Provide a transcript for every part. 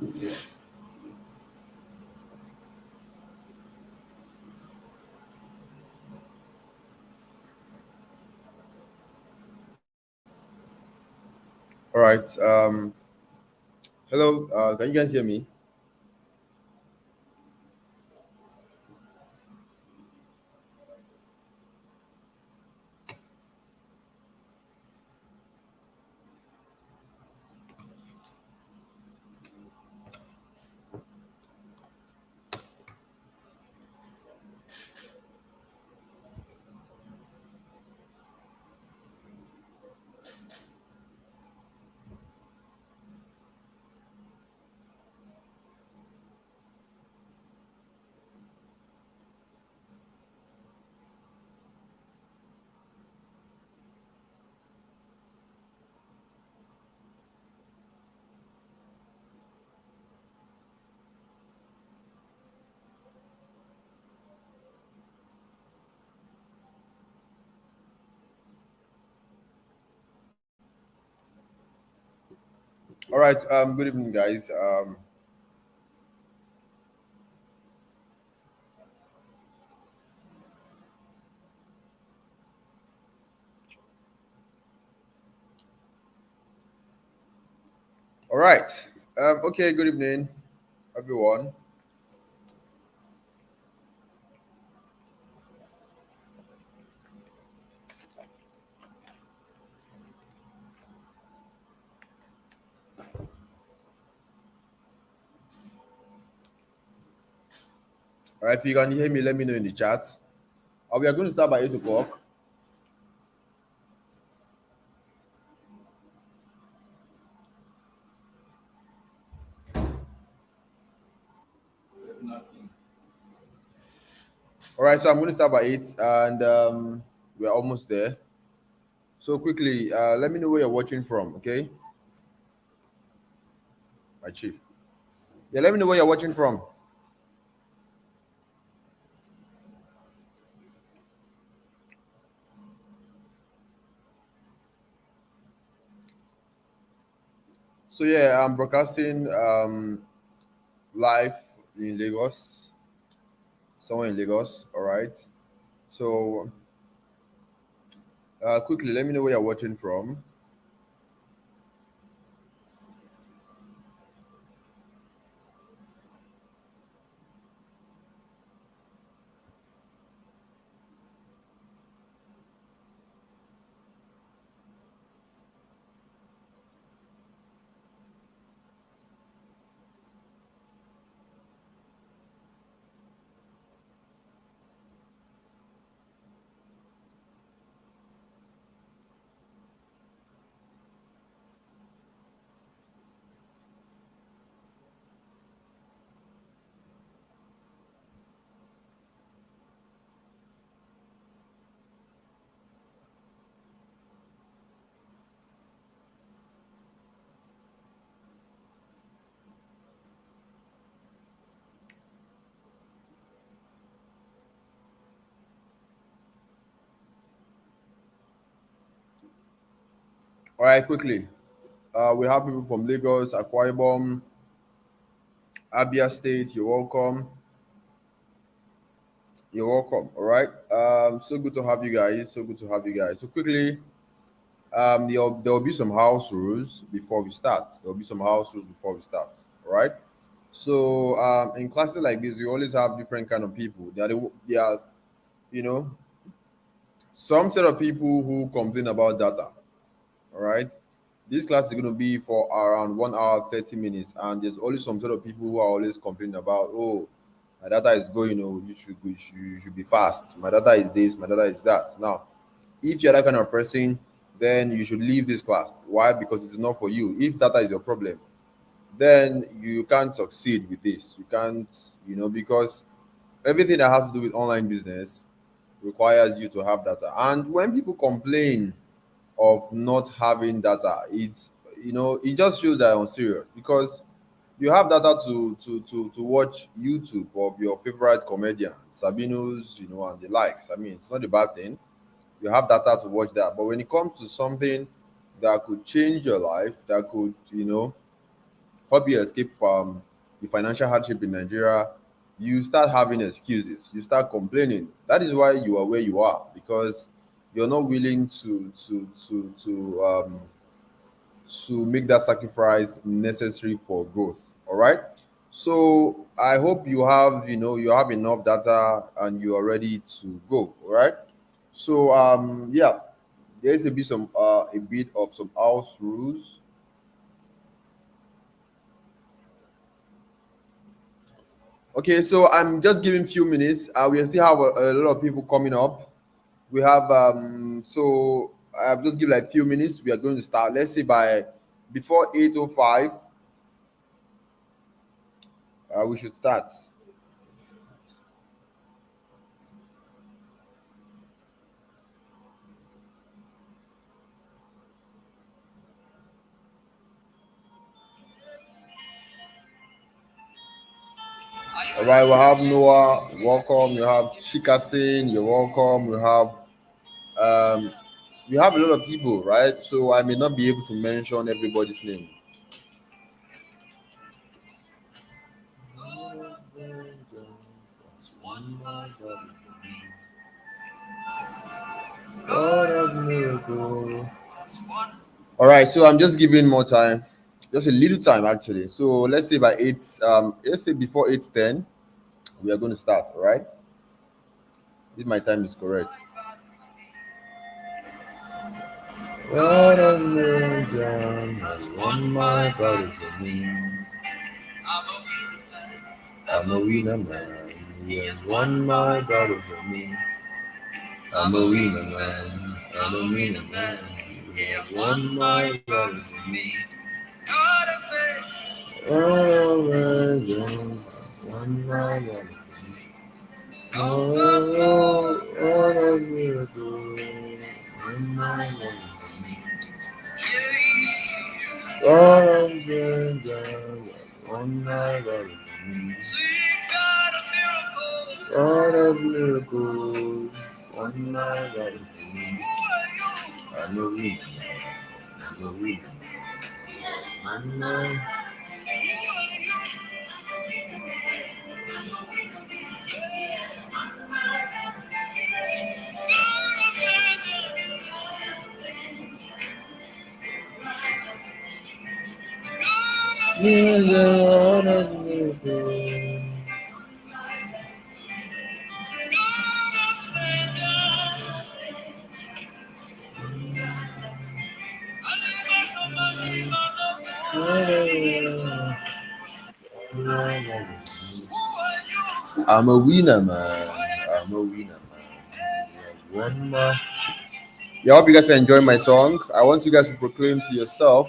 All right. Hello. Can you guys hear me? All right. Good evening, guys. All right. Okay. Good evening, everyone. All right. If you can hear me, let me know in the chat. We are going to start by 8 o'clock. All right. So I'm going to start by 8, and we're almost there. So quickly, let me know where you're watching from. Okay, my chief. Yeah. Let me know where you're watching from. So yeah, I'm broadcasting live in Lagos, somewhere in Lagos. All right. So quickly, let me know where you're watching from. All right, quickly. We have people from Lagos, Akwa Ibom, Abia State. You're welcome. You're welcome. All right. So good to have you guys. So good to have you guys. So quickly, there'll be some house rules before we start. There'll be some house rules before we start. All right. So in classes like this, we always have different kind of people. There are, you know, some set of people who complain about data. All right. This class is going to be for around 1 hour, 30 minutes. And there's always some sort of people who are always complaining about, oh, my data is going, oh, you should be fast. My data is this, my data is that. Now, if you're that kind of person, then you should leave this class. Why? Because it's not for you. If data is your problem, then you can't succeed with this. You can't, because everything that has to do with online business requires you to have data. And when people complain of not having data, it just shows that I'm serious, because you have data to watch YouTube of your favorite comedian, Sabinos, and the likes. I mean, it's not a bad thing. You have data to watch that. But when it comes to something that could change your life, that could, help you escape from the financial hardship in Nigeria, you start having excuses. You start complaining. That is why you are where you are, because you're not willing to make that sacrifice necessary for growth. All right. So I hope you have enough data and you are ready to go. All right. So yeah, there's a bit of some house rules. Okay, so I'm just giving few minutes. We still have a lot of people coming up. We have so I've just give like few minutes. We are going to start. Let's say by before 8:05, we should start. All right, we have Noah, welcome. You have Shikasin, you're welcome. Um we have a lot of people, right? So I may not be able to mention everybody's name. All right, so I'm just giving more time, just a little time actually. So let's say by let's say before 8:10, we are going to start. All right, if my time is correct. What a million has won my body for me. I'm a winner man. He has won my battle for me. I'm a winner man. I'm a winner man. He has won my battle for me. Oh, legends, won my battle. Oh, what a miracle. Won my battle for me. Oh, legends, won my battle for me. God of miracles, one night out of me. I'm a winner, I'm a winner. I'm a God of miracles. I'm a winner, man. I'm a winner, man. One more. Yeah, I hope you guys are enjoying my song. I want you guys to proclaim to yourself.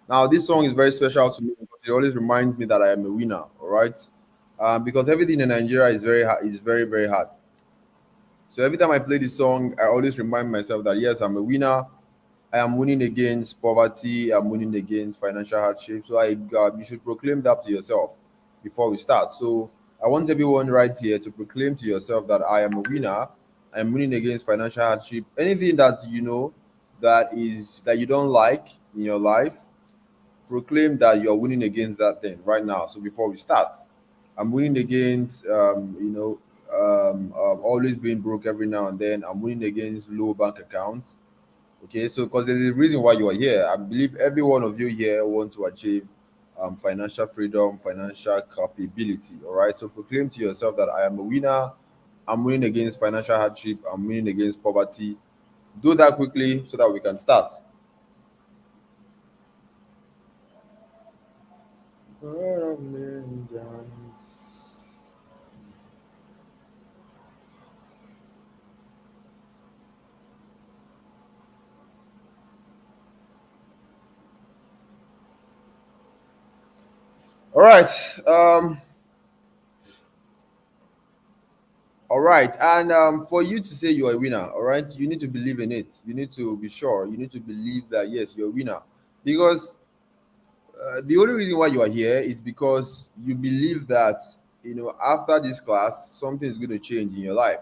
Now, this song is very special to me because it always reminds me that I am a winner. All right, because everything in Nigeria is very very hard. So every time I play this song, I always remind myself that yes, I'm a winner. I am winning against poverty. I'm winning against financial hardship. So you should proclaim that to yourself before we start. So I want everyone right here to proclaim to yourself that I am a winner. I am winning against financial hardship. Anything that you know that you don't like in your life, proclaim that you're winning against that thing right now. So before we start, I'm winning against always being broke every now and then. I'm winning against low bank accounts. Okay, so because there's a reason why you are here. I believe every one of you here want to achieve financial freedom, financial capability. All right, so proclaim to yourself that I am a winner. I'm winning against financial hardship. I'm winning against poverty. Do that quickly so that we can start. All right. All right. And for you to say you're a winner, all right, you need to believe in it. You need to be sure. You need to believe that, yes, you're a winner. Because the only reason why you are here is because you believe that, after this class, something is going to change in your life.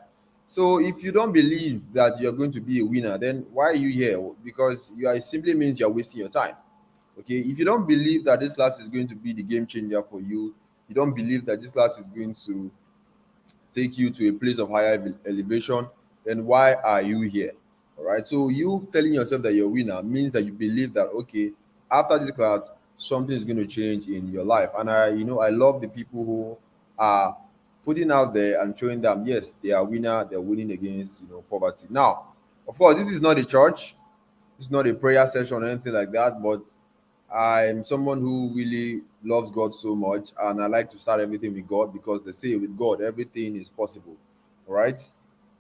So if you don't believe that you're going to be a winner, then why are you here? Because it simply means you're wasting your time. Okay, if you don't believe that this class is going to be the game changer for you, you don't believe that this class is going to take you to a place of higher elevation, then why are you here? All right. So you telling yourself that you're a winner means that you believe that okay, after this class, something is going to change in your life. And I love the people who are putting out there and showing them yes, they are winner, they're winning against poverty. Now, of course, this is not a church, it's not a prayer session or anything like that, but I'm someone who really loves God so much, and I like to start everything with God because they say with God everything is possible. All right,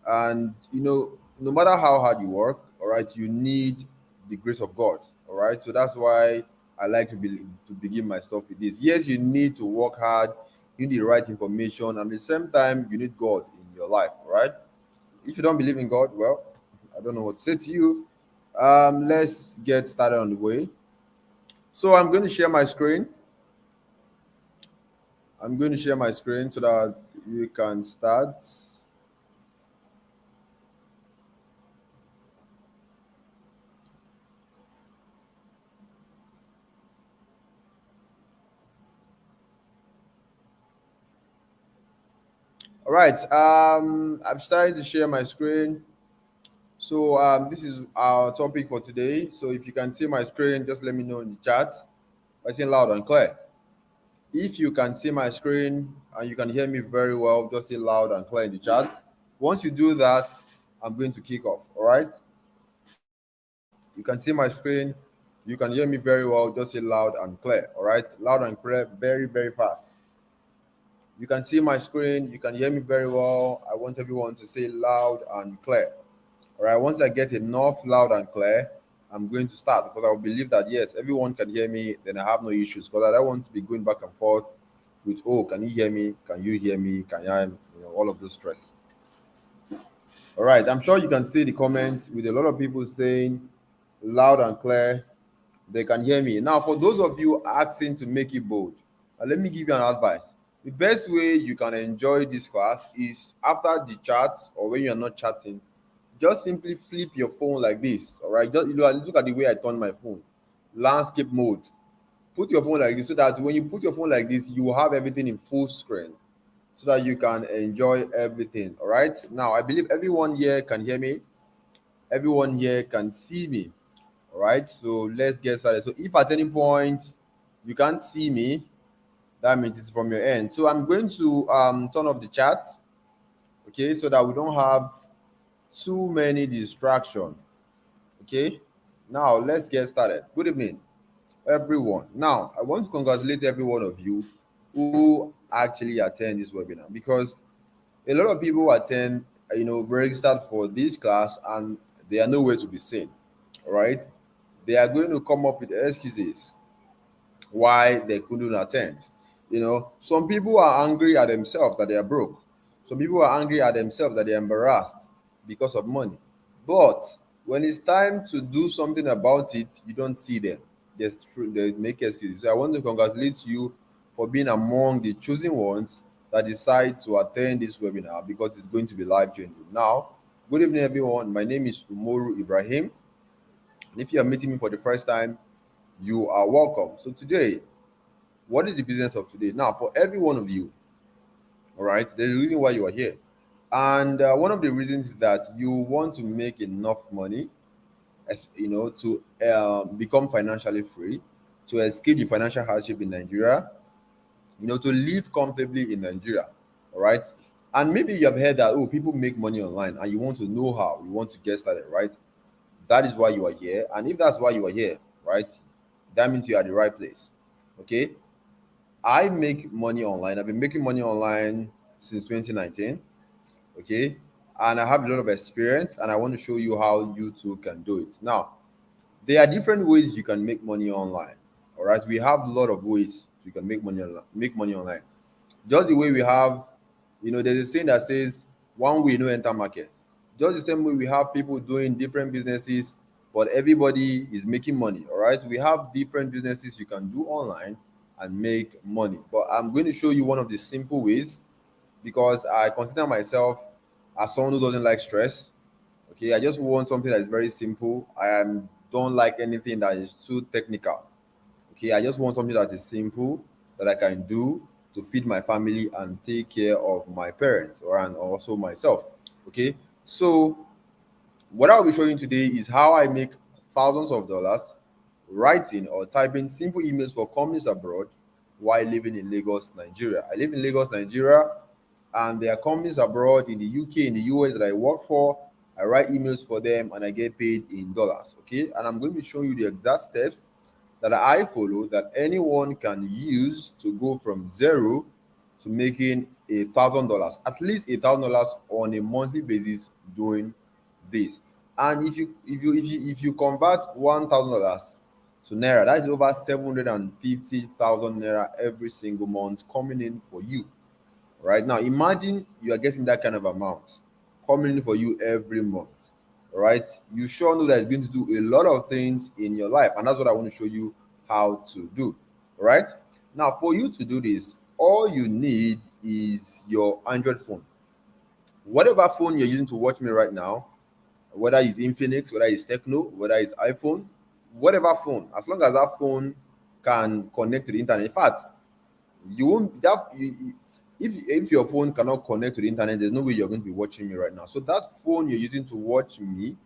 and no matter how hard you work, all right, you need the grace of God. All right, so that's why I like to begin my stuff with this. Yes, you need to work hard, you need the right information, and at the same time, you need God in your life. All right, if you don't believe in God, well, I don't know what to say to you. Let's get started on the way. So I'm going to share my screen. I'm going to share my screen so that you can start. All right. I'm starting to share my screen. So this is our topic for today. So if you can see my screen, just let me know in the chat by saying loud and clear. If you can see my screen and you can hear me very well, just say loud and clear in the chat. Once you do that, I'm going to kick off. All right. You can see my screen. You can hear me very well. Just say loud and clear. All right. Loud and clear, very, very fast. You can see my screen. You can hear me very well. I want everyone to say loud and clear. All right. Once I get enough loud and clear, I'm going to start because I believe that yes, everyone can hear me. Then I have no issues because I don't want to be going back and forth with oh, can you hear me? Can you hear me? Can I? All of those stress. All right. I'm sure you can see the comments with a lot of people saying loud and clear. They can hear me. Now, for those of you asking to make it bold, let me give you an advice. The best way you can enjoy this class is after the chat or when you're not chatting, just simply flip your phone like this. All right. Just look at the way I turn my phone. Landscape mode. Put your phone like this so that when you put your phone like this, you will have everything in full screen so that you can enjoy everything. All right. Now, I believe everyone here can hear me. Everyone here can see me. All right, so let's get started. So if at any point you can't see me, that means it's from your end. So I'm going to turn off the chat, okay, so that we don't have too many distractions. Okay, now let's get started. Good evening, everyone. Now I want to congratulate every one of you who actually attend this webinar because a lot of people attend, registered for this class and they are nowhere to be seen. All right, they are going to come up with excuses why they couldn't attend. Some people are angry at themselves that they are broke. Some people are angry at themselves that they're embarrassed because of money. But when it's time to do something about it, you don't see them. They make excuses. So I want to congratulate you for being among the chosen ones that decide to attend this webinar because it's going to be life changing. Now, good evening, everyone. My name is Umoru Ibrahim. And if you are meeting me for the first time, you are welcome. So today, what is the business of today? Now, for every one of you, all right, there's a reason why you are here. And one of the reasons is that you want to make enough money, to become financially free, to escape the financial hardship in Nigeria, to live comfortably in Nigeria, all right? And maybe you have heard that, oh, people make money online and you want to know how, you want to get started, right? That is why you are here. And if that's why you are here, right, that means you are at the right place, okay? I make money online. I've been making money online since 2019. Okay. And I have a lot of experience and I want to show you how you too can do it. Now, there are different ways you can make money online. All right. We have a lot of ways you can make money online. Just the way we have, there's a saying that says one way no enter market. Just the same way we have people doing different businesses, but everybody is making money. All right. We have different businesses you can do online and make money. But I'm going to show you one of the simple ways because I consider myself as someone who doesn't like stress. Okay, I just want something that is very simple. Don't like anything that is too technical. Okay, I just want something that is simple that I can do to feed my family and take care of my parents or and also myself. Okay, so what I'll be showing today is how I make thousands of dollars writing or typing simple emails for companies abroad while living in Lagos, Nigeria. I live in Lagos, Nigeria, and there are companies abroad in the UK, in the US that I work for. I write emails for them and I get paid in dollars. Okay, and I'm going to be showing you the exact steps that I follow that anyone can use to go from zero to making $1,000, at least $1,000 on a monthly basis doing this. And if you convert $1,000 to naira, that is over 750,000 naira every single month coming in for you. Right now, imagine you are getting that kind of amount coming in for you every month. Right? You sure know that it's going to do a lot of things in your life, and that's what I want to show you how to do. Right? Now, for you to do this, all you need is your Android phone. Whatever phone you're using to watch me right now, whether it's Infinix, whether it's Techno, whether it's iPhone, whatever phone, as long as that phone can connect to the internet. In fact, you won't that if your phone cannot connect to the internet, there's no way you're going to be watching me right now. So that phone you're using to watch me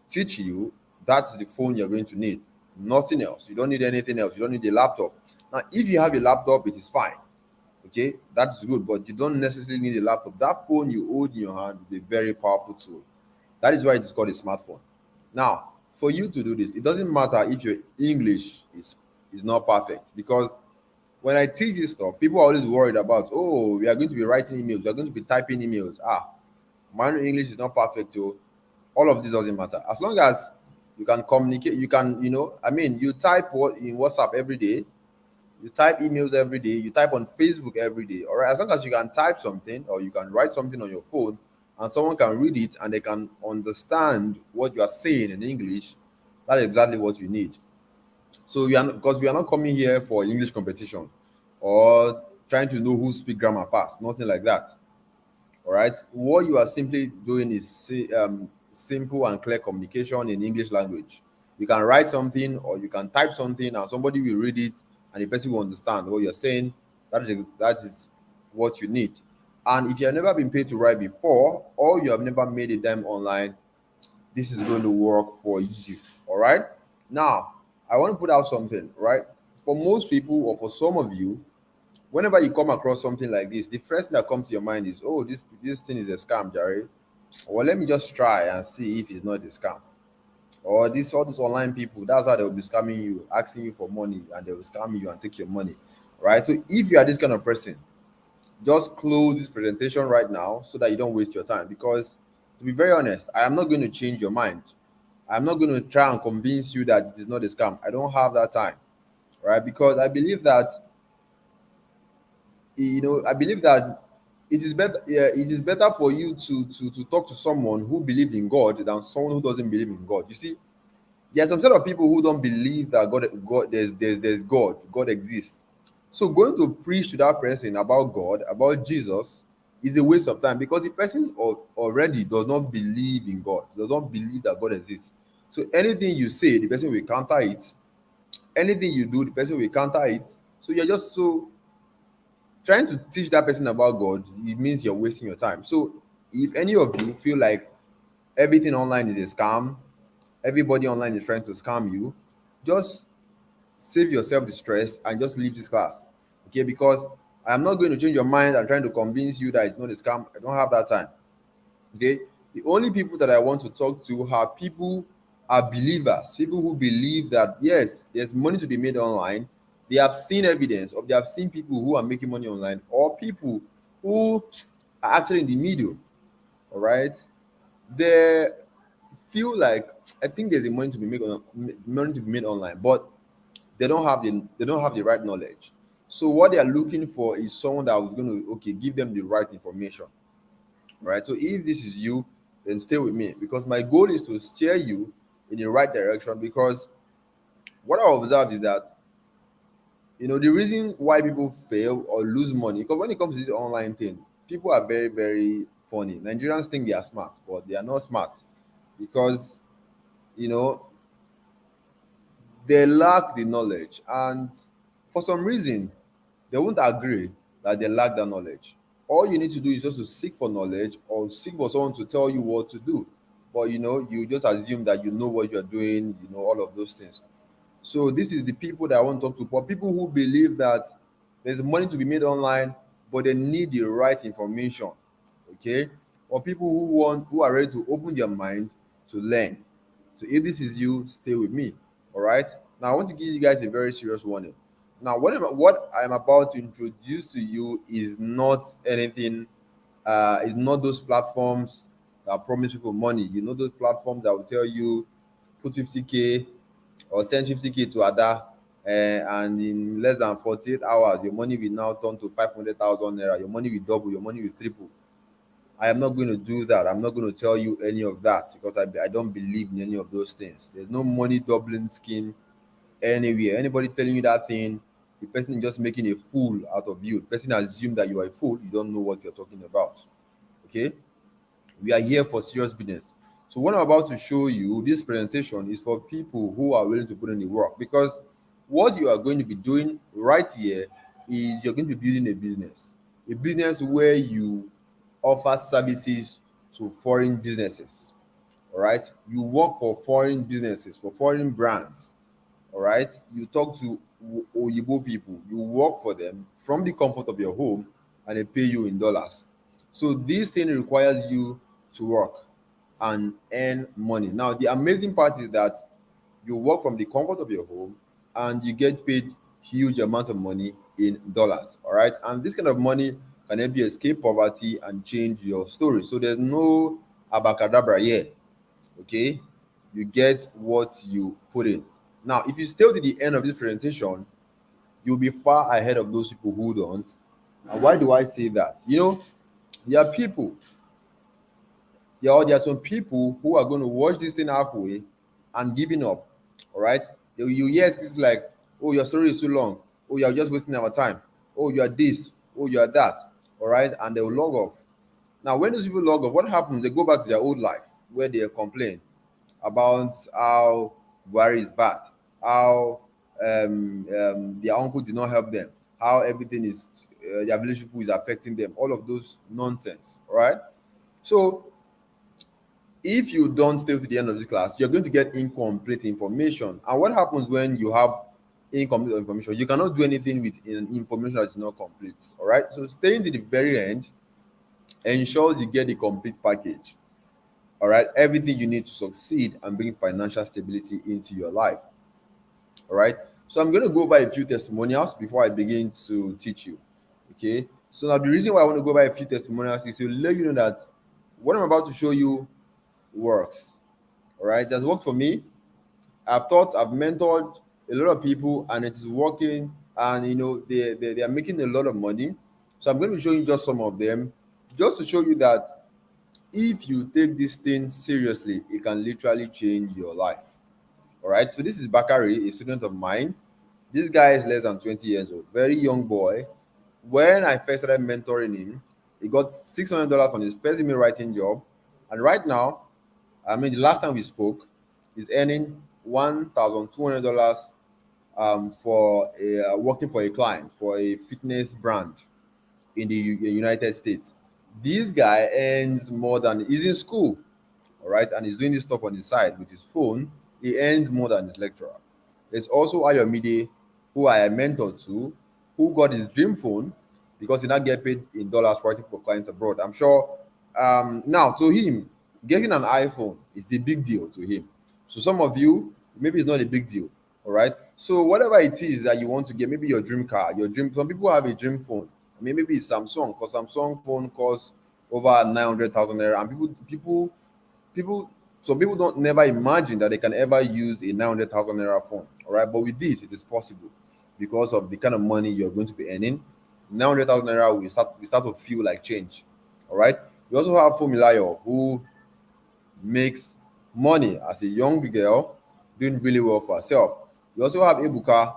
teach you, that's the phone you're going to need. Nothing else. You don't need anything else. You don't need a laptop. Now, if you have a laptop, it is fine. Okay, that's good, but you don't necessarily need a laptop. That phone you hold in your hand is a very powerful tool. That is why it is called a smartphone. Now, for you to do this, it doesn't matter if your English is not perfect, because when I teach this stuff, people are always worried about, oh, we are going to be writing emails, we are going to be typing emails. My English is not perfect, too. All of this doesn't matter. As long as you can communicate, you can, you type in WhatsApp every day, you type emails every day, you type on Facebook every day. All right. As long as you can type something or you can write something on your phone and someone can read it and they can understand what you are saying in English, that's exactly what you need. So because we are not coming here for English competition or trying to know who speak grammar fast, nothing like that. All right. What you are simply doing is simple and clear communication in English language. You can write something or you can type something and somebody will read it and the person will understand what you're saying. That is what you need. And if you have never been paid to write before or you have never made a dime online, this is going to work for you. All right. Now, I want to put out something, right? For most people or for some of you, whenever you come across something like this, the first thing that comes to your mind is, oh, this thing is a scam, Jerry. Well, let me just try and see if it's not a scam. Or all these online people, that's how they'll be scamming you, asking you for money, and they will scam you and take your money. Right? So if you are this kind of person, just close this presentation right now so that you don't waste your time. Because to be very honest, I am not going to change your mind. I'm not going to try and convince you that it is not a scam. I don't have that time. Right? Because I believe that it is better. Yeah, it is better for you to talk to someone who believes in God than someone who doesn't believe in God. You see, there are some set of people who don't believe that God there's God exists. So going to preach to that person about God, about Jesus, is a waste of time, because the person already does not believe in God, does not believe that God exists. So anything you say, the person will counter it. Anything you do, the person will counter it. So you're just so trying to teach that person about God, it means you're wasting your time. So if any of you feel like everything online is a scam, everybody online is trying to scam you, just save yourself the stress and just leave this class. Okay, because I'm not going to change your mind and trying to convince you that it's not a scam. I don't have that time. Okay, the only people that I want to talk to are believers, people who believe that yes, there's money to be made online. They have seen evidence, or they have seen people who are making money online, or people who are actually in the middle. All right, they feel like, I think there's a money to be made online, but they don't have the right knowledge. So what they are looking for is someone that was going to, okay, give them the right information. Right? So if this is you, then stay with me, because my goal is to steer you in the right direction. Because what I observe is that, the reason why people fail or lose money, because when it comes to this online thing, people are very, very funny. Nigerians think they are smart, but they are not smart, because you know they lack the knowledge, and for some reason they won't agree that they lack that knowledge. All you need to do is just to seek for knowledge or seek for someone to tell you what to do. But you just assume that you know what you're doing, all of those things. So this is the people that I want to talk to. For people who believe that there's money to be made online, but they need the right information. Okay? Or people who are ready to open their mind to learn. So if this is you, stay with me. All right. Now I want to give you guys a very serious warning. Now, what I'm about to introduce to you is not anything. Is not those platforms that promise people money. Those platforms that will tell you put 50K or send 50K to Ada, and in less than 48 hours, your money will now turn to 500,000 naira. Your money will double. Your money will triple. I am not going to do that. I'm not going to tell you any of that because I don't believe in any of those things. There's no money doubling scheme anywhere. Anybody telling you that thing, the person is just making a fool out of you. The person assumes that you are a fool. You don't know what you're talking about. Okay? We are here for serious business. So what I'm about to show you, this presentation is for people who are willing to put in the work, because what you are going to be doing right here is you're going to be building a business where you offer services to foreign businesses. All right, you work for foreign businesses, for foreign brands. All right, you talk to Oyibo people, you work for them from the comfort of your home, and they pay you in dollars. So this thing requires you to work and earn money. Now the amazing part is that you work from the comfort of your home and you get paid huge amount of money in dollars. All right, and this kind of money can help you escape poverty and change your story. So there's no abacadabra here. Okay, you get what you put in. Now if you stay to the end of this presentation, you'll be far ahead of those people who don't. And why do I say that? There are people, there are some people who are going to watch this thing halfway and giving up. All right, you hear excuses like, oh, your story is too long, oh, you're just wasting our time, oh, you are this, oh, you are that. All right, and they'll log off. Now when those people log off, what happens? They go back to their old life where they complain about how Buhari is bad, how their uncle did not help them, how everything is, their village people is affecting them, all of those nonsense. All right, so if you don't stay to the end of this class, you're going to get incomplete information. And what happens when you have incomplete information? You cannot do anything with information that is not complete. All right, so staying to the very end ensures you get the complete package. All right, everything you need to succeed and bring financial stability into your life. All right, so I'm going to go over a few testimonials before I begin to teach you. Okay, so now the reason why I want to go over a few testimonials is to let you know that what I'm about to show you works. All right, it has worked for me. I've mentored a lot of people, and it is working. And they are making a lot of money. So I'm going to show you just some of them, just to show you that if you take this thing seriously, it can literally change your life. All right, so this is Bakari, a student of mine. This guy is less than 20 years old, very young boy. When I first started mentoring him, he got $600 on his first email writing job. And right now, the last time we spoke, he's earning $1,200 for working for a client for a fitness brand in the United States. This guy earns more than, he's in school, all right, and he's doing this stuff on the side with his phone. He earns more than his lecturer. There's also Ayomide, who I mentored to, who got his dream phone because he now get paid in dollars for writing for clients abroad. I'm sure now to him, getting an iPhone is a big deal to him. So some of you, maybe it's not a big deal. All right. So whatever it is that you want to get, maybe your dream car, your dream. Some people have a dream phone. Maybe it's Samsung, because Samsung phone costs over 900,000 naira, and people. So people don't never imagine that they can ever use a 900,000 naira phone. All right. But with this, it is possible because of the kind of money you're going to be earning. 900,000 naira will start to feel like change. All right. We also have Fumilayo, who makes money as a young girl, doing really well for herself. We also have Ebuka,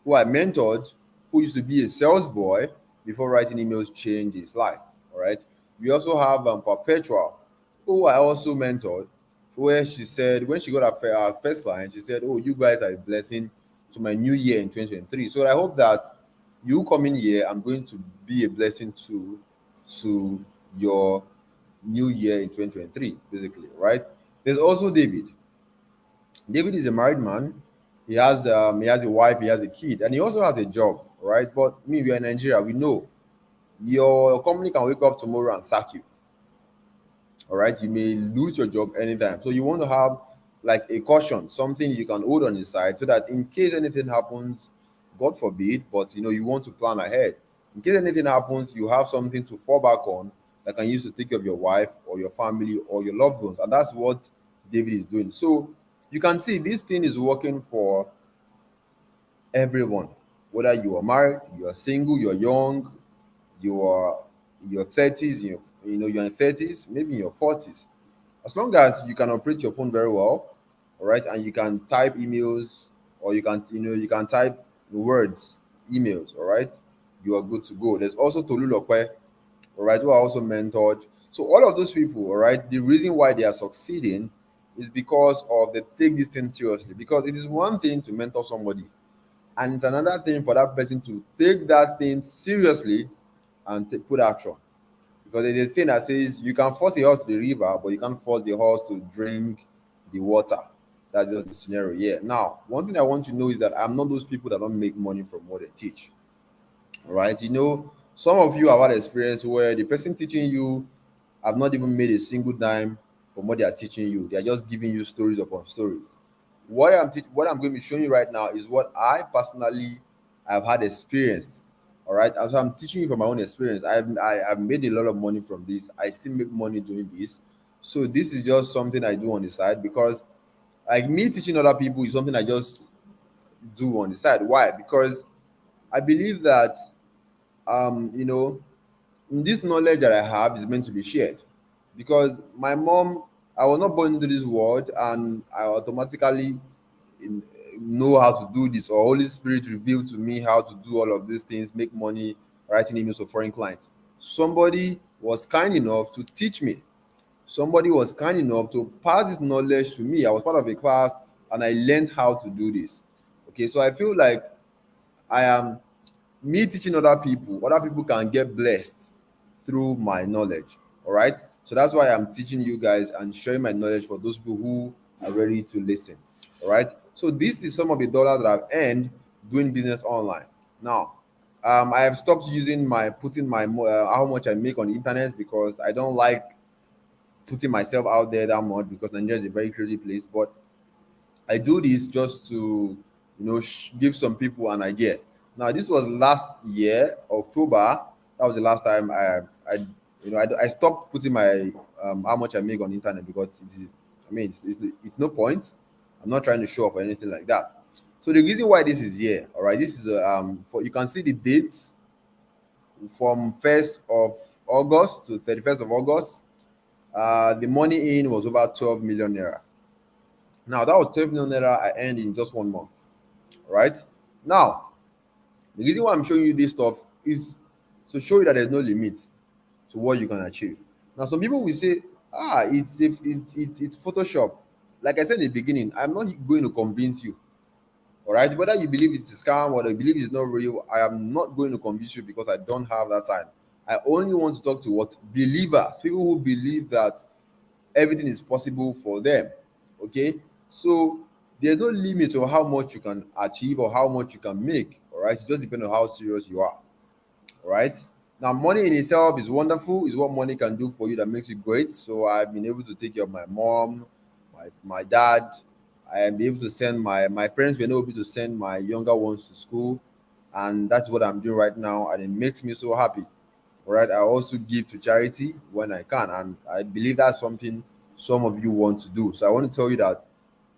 who I mentored, who used to be a sales boy before writing emails changed his life. All right. We also have Perpetual, who I also mentored where she said when she got her first client, she said, "Oh, you guys are a blessing to my new year in 2023." So I hope that you coming year, I'm going to be a blessing to your new year in 2023, basically, right? There's also David. David is a married man. He has a wife, he has a kid, and he also has a job, right? But me, we are in Nigeria, we know your company can wake up tomorrow and sack you. All right, you may lose your job anytime. So you want to have like a caution, something you can hold on the side so that in case anything happens, God forbid, but you want to plan ahead. In case anything happens, you have something to fall back on that can use to take care of your wife or your family or your loved ones. And that's what David is doing. So you can see this thing is working for everyone, whether you are married, you are single, you're young, you are in your 30s, you're in 30s, maybe in your 40s. As long as you can operate your phone very well, all right, and you can type emails or you can type words, emails, all right, you are good to go. There's also Tolu Lokwe, all right, who are also mentored. So all of those people, all right, the reason why they are succeeding is because of they take this thing seriously. Because it is one thing to mentor somebody, and it's another thing for that person to take that thing seriously and put action. Because there's a saying that says you can force a horse to the river, but you can't force the horse to drink the water. That's just the scenario. Yeah. Now, one thing I want to know is that I'm not those people that don't make money from what they teach. All right. Some of you have had experience where the person teaching you have not even made a single dime from what they are teaching you. They are just giving you stories upon stories. What I'm going to be showing you right now is what I personally have had experienced. All right, and so I'm teaching you from my own experience. I've made a lot of money from this. I still make money doing this. So this is just something I do on the side because, like me teaching other people is something I just do on the side. Why? Because I believe that you know this knowledge that I have is meant to be shared. Because my mom, I was not born into this world, and I automatically in, know how to do this, or Holy Spirit revealed to me how to do all of these things, make money, writing emails for foreign clients. Somebody was kind enough to teach me. Somebody was kind enough to pass this knowledge to me. I was part of a class and I learned how to do this. Okay, so I feel like I am me teaching other people can get blessed through my knowledge. All right. So that's why I'm teaching you guys and sharing my knowledge for those people who are ready to listen. All right. So this is some of the dollars that I've earned doing business online. Now, I have stopped using my putting my how much I make on the internet because I don't like putting myself out there that much because Nigeria is a very crazy place. But I do this just to, give some people an idea. Now, this was last year, October. That was the last time I stopped putting my how much I make on the internet because it is, I mean, it's no point. I'm not trying to show off or anything like that. So the reason why this is here, all right, this is for you can see the dates from 1st of August to 31st of August. The money in was over 12 million naira. Now that was 12 million naira I earned in just 1 month. Right now, the reason why I'm showing you this stuff is to show you that there's no limit to what you can achieve. Now, some people will say, it's Photoshop. Like I said in the beginning, I'm not going to convince you. All right, whether you believe it's a scam or you believe it's not real, I am not going to convince you because I don't have that time. I only want to talk to what believers, people who believe that everything is possible for them. Okay, so there's no limit to how much you can achieve or how much you can make. All right, it just depends on how serious you are. All right, now money in itself is wonderful, is what money can do for you that makes you great. So I've been able to take care of my mom, my dad. I am able to send my parents were not able to send my younger ones to school, and that's what I'm doing right now, and it makes me so happy. All right, I also give to charity when I can, and I believe that's something some of you want to do. So I want to tell you that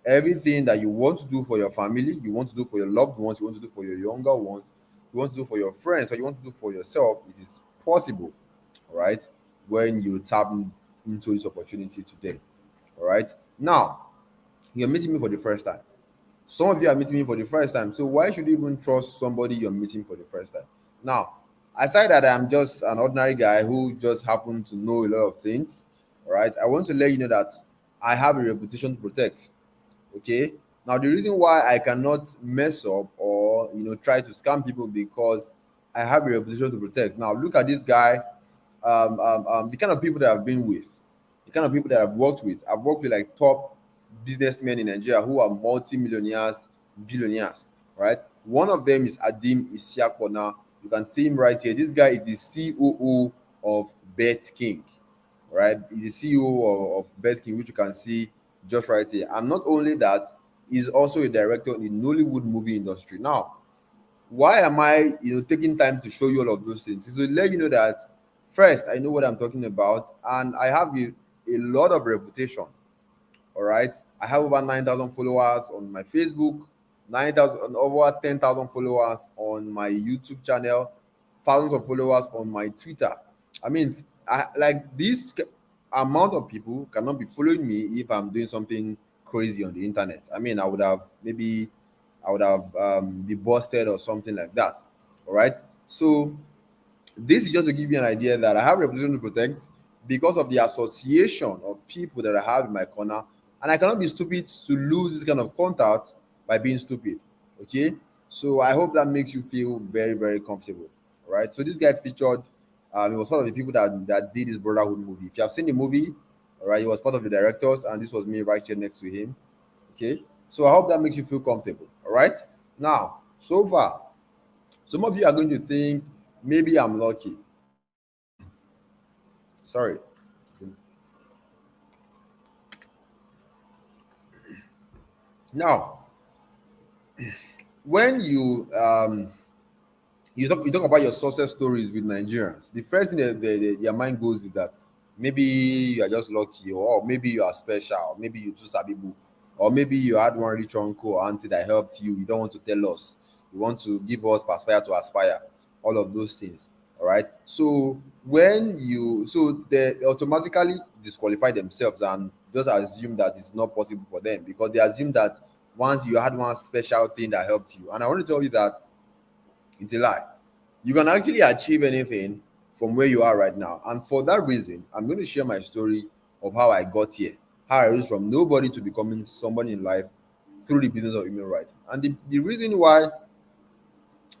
everything that you want to do for your family, you want to do for your loved ones, you want to do for your younger ones, you want to do for your friends, or you want to do for yourself, it is possible. All right, when you tap into this opportunity today. All right, now you're meeting me for the first time. Some of you are meeting me for the first time. So why should you even trust somebody you're meeting for the first time? Now, aside that I'm just an ordinary guy who just happened to know a lot of things, all right, I want to let you know that I have a reputation to protect. Okay. Now the reason why I cannot mess up or try to scam people because I have a reputation to protect. Now look at this guy, the kind of people that I've been with, the kind of people that I've worked with. I've worked with like top businessmen in Nigeria who are multi-millionaires, billionaires, right? One of them is Adim Isiakona. You can see him right here. This guy is the COO of Bet King, right? He's the CEO of Bet King, which you can see just right here. And not only that, he's also a director in the Nollywood movie industry. Now, why am I taking time to show you all of those things? Is to let you know that first, I know what I'm talking about, and I have a lot of reputation. All right. I have over 9,000 followers on my Facebook, 9,000, over 10,000 followers on my YouTube channel, thousands of followers on my Twitter. I mean, like this amount of people cannot be following me if I'm doing something crazy on the internet. I mean, I would have be busted or something like that. All right. So this is just to give you an idea that I have a reputation to protect because of the association of people that I have in my corner, and I cannot be stupid to lose this kind of contact by being stupid. Okay, so I hope that makes you feel very, very comfortable. All right. So this guy featured. He was part of the people that did this Brotherhood movie. If you have seen the movie, all right, he was part of the directors, and this was me right here next to him. Okay. So I hope that makes you feel comfortable. All right. Now, so far, some of you are going to think maybe I'm lucky. Sorry. Now, when you talk about your success stories with Nigerians, the first thing that your mind goes is that maybe you are just lucky, or maybe you are special, or maybe you too sabibu, or maybe you had one rich uncle or auntie that helped you. You don't want to tell us. You want to give us perspire to aspire. All of those things. All right. So they automatically disqualify themselves and just assume that it's not possible for them because they assume that once you had one special thing that helped you. And I want to tell you that it's a lie. You can actually achieve anything from where you are right now. And for that reason, I'm going to share my story of how I got here, how I rose from nobody to becoming somebody in life through the business of email writing. And the reason why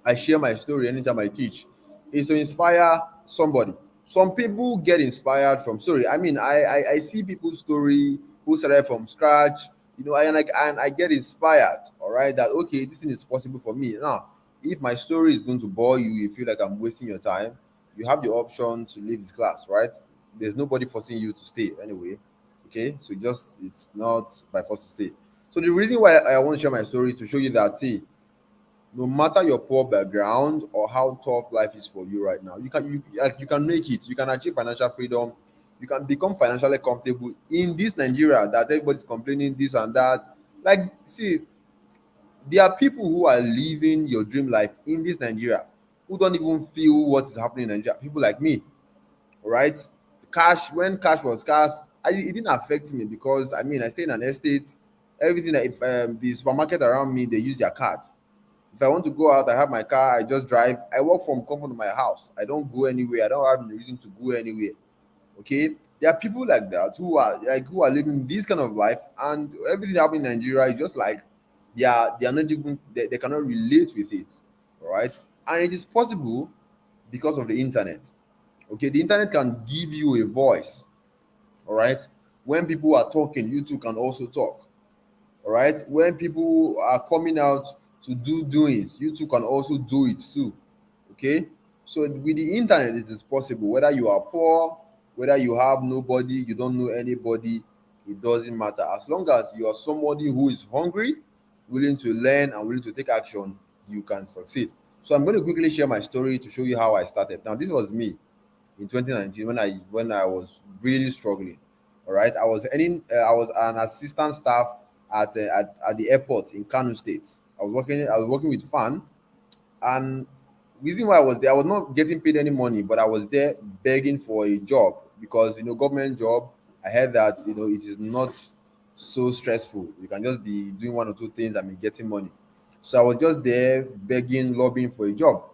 I share my story anytime I teach is to inspire somebody. Some people get inspired from story. I mean, I see people's story who started from scratch, and I get inspired. All right, that okay, this thing is possible for me. Now, if my story is going to bore you, you feel like I'm wasting your time, you have the option to leave this class, right? There's nobody forcing you to stay anyway. Okay, so just it's not by force to stay. So the reason why I want to share my story is to show you that see, no matter your poor background or how tough life is for you right now, you can make it. You can achieve financial freedom. You can become financially comfortable in this Nigeria that everybody's complaining this and that. Like, see, there are people who are living your dream life in this Nigeria who don't even feel what is happening in Nigeria. People like me, right? Cash, when cash was scarce, it didn't affect me because I mean I stay in an estate. Everything that if the supermarket around me they use their card. If I want to go out, I have my car, I just drive. I work from comfort of my house. I don't go anywhere. I don't have any reason to go anywhere. Okay. There are people like that who are living this kind of life, and everything happening in Nigeria is just like they are not even they cannot relate with it. All right. And it is possible because of the internet. Okay, the internet can give you a voice. All right. When people are talking, you too can also talk. All right. When people are coming out to do doings, you too can also do it too. Okay. So with the internet, it is possible. Whether you are poor, whether you have nobody, you don't know anybody, it doesn't matter. As long as you are somebody who is hungry, willing to learn, and willing to take action, you can succeed. So I'm going to quickly share my story to show you how I started. Now, this was me in 2019 when I was really struggling. All right, I was an assistant staff at the airport in Kano State. I was working with FAN, and reason why I was there, I was not getting paid any money, but I was there begging for a job because government job. I heard that it is not so stressful. You can just be doing one or two things and be getting money. So I was just there begging, lobbying for a job.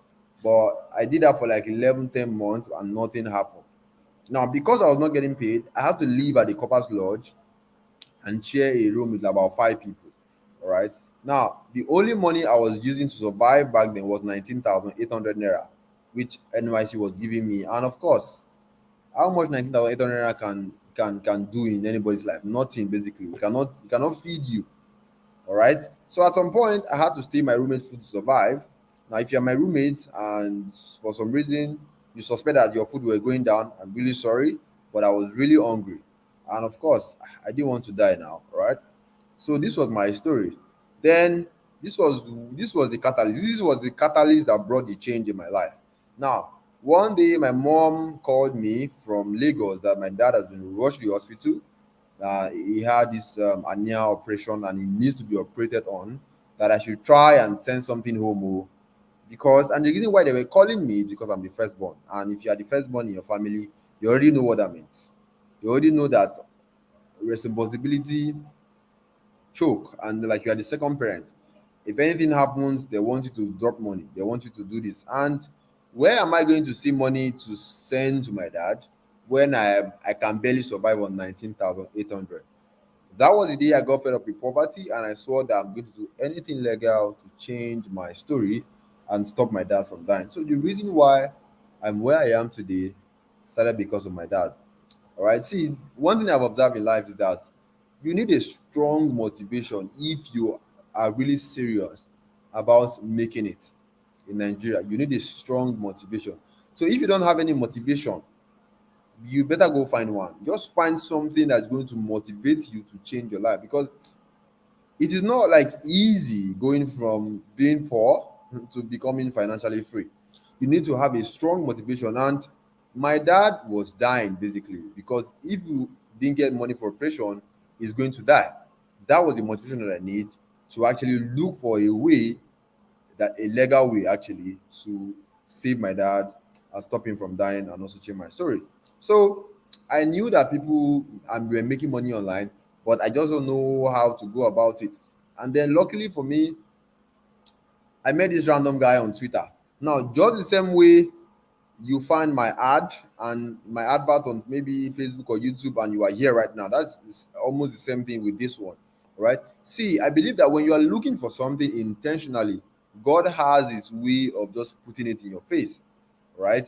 But I did that for like 11, 10 months and nothing happened. Now, because I was not getting paid, I had to leave at the Corpus Lodge and share a room with about 5 people. All right. Now, the only money I was using to survive back then was 19,800 naira, which NYC was giving me. And of course, how much 19,800 naira can do in anybody's life? Nothing, basically. It cannot feed you. All right. So at some point, I had to stay my roommate's food to survive. Now, if you're my roommate and for some reason you suspect that your food were going down, I'm really sorry, but I was really hungry. And of course, I didn't want to die now. All right. So this was my story. Then this was the catalyst. This was the catalyst that brought the change in my life. Now, one day my mom called me from Lagos that my dad has been rushed to the hospital. He had this hernia operation and he needs to be operated on. That I should try and send something home. Because and the reason why they were calling me is because I'm the firstborn. And if you are the firstborn in your family, you already know what that means. You already know that responsibility choke, and like you are the second parent. If anything happens, they want you to drop money, they want you to do this. And where am I going to see money to send to my dad when I can barely survive on 19,800? That was the day I got fed up with poverty and I swore that I'm going to do anything legal to change my story and stop my dad from dying. So the reason why I'm where I am today started because of my dad. All right. See, one thing I've observed in life is that you need a strong motivation if you are really serious about making it in Nigeria. You need a strong motivation. So if you don't have any motivation, you better go find one. Just find something that's going to motivate you to change your life, because it is not like easy going from being poor to becoming financially free. You need to have a strong motivation. And my dad was dying basically because if you didn't get money for operation, he's going to die. That was the motivation that I need to actually look for a way, that a legal way actually, to save my dad and stop him from dying and also change my story. So I knew that people were making money online, but I just don't know how to go about it. And then luckily for me, I met this random guy on Twitter. Now, just the same way you find my ad and my advert on maybe Facebook or YouTube and you are here right now, that's it's almost the same thing with this one, right? See, I believe that when you are looking for something intentionally, God has his way of just putting it in your face, right?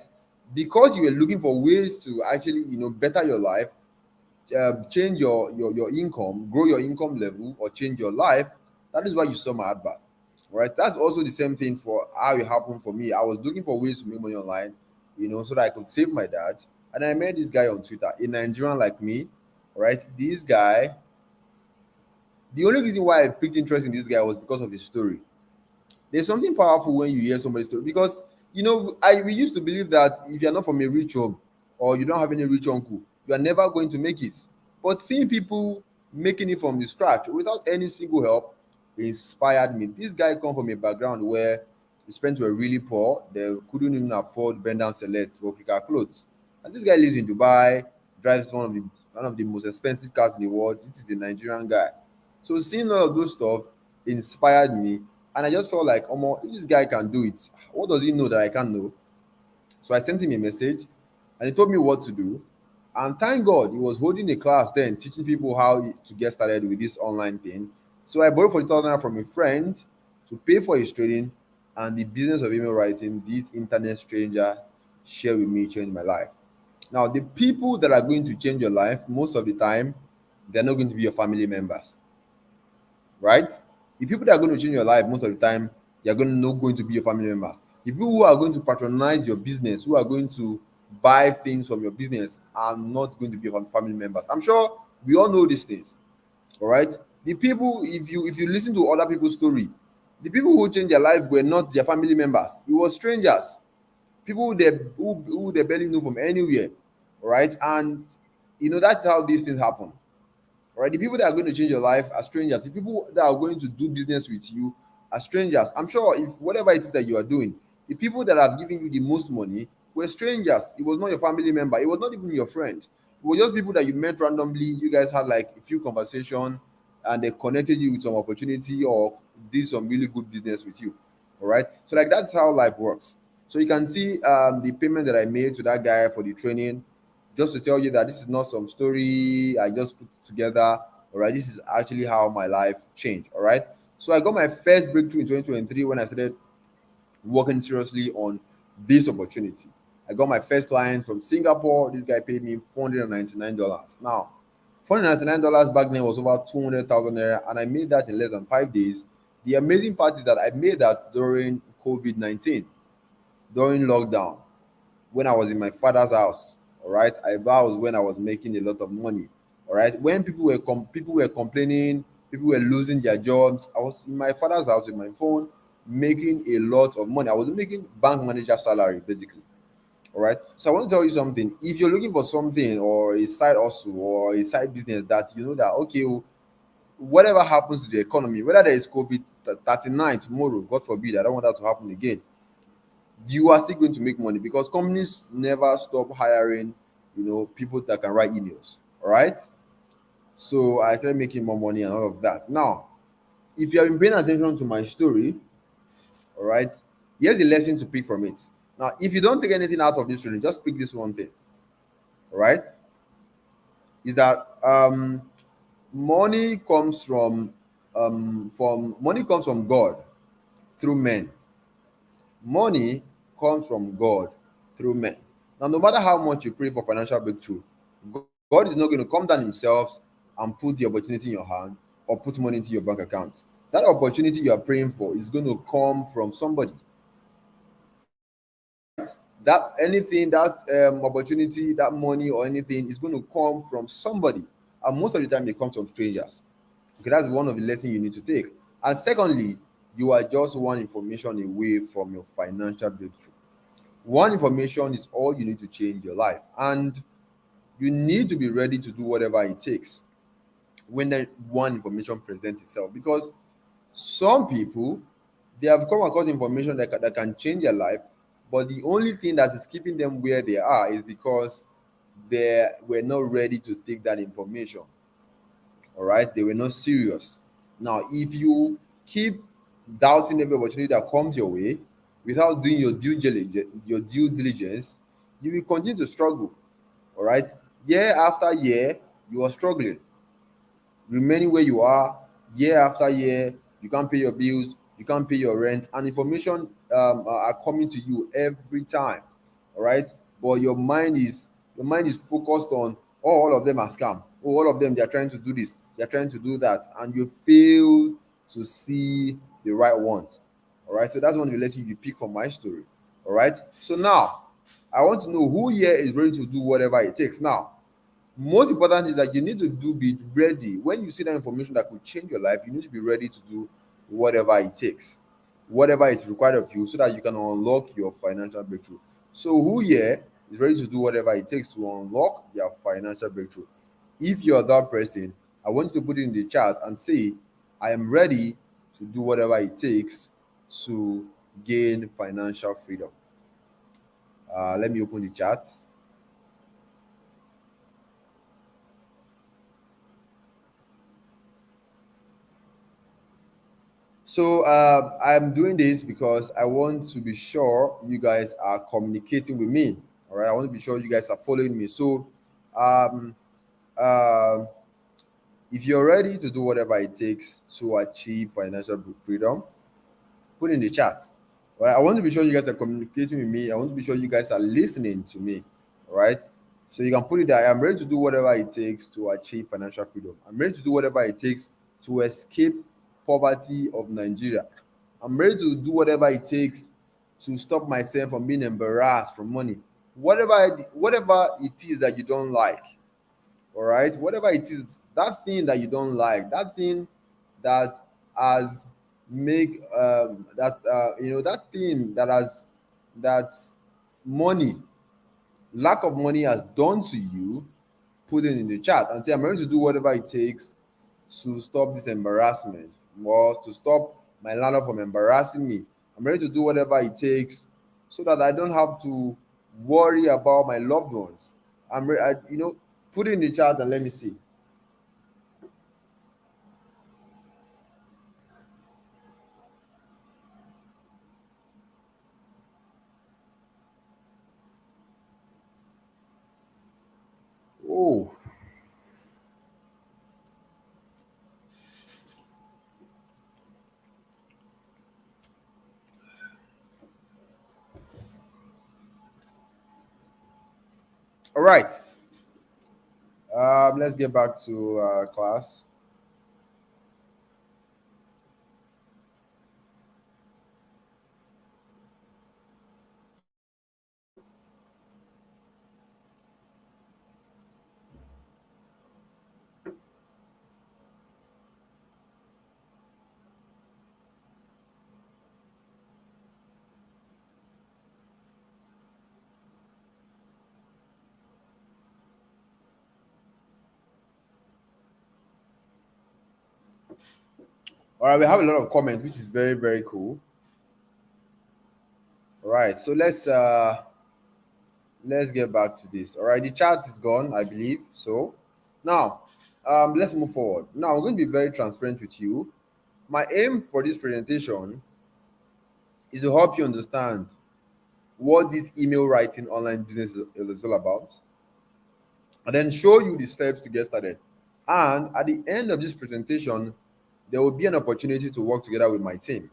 Because you were looking for ways to actually, better your life, change your income, grow your income level, or change your life. That is why you saw my advert, right? That's also the same thing for how it happened for me. I was looking for ways to make money online, so that I could save my dad. And I met this guy on Twitter, a Nigerian like me, right? This guy, the only reason why I picked interest in this guy was because of his story. There's something powerful when you hear somebody's story, because we used to believe that if you're not from a rich home or you don't have any rich uncle, you are never going to make it. But seeing people making it from the scratch without any single help inspired me. This guy come from a background where his parents were really poor. They couldn't even afford bend down select replica clothes. And this guy lives in Dubai, drives one of the most expensive cars in the world. This is a Nigerian guy. So seeing all of those stuff inspired me, and I just felt like, oh, if this guy can do it, what does he know that I can't know? So I sent him a message and he told me what to do. And thank God he was holding a class then, teaching people how to get started with this online thing. So I borrowed 40,000 from a friend to pay for his training, and the business of email writing, this internet stranger shared with me, changed my life. Now, the people that are going to change your life, most of the time, they're not going to be your family members, right? The people that are going to change your life most of the time, they are not going to be your family members. The people who are going to patronize your business, who are going to buy things from your business, are not going to be your family members. I'm sure we all know these things. All right. The people, if you listen to other people's story, the people who changed their life were not their family members. It was strangers, people who they barely knew from anywhere. All right. And that's how these things happen. Right? The people that are going to change your life are strangers. The people that are going to do business with you are strangers. I'm sure if whatever it is that you are doing, the people that have given you the most money were strangers. It was not your family member. It was not even your friend. It was just people that you met randomly. You guys had like a few conversation and they connected you with some opportunity or did some really good business with you. All right. So like that's how life works. So you can see the payment that I made to that guy for the training, just to tell you that this is not some story I just put together. All right, this is actually how my life changed. All right, so I got my first breakthrough in 2023 when I started working seriously on this opportunity. I got my first client from Singapore. This guy paid me $499. Now, $499 back then was over 200,000 naira, and I made that in less than 5 days. The amazing part is that I made that during COVID-19, during lockdown, when I was in my father's house. All right, that was when I was making a lot of money. All right, when people were complaining, people were losing their jobs, I was in my father's house with my phone making a lot of money. I was making bank manager salary basically. All right, so I want to tell you something. If you're looking for something or a side hustle or a side business that you know that okay, oh, whatever happens to the economy, whether there is COVID 39 tomorrow, God forbid, I don't want that to happen again, you are still going to make money because companies never stop hiring, people that can write emails. All right. So I started making more money and all of that. Now, if you have been paying attention to my story, all right, here's a lesson to pick from it. Now, if you don't take anything out of this story, just pick this one thing. All right, is that money comes from money comes from God through men. Money comes from God through men. Now, no matter how much you pray for financial breakthrough, God is not going to come down himself and put the opportunity in your hand or put money into your bank account. That opportunity you are praying for is going to come from somebody, right? That anything, that opportunity, that money or anything is going to come from somebody. And most of the time, it comes from strangers. Okay, that's one of the lessons you need to take. And secondly, you are just one information away from your financial breakthrough. One information is all you need to change your life. And you need to be ready to do whatever it takes when that one information presents itself. Because some people, they have come across information that can change their life, but the only thing that is keeping them where they are is because they were not ready to take that information. All right, they were not serious. Now, if you keep doubting every opportunity that comes your way without doing your due diligence, you will continue to struggle. All right, year after year, you are struggling, remaining where you are year after year. You can't pay your bills, you can't pay your rent, and information are coming to you every time. All right, but your mind is focused on, oh, all of them are scam, oh, all of them, they are trying to do this, they are trying to do that, and you fail to see the right ones. All right, so that's one of the lessons you pick from my story. All right, so now I want to know who here is ready to do whatever it takes. Now, most important is that you need to be ready when you see that information that could change your life. You need to be ready to do whatever it takes, whatever is required of you, so that you can unlock your financial breakthrough. So who here is ready to do whatever it takes to unlock their financial breakthrough? If you're that person, I want you to put it in the chat and say, I am ready to do whatever it takes to gain financial freedom. Let me open the chat. So I'm doing this because I want to be sure you guys are communicating with me. All right, I want to be sure you guys are following me. So, um, uh, if you're ready to do whatever it takes to achieve financial freedom, put in the chat. All right, I want to be sure you guys are communicating with me. I want to be sure you guys are listening to me. All right, so you can put it there. I'm ready to do whatever it takes to achieve financial freedom. I'm ready to do whatever it takes to escape poverty of Nigeria. I'm ready to do whatever it takes to stop myself from being embarrassed from money. Whatever it is that you don't like, all right, whatever it is, that thing that you don't like, that thing that has make that thing that money lack of money has done to you, put it in the chat and say, I'm ready to do whatever it takes to stop this embarrassment, or to stop my landlord from embarrassing me. I'm ready to do whatever it takes so that I don't have to worry about my loved ones. Put it in the chat and let me see. Oh, All right. Let's get back to class. All right, we have a lot of comments, which is very, very cool. All right, so let's get back to this. All right, the chat is gone, I believe. So now let's move forward. Now I'm going to be very transparent with you. My aim for this presentation is to help you understand what this email writing online business is all about, and then show you the steps to get started. And at the end of this presentation, there will be an opportunity to work together with my team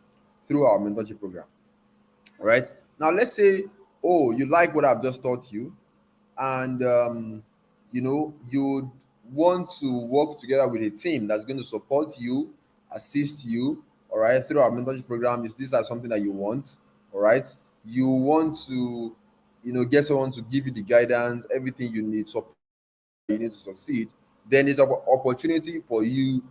through our mentorship program. All right. Now, let's say, oh, you like what I've just taught you, and you want to work together with a team that's going to support you, assist you, all right, through our mentorship program. Is this are something that you want? All right. You want to, get someone to give you the guidance, everything you need, support you need to succeed, then there's an opportunity for you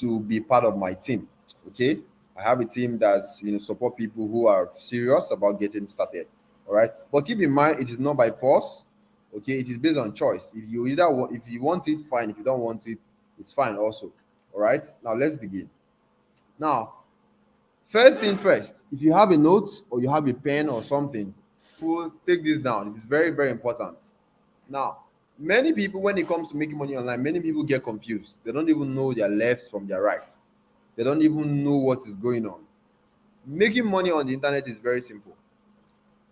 to be part of my team. Okay, I have a team that's support people who are serious about getting started. All right, but keep in mind it is not by force. Okay, it is based on choice. If you either want, if you want it, fine. If you don't want it, it's fine also. All right, now let's begin. Now, first thing first, if you have a note or you have a pen or something, take this down. It is very, very important. Now, many people, when it comes to making money online, many people get confused. They don't even know their left from their right. They don't even know what is going on. Making money on the internet is very simple.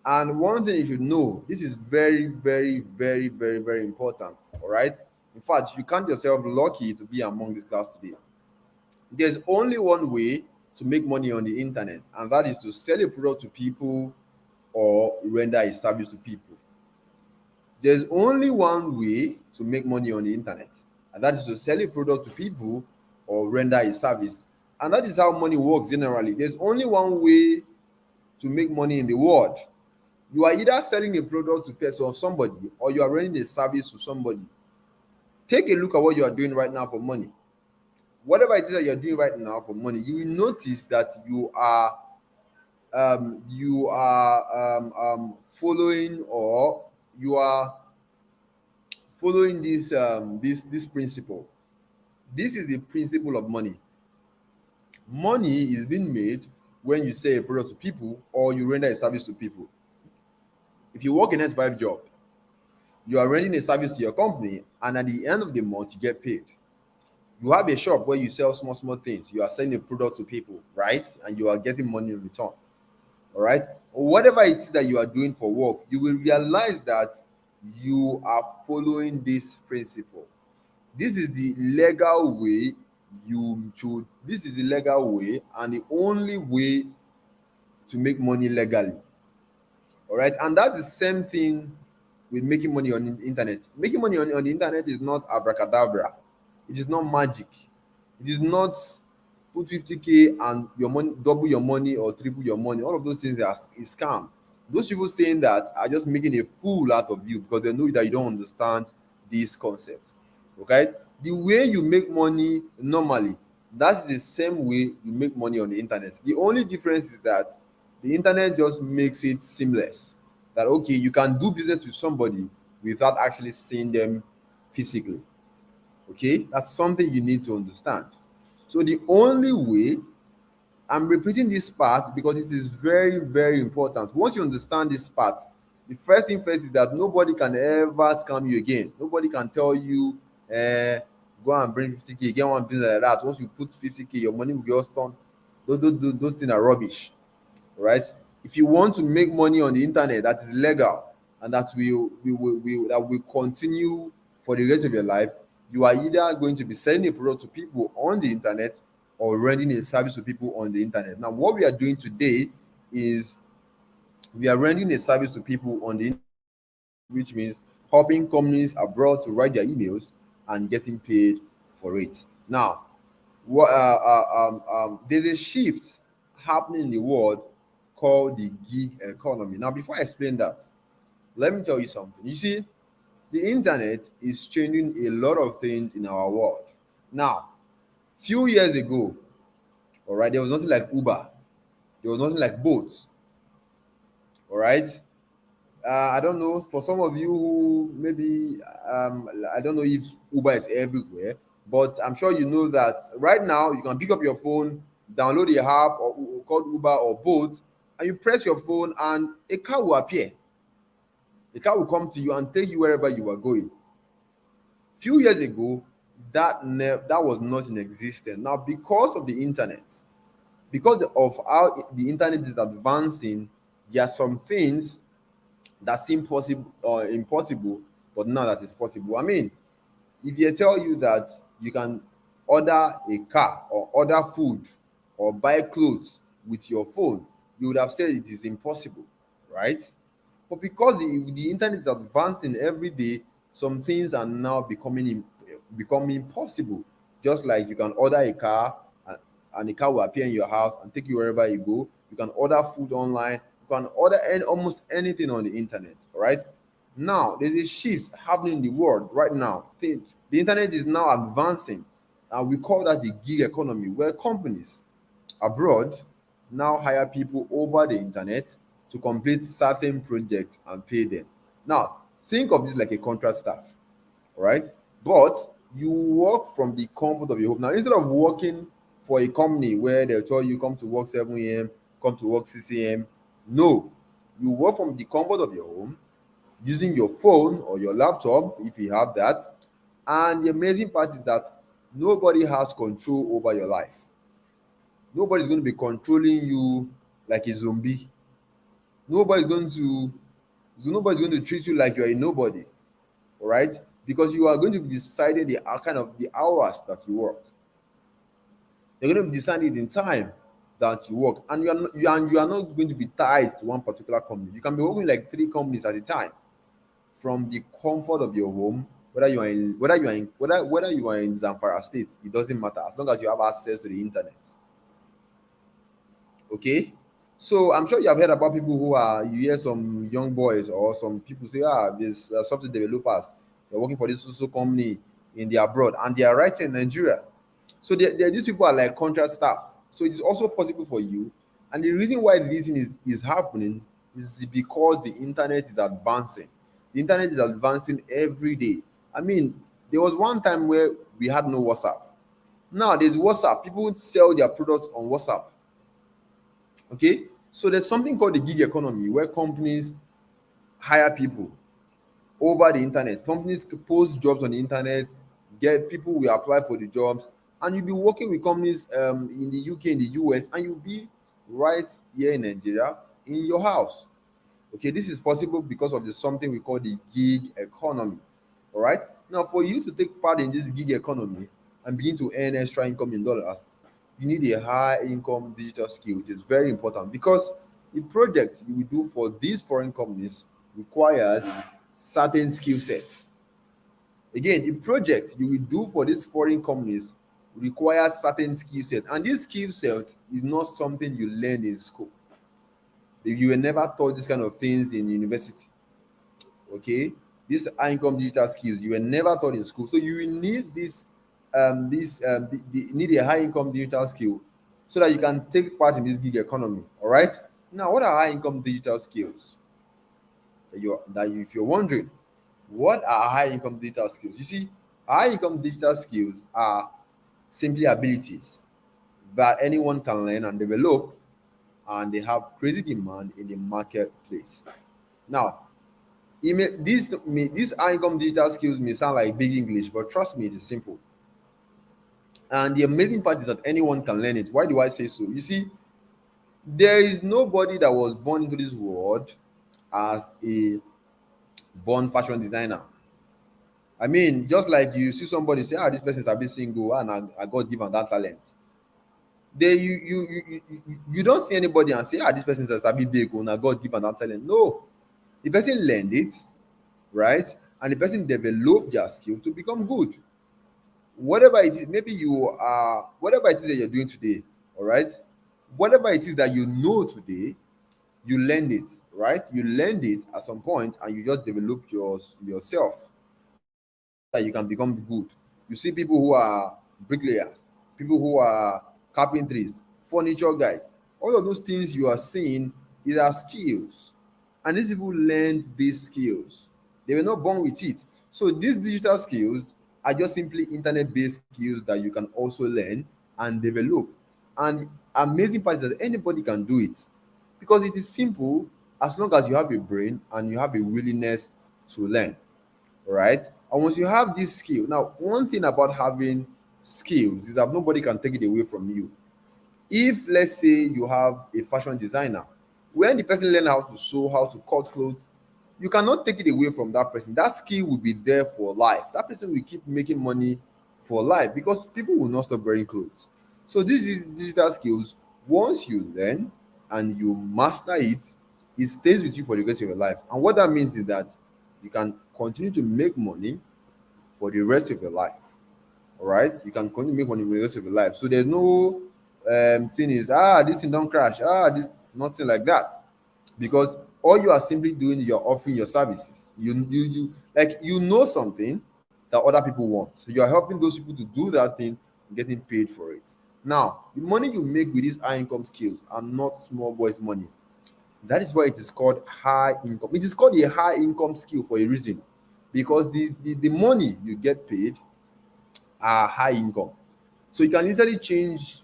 And one thing you should know, this is very, very, very, very, very important. All right. In fact, you count yourself lucky to be among this class today. There's only one way to make money on the internet, and that is to sell a product to people or render a service to people. There's only one way to make money on the internet, and that is to sell a product to people or render a service. And that is how money works generally. There's only one way to make money in the world. You are either selling a product to person or somebody, or you are rendering a service to somebody. Take a look at what you are doing right now for money. Whatever it is that you're doing right now for money, you will notice that you are following, or you are following this principle. This is the principle of money. Money is being made when you sell a product to people or you render a service to people. If you work a 9 to 5 job, you are rendering a service to your company, and at the end of the month you get paid. You have a shop where you sell small things. You are selling a product to people, right? And you are getting money in return. All right. Whatever it is that you are doing for work, you will realize that you are following this principle. This is the legal way you should. This is the legal way and the only way to make money legally. All right. And that's the same thing with making money on the internet. Making money on the internet is not abracadabra. It is not magic. It is not put 50K and your money double your money or triple your money. All of those things are is scam. Those people saying that are just making a fool out of you because they know that you don't understand these concepts. Okay? The way you make money normally, that's the same way you make money on the internet. The only difference is that the internet just makes it seamless. That okay, you can do business with somebody without actually seeing them physically. Okay, that's something you need to understand. So the only way, I'm repeating this part because it is very, very important. Once you understand this part, the first thing first is that nobody can ever scam you again. Nobody can tell you, go and bring 50K, get one business like that. Once you put 50K, your money will just turn. Those things are rubbish. Right? If you want to make money on the internet that is legal and that will continue for the rest of your life, you are either going to be selling a product to people on the internet or rendering a service to people on the internet. Now, what we are doing today is we are rendering a service to people on the internet, which means helping companies abroad to write their emails and getting paid for it. Now, there's a shift happening in the world called the gig economy. Now, before I explain that, let me tell you something. You see, the internet is changing a lot of things in our world. Now, few years ago, all right, there was nothing like Uber, there was nothing like Bolt, all right. I don't know, for some of you who maybe, I don't know if Uber is everywhere, but I'm sure you know that right now you can pick up your phone, download the app called Uber or Bolt, and you press your phone and a car will appear. The car will come to you and take you wherever you are going. Few years ago, that was not in existence. Now, because of the internet, because of how the internet is advancing, there are some things that seem possible or impossible, but now that is possible. I mean, if they tell you that you can order a car or order food or buy clothes with your phone, you would have said it is impossible, right? But because the internet is advancing every day, some things are now becoming possible. Just like you can order a car and the car will appear in your house and take you wherever you go. You can order food online. You can order almost anything on the internet. All right. Now there's a shift happening in the world right now. The internet is now advancing, and we call that the gig economy, where companies abroad now hire people over the internet to complete certain projects and pay them. Now, think of this like a contract staff, all right? But you work from the comfort of your home. Now, instead of working for a company where they'll tell you come to work 7 a.m., come to work 6 a.m., no, you work from the comfort of your home using your phone or your laptop if you have that. And the amazing part is that nobody has control over your life. Nobody's going to be controlling you like a zombie. Nobody's going to nobody's going to treat you like you're a nobody, all right? Because you are going to be deciding the kind of the hours that you work. You're going to be deciding in time that you work, and you are not going to be tied to one particular company. You can be working like 3 companies at a time from the comfort of your home. Whether you are in Zamfara State, it doesn't matter as long as you have access to the internet. Okay, so I'm sure you have heard about people you hear some young boys or some people say, there's software developers, they're working for this social company in the abroad and they are right here in Nigeria. So these people are like contract staff. So it's also possible for you. And the reason why this thing is happening is because the internet is advancing. The internet is advancing every day. I mean, there was one time where we had no WhatsApp. Now there's WhatsApp. People sell their products on WhatsApp. Okay, so there's something called the gig economy where companies hire people over the internet. Companies post jobs on the internet, get people will apply for the jobs, and you'll be working with companies in the UK, in the US, and you'll be right here in Nigeria in your house. Okay, this is possible because of something we call the gig economy. All right, now for you to take part in this gig economy and begin to earn extra income in dollars, you need a high income digital skill. It is very important because the project you will do for these foreign companies requires certain skill sets. Again, the project you will do for these foreign companies requires certain skill sets, and this skill set is not something you learn in school. You were never taught this kind of things in university. Okay, these high income digital skills you were never taught in school, so you will need need a high income digital skill so that you can take part in this gig economy. All right, now what are high income digital skills? If you're wondering what are high income digital skills, you see, high income digital skills are simply abilities that anyone can learn and develop, and they have crazy demand in the marketplace. Now, these high income digital skills may sound like big English, but trust me, it is simple. And the amazing part is that anyone can learn it. Why do I say so? You see, there is nobody that was born into this world as a born fashion designer. I mean, just like you see somebody say, this person is a bit single and I got given that talent. You don't see anybody and say, this person is a bit big and I got given that talent. No, the person learned it, right? and the person develop their skill to become good. Whatever it is, maybe you are, whatever it is that you're doing today, all right, whatever it is that you know today, you learned it, right? You learned it at some point and you just develop yourself that you can become good. You see people who are bricklayers, people who are carpentries, furniture guys. All of those things you are seeing is our skills. And these people learned these skills. They were not born with it. So these digital skills are just simply internet-based skills that you can also learn and develop. And amazing part is that anybody can do it because it is simple as long as you have a brain and you have a willingness to learn, right? And once you have this skill, now one thing about having skills is that nobody can take it away from you. If let's say you have a fashion designer, when the person learn how to sew, how to cut clothes, you cannot take it away from that person. That skill will be there for life. That person will keep making money for life because people will not stop wearing clothes. So this is digital skills. Once you learn and you master it, it stays with you for the rest of your life. And what that means is that you can continue to make money for the rest of your life. All right, you can continue to make money for the rest of your life. So there's no thing is this thing don't crash, this, nothing like that, because all you are simply doing, you're offering your services. You like, you know something that other people want, so you're helping those people to do that thing and getting paid for it. Now the money you make with these high income skills are not small boys money. That is why it is called high income. It is called a high income skill for a reason, because the money you get paid are high income. So you can easily change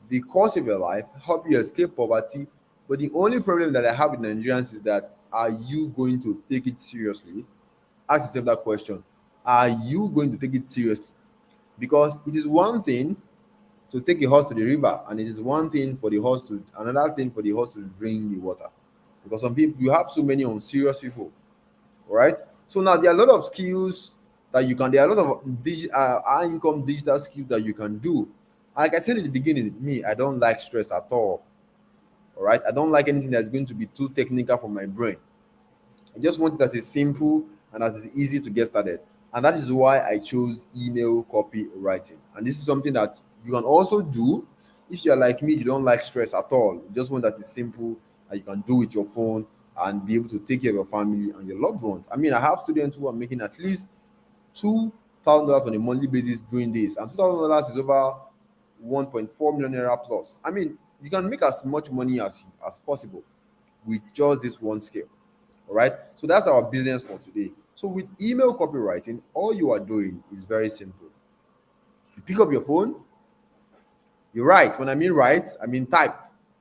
the course of your life, help you escape poverty. But the only problem that I have with Nigerians is that, are you going to take it seriously? Ask yourself that question. Are you going to take it seriously? Because it is one thing to take a horse to the river, and it is one thing for the horse to, another thing for the horse to drink the water. Because some people, you have so many unserious people, right? So now there are a lot of skills that you can, there are a lot of high income digital skills that you can do. Like I said in the beginning, me, I don't like stress at all right? I don't like anything that's going to be too technical for my brain. I just want it that is simple and that is easy to get started. And that is why I chose email copywriting. And this is something that you can also do if you're like me, you don't like stress at all. You just want that is simple and you can do with your phone and be able to take care of your family and your loved ones. I mean, I have students who are making at least $2,000 on a monthly basis doing this, and $2,000 is over 1.4 million naira plus. I mean, you can make as much money as possible with just this one skill. All right. So that's our business for today. So with email copywriting, all you are doing is very simple. You pick up your phone, you write. When I mean write, I mean type,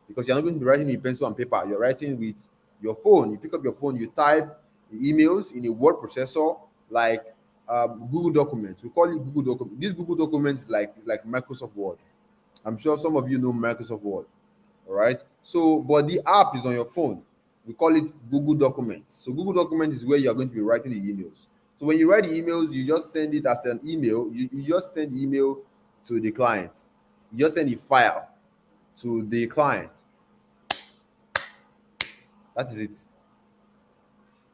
because you're not going to be writing in pencil and paper. You're writing with your phone. You pick up your phone, you type emails in a word processor like Google Documents. We call it Google Documents. This Google Documents is like Microsoft Word. I'm sure some of you know Microsoft Word. All right. So, but the app is on your phone. We call it Google Documents. So Google Documents is where you're going to be writing the emails. So when you write the emails, you just send it as an email. You just send the email to the client. You just send the file to the client. That is it.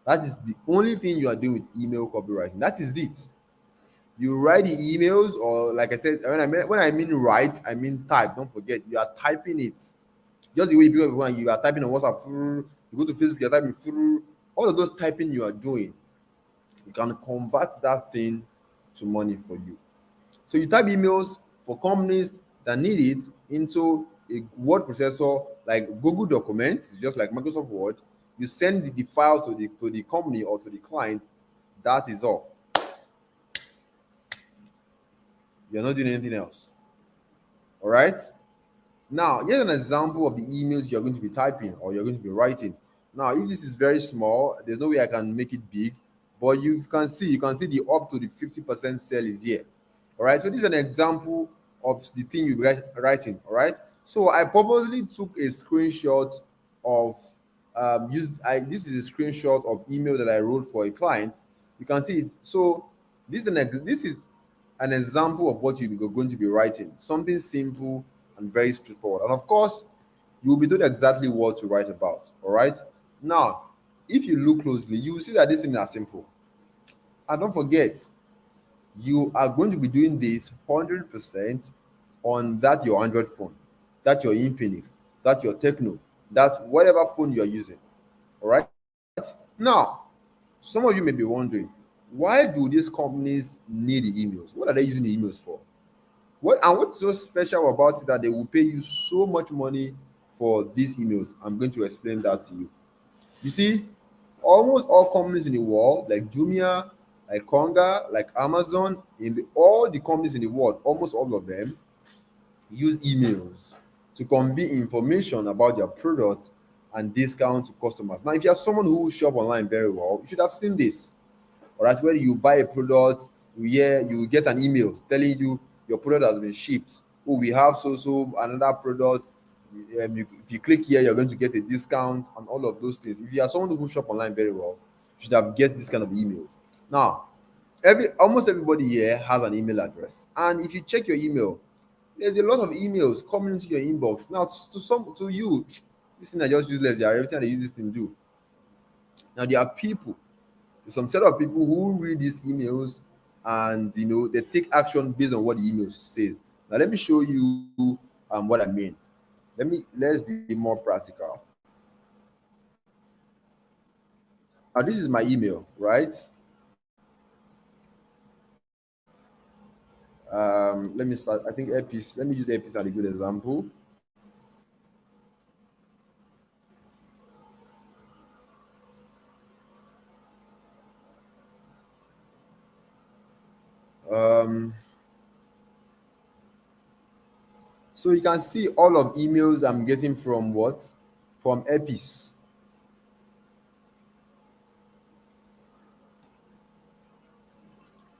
That is the only thing you are doing with email copywriting. That is it. You write the emails, or like I said, when I mean write, I mean type. Don't forget, you are typing it. Just the way you do it, you are typing on WhatsApp, you go to Facebook, you're typing through. All of those typing you are doing, you can convert that thing to money for you. So you type emails for companies that need it into a word processor like Google Documents, just like Microsoft Word. You send the file to the company or to the client. That is all. You're not doing anything else. All right. Now, here's an example of the emails you're going to be typing or you're going to be writing. Now, if this is very small, there's no way I can make it big, but you can see the up to the 50% sale is here. All right. So this is an example of the thing you'll be writing. All right. So I purposely took a screenshot of this is a screenshot of email that I wrote for a client. You can see it. So this is an example of what you're going to be writing. Something simple and very straightforward. And of course, you'll be told exactly what to write about. All right. Now, if you look closely, you will see that this thing is simple. And don't forget, you are going to be doing this 100% on that your Android phone, that your Infinix, that your Techno, that whatever phone you're using. All right. Now, some of you may be wondering, why do these companies need the emails? What are they using the emails for? What's so special about it that they will pay you so much money for these emails? I'm going to explain that to you. You see, almost all companies in the world, like Jumia, like Konga, like Amazon, all the companies in the world, almost all of them use emails to convey information about their product and discount to customers. Now, if you're someone who shop online very well, you should have seen this. All right, when you buy a product, you get an email telling you your product has been shipped. Oh, we have so another product. If you click here, you're going to get a discount and all of those things. If you are someone who shop online very well, you should have get this kind of emails. Now, almost everybody here has an email address, and if you check your email, there's a lot of emails coming into your inbox. Now, to you, this thing are just useless. They are everything they use this thing do. Now, there are people, some set of people who read these emails and they take action based on what the emails say. Now, let me show you what I mean. Let's be more practical. Now, this is my email, right? Let me start. I think Airpiece. Let me use Airpiece as a good example. Um, so you can see all of emails I'm getting from what? From Airpiece.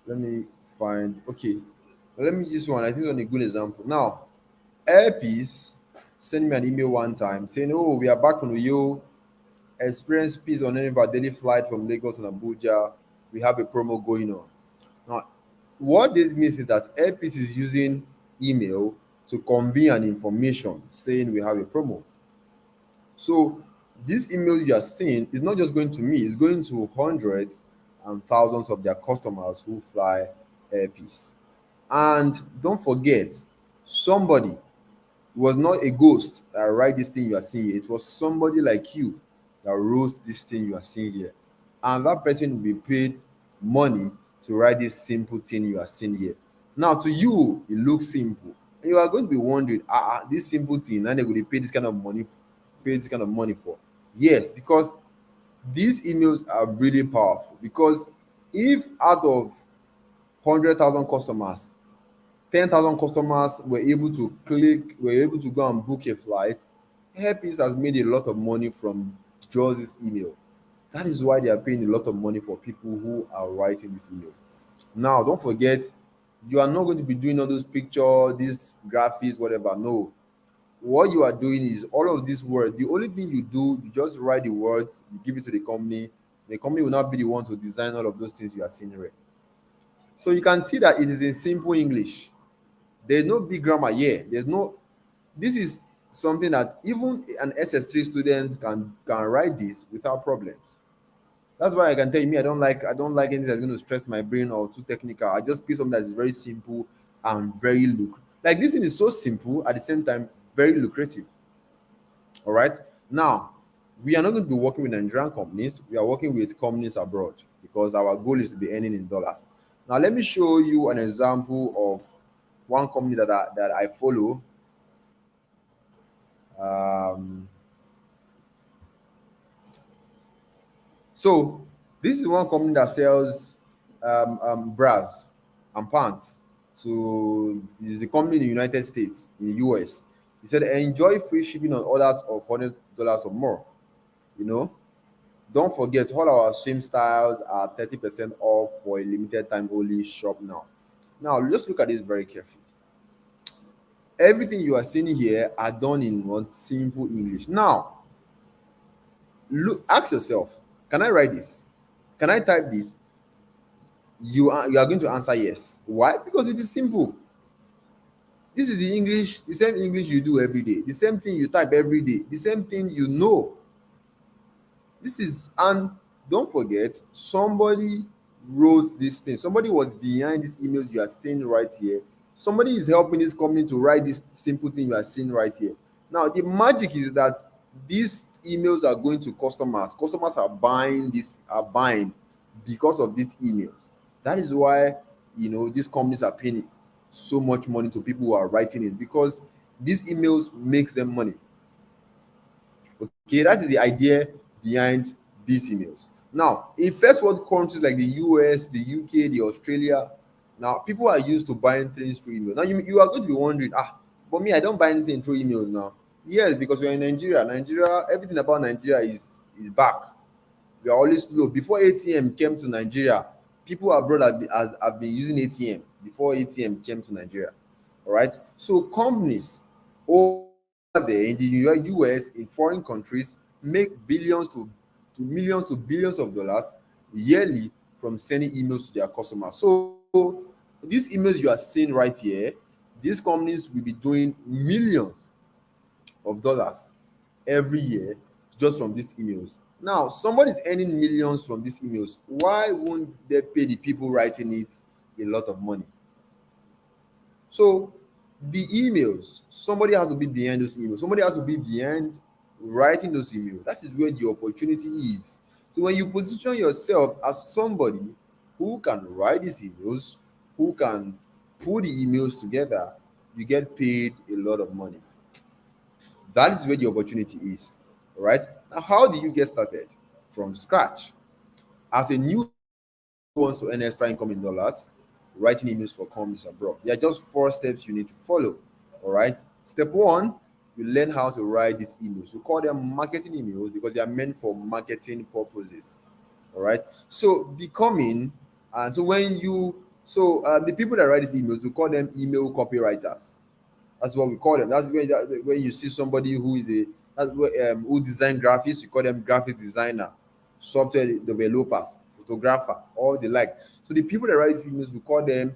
Let me find. Okay, let me use this one. I think it's a good example. Now, Airpiece sent me an email one time saying, "Oh, we are back on you. Experience peace on any of our daily flight from Lagos and Abuja. We have a promo going on." Now, what this means is that Airpiece is using email to convey an information saying we have a promo. So this email you are seeing is not just going to me, it's going to hundreds and thousands of their customers who fly Airpiece. And don't forget, somebody was not a ghost that write this thing you are seeing here. It was somebody like you that wrote this thing you are seeing here. And that person will be paid money to write this simple thing you are seeing here. Now, to you, it looks simple. And you are going to be wondering, this simple thing, and they're going to pay this kind of money for. Yes, because these emails are really powerful. Because if out of 100,000 customers, 10,000 customers were able to go and book a flight, Airpeace has made a lot of money from just this email. That is why they are paying a lot of money for people who are writing this email. Now, don't forget, you are not going to be doing all those pictures, these graphics, whatever. No. What you are doing is all of these words. The only thing you do, you just write the words, you give it to the company. The company will not be the one to design all of those things you are seeing here. So you can see that it is in simple English. There's no big grammar here. This is something that even an SS3 student can write this without problems. That's why I can tell you, me, I don't like anything that's going to stress my brain or too technical. I just pick something that is very simple and very like this thing is so simple at the same time very lucrative. All right. Now, we are not going to be working with Nigerian companies. We are working with companies abroad because our goal is to be earning in dollars. Now, let me show you an example of one company that I follow. Um, so this is one company that sells bras and pants to is the company in the United States, in the US. He said, enjoy free shipping on orders of $100 or more. You know, don't forget, all our swim styles are 30% off for a limited time only. Shop now. Now, just look at this very carefully. Everything you are seeing here are done in one simple English. Now, ask yourself, can I write this? Can I type this? You are going to answer yes. Why? Because it is simple. This is the same English you do every day, the same thing you type every day, the same thing you know. And don't forget, somebody wrote this thing. Somebody was behind these emails you are seeing right here. Somebody is helping this company to write this simple thing you are seeing right here. Now, the magic is that these emails are going to customers. Customers are buying because of these emails. That is why these companies are paying so much money to people who are writing it, because these emails makes them money. Okay, that is the idea behind these emails. Now, in first world countries like the US, the UK, the Australia, now people are used to buying things through email. Now you are going to be wondering, but me, I don't buy anything through emails now. Yes, because we're in Nigeria. Nigeria, everything about Nigeria is back. We are always slow. Before ATM came to Nigeria, people abroad have been using ATM before ATM came to Nigeria. All right. So companies over there in the US, in foreign countries, make billions to millions to billions of dollars yearly from sending emails to their customers. So these emails you are seeing right here, these companies will be doing millions of dollars every year just from these emails. Now, somebody's earning millions from these emails. Why won't they pay the people writing it a lot of money? So, the emails, somebody has to be behind those emails. Somebody has to be behind writing those emails. That is where the opportunity is. So, when you position yourself as somebody who can write these emails, who can put the emails together, you get paid a lot of money. That is where the opportunity is. All right. Now, how do you get started? From scratch. As a new wants to earn extra income in dollars, writing emails for companies abroad. There are just 4 steps you need to follow. All right. Step one, you learn how to write these emails. We call them marketing emails because they are meant for marketing purposes. All right. So becoming, and so when you, so the people that write these emails, we call them email copywriters. That's what we call them. That's when you see somebody who is who design graphics, you call them graphic designer, software developers, photographer, all the like. So the people that write these emails, we call them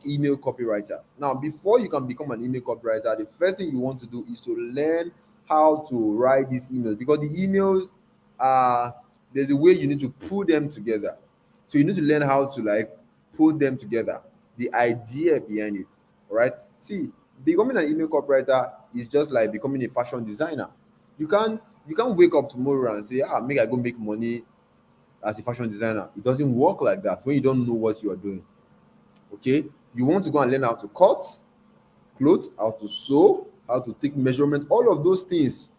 email copywriters. Now, before you can become an email copywriter, the first thing you want to do is to learn how to write these emails, because the emails are there's a way you need to put them together. So you need to learn how to like put them together, the idea behind it. All right. See, becoming an email copywriter is just like becoming a fashion designer. You can't wake up tomorrow and say, make I go make money as a fashion designer. It doesn't work like that when you don't know what you are doing. Okay, you want to go and learn how to cut clothes, how to sew, how to take measurement, all of those things,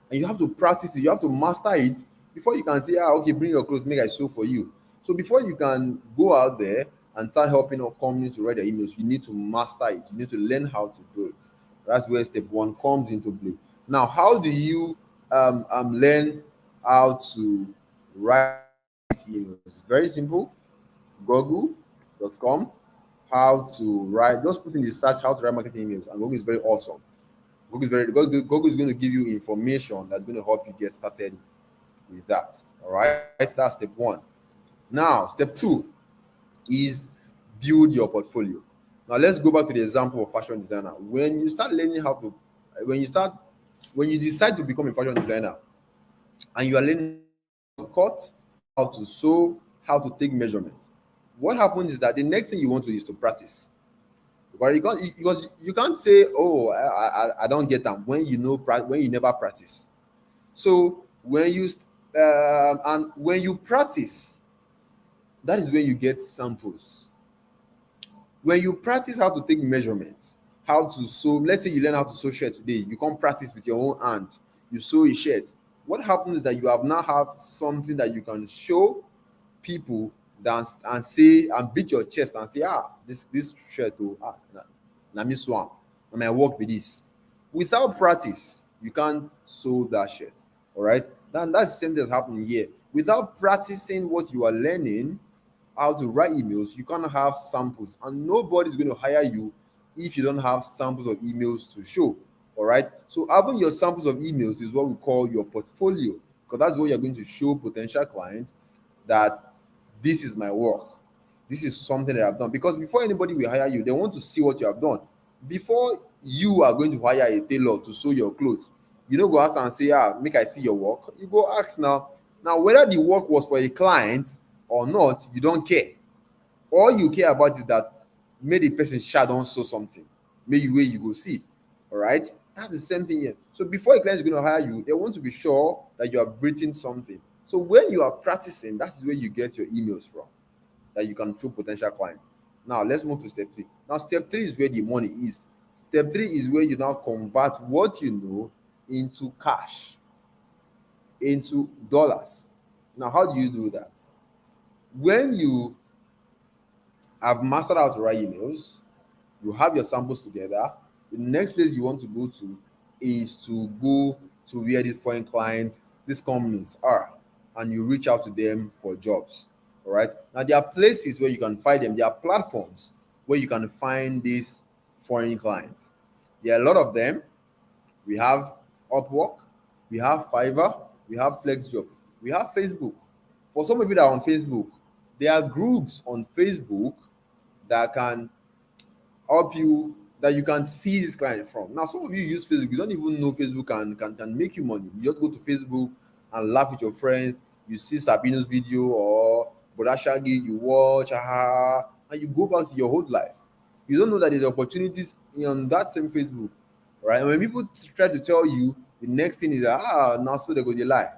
and you have to practice it. You have to master it before you can say, okay, bring your clothes, make I sew for you. So before you can go out there and start helping our companies to write their emails, you need to master it. You need to learn how to do it. That's where step one comes into play. Now, how do you learn how to write emails? It's very simple. Google.com, how to write. Just put in the search how to write marketing emails, and Google is very awesome. Because Google is going to give you information that's going to help you get started with that. All right, that's step one. Now, step two is build your portfolio. Now, let's go back to the example of fashion designer. When you start learning how to, when you decide to become a fashion designer, and you are learning how to cut, how to sew, how to take measurements, what happens is that the next thing you want to do is to practice. Because you can't say, oh, I don't get them when you know when you never practice. So when you practice, that is when you get samples. When you practice how to take measurements, how to sew, let's say you learn how to sew shirt today, you can't practice with your own hand, you sew a shirt. What happens is that you have now have something that you can show people dance and say and beat your chest and say, this shirt, na me swam, and my work with this. Without practice, you can't sew that shirt. All right, then that's the same thing that's happening here. Without practicing what you are learning, how to write emails, you can't have samples, and nobody's going to hire you if you don't have samples of emails to show. All right, so having your samples of emails is what we call your portfolio, because that's what you're going to show potential clients that this is my work. This is something that I've done. Because before anybody will hire you, they want to see what you have done. Before you are going to hire a tailor to sew your clothes, you don't go ask and say, make I see your work. You go ask now, Now, whether the work was for a client or not, you don't care. All you care about is that make the person share don show something, make you wey you go see. All right, that's the same thing here. So before a client is going to hire you, they want to be sure that you have written something. So when you are practicing, that is where you get your emails from, that you can show potential clients. Now let's move to step three. Now step three is where the money is. Step three is where you now convert what you know into cash, into dollars. Now how do you do that? When you have mastered how to write emails, you have your samples together. The next place you want to go to is to go to where these foreign clients, these companies are, and you reach out to them for jobs. All right. Now there are places where you can find them. There are platforms where you can find these foreign clients. There are a lot of them. We have Upwork, we have Fiverr, we have FlexJob, we have Facebook. For some of you that are on Facebook, there are groups on Facebook that can help you, that you can see this client from. Now, some of you use Facebook, you don't even know Facebook can make you money. You just go to Facebook and laugh with your friends. You see Sabino's video or Bodashagi, you watch, and you go back to your whole life. You don't know that there's opportunities on that same Facebook, right? And when people try to tell you, the next thing is that, now so they go, they lie.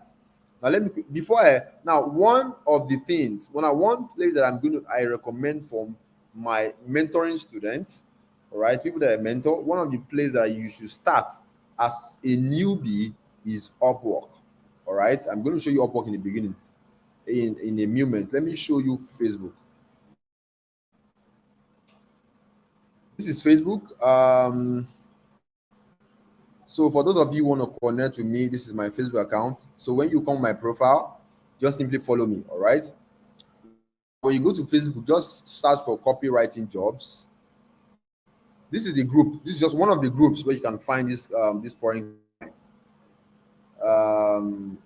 Now let me before I now one of the things one place that I recommend for my mentoring students, all right, people that I mentor, one of the places that you should start as a newbie is Upwork. All right, I'm going to show you Upwork in the beginning. In a moment, let me show you Facebook. This is Facebook. So for those of you who want to connect with me, this is my Facebook account. So when you come my profile, just simply follow me. All right. When you go to Facebook, just search for copywriting jobs. This is a group. This is just one of the groups where you can find this foreign clients. Um,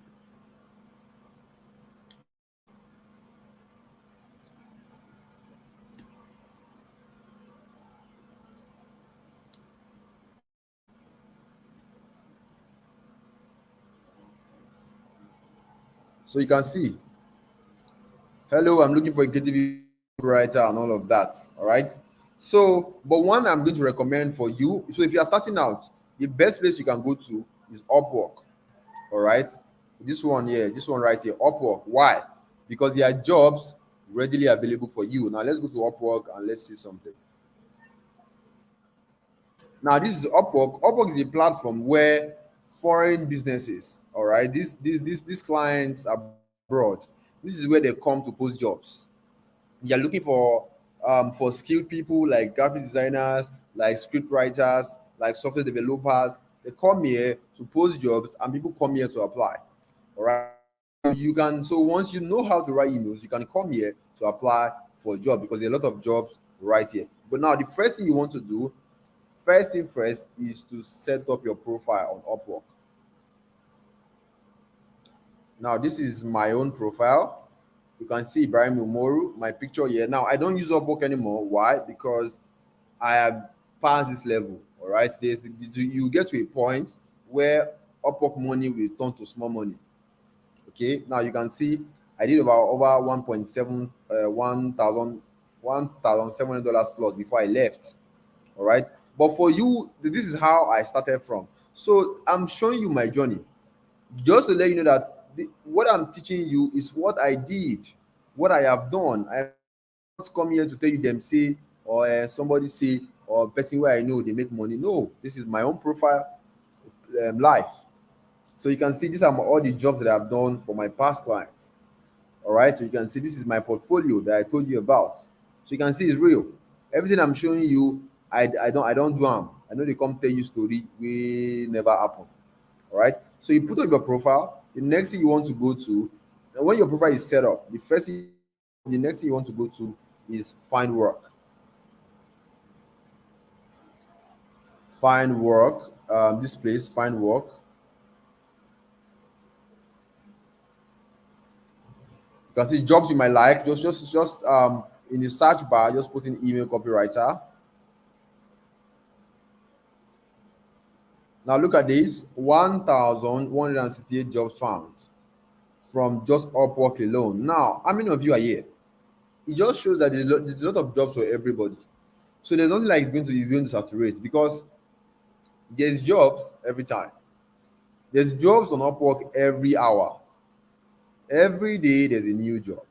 so you can see, hello, I'm looking for a creative writer and all of that. All right. So, but one I'm going to recommend for you. So if you are starting out, the best place you can go to is Upwork. All right. This one here, this one right here, Upwork. Why? Because there are jobs readily available for you. Now let's go to Upwork and let's see something. Now this is Upwork. Upwork is a platform where foreign businesses, all right, these clients abroad, this is where they come to post jobs. They are looking for skilled people like graphic designers, like script writers, like software developers. They come here to post jobs, and people come here to apply. All right. You can so once you know how to write emails, you can come here to apply for a job because there are a lot of jobs right here. But now the first thing you want to do, first thing first, is to set up your profile on Upwork. Now this is my own profile. You can see Ibrahim Umoru, my picture here. Now I don't use Upwork anymore. Why? Because I have passed this level. All right. You get to a point where Upwork money will turn to small money. Okay. Now you can see I did over 1.7 $1,700 plus before I left. All right. But for you, this is how I started from. So I'm showing you my journey just to let you know that what I'm teaching you is what I did, what I have done. I'm not come here to tell you them say or somebody say or person where I know they make money. No, this is my own profile life. So you can see these are all the jobs that I've done for my past clients. All right, so you can see this is my portfolio that I told you about. So you can see it's real. Everything I'm showing you, I don't do them. I know they come tell you story we never happen. All right. So you put up your profile. The next thing you want to go to, and when your profile is set up, the next thing you want to go to is find work. Find work. This place, find work. You can see jobs you might like. Just in the search bar, just put in email copywriter. Now look at this: 1,168 jobs found. from just Upwork alone. Now, how many of you are here? It just shows that there's a lot of jobs for everybody. So there's nothing like it's going to saturate, because there's jobs every time. There's jobs on Upwork every hour. Every day there's a new job.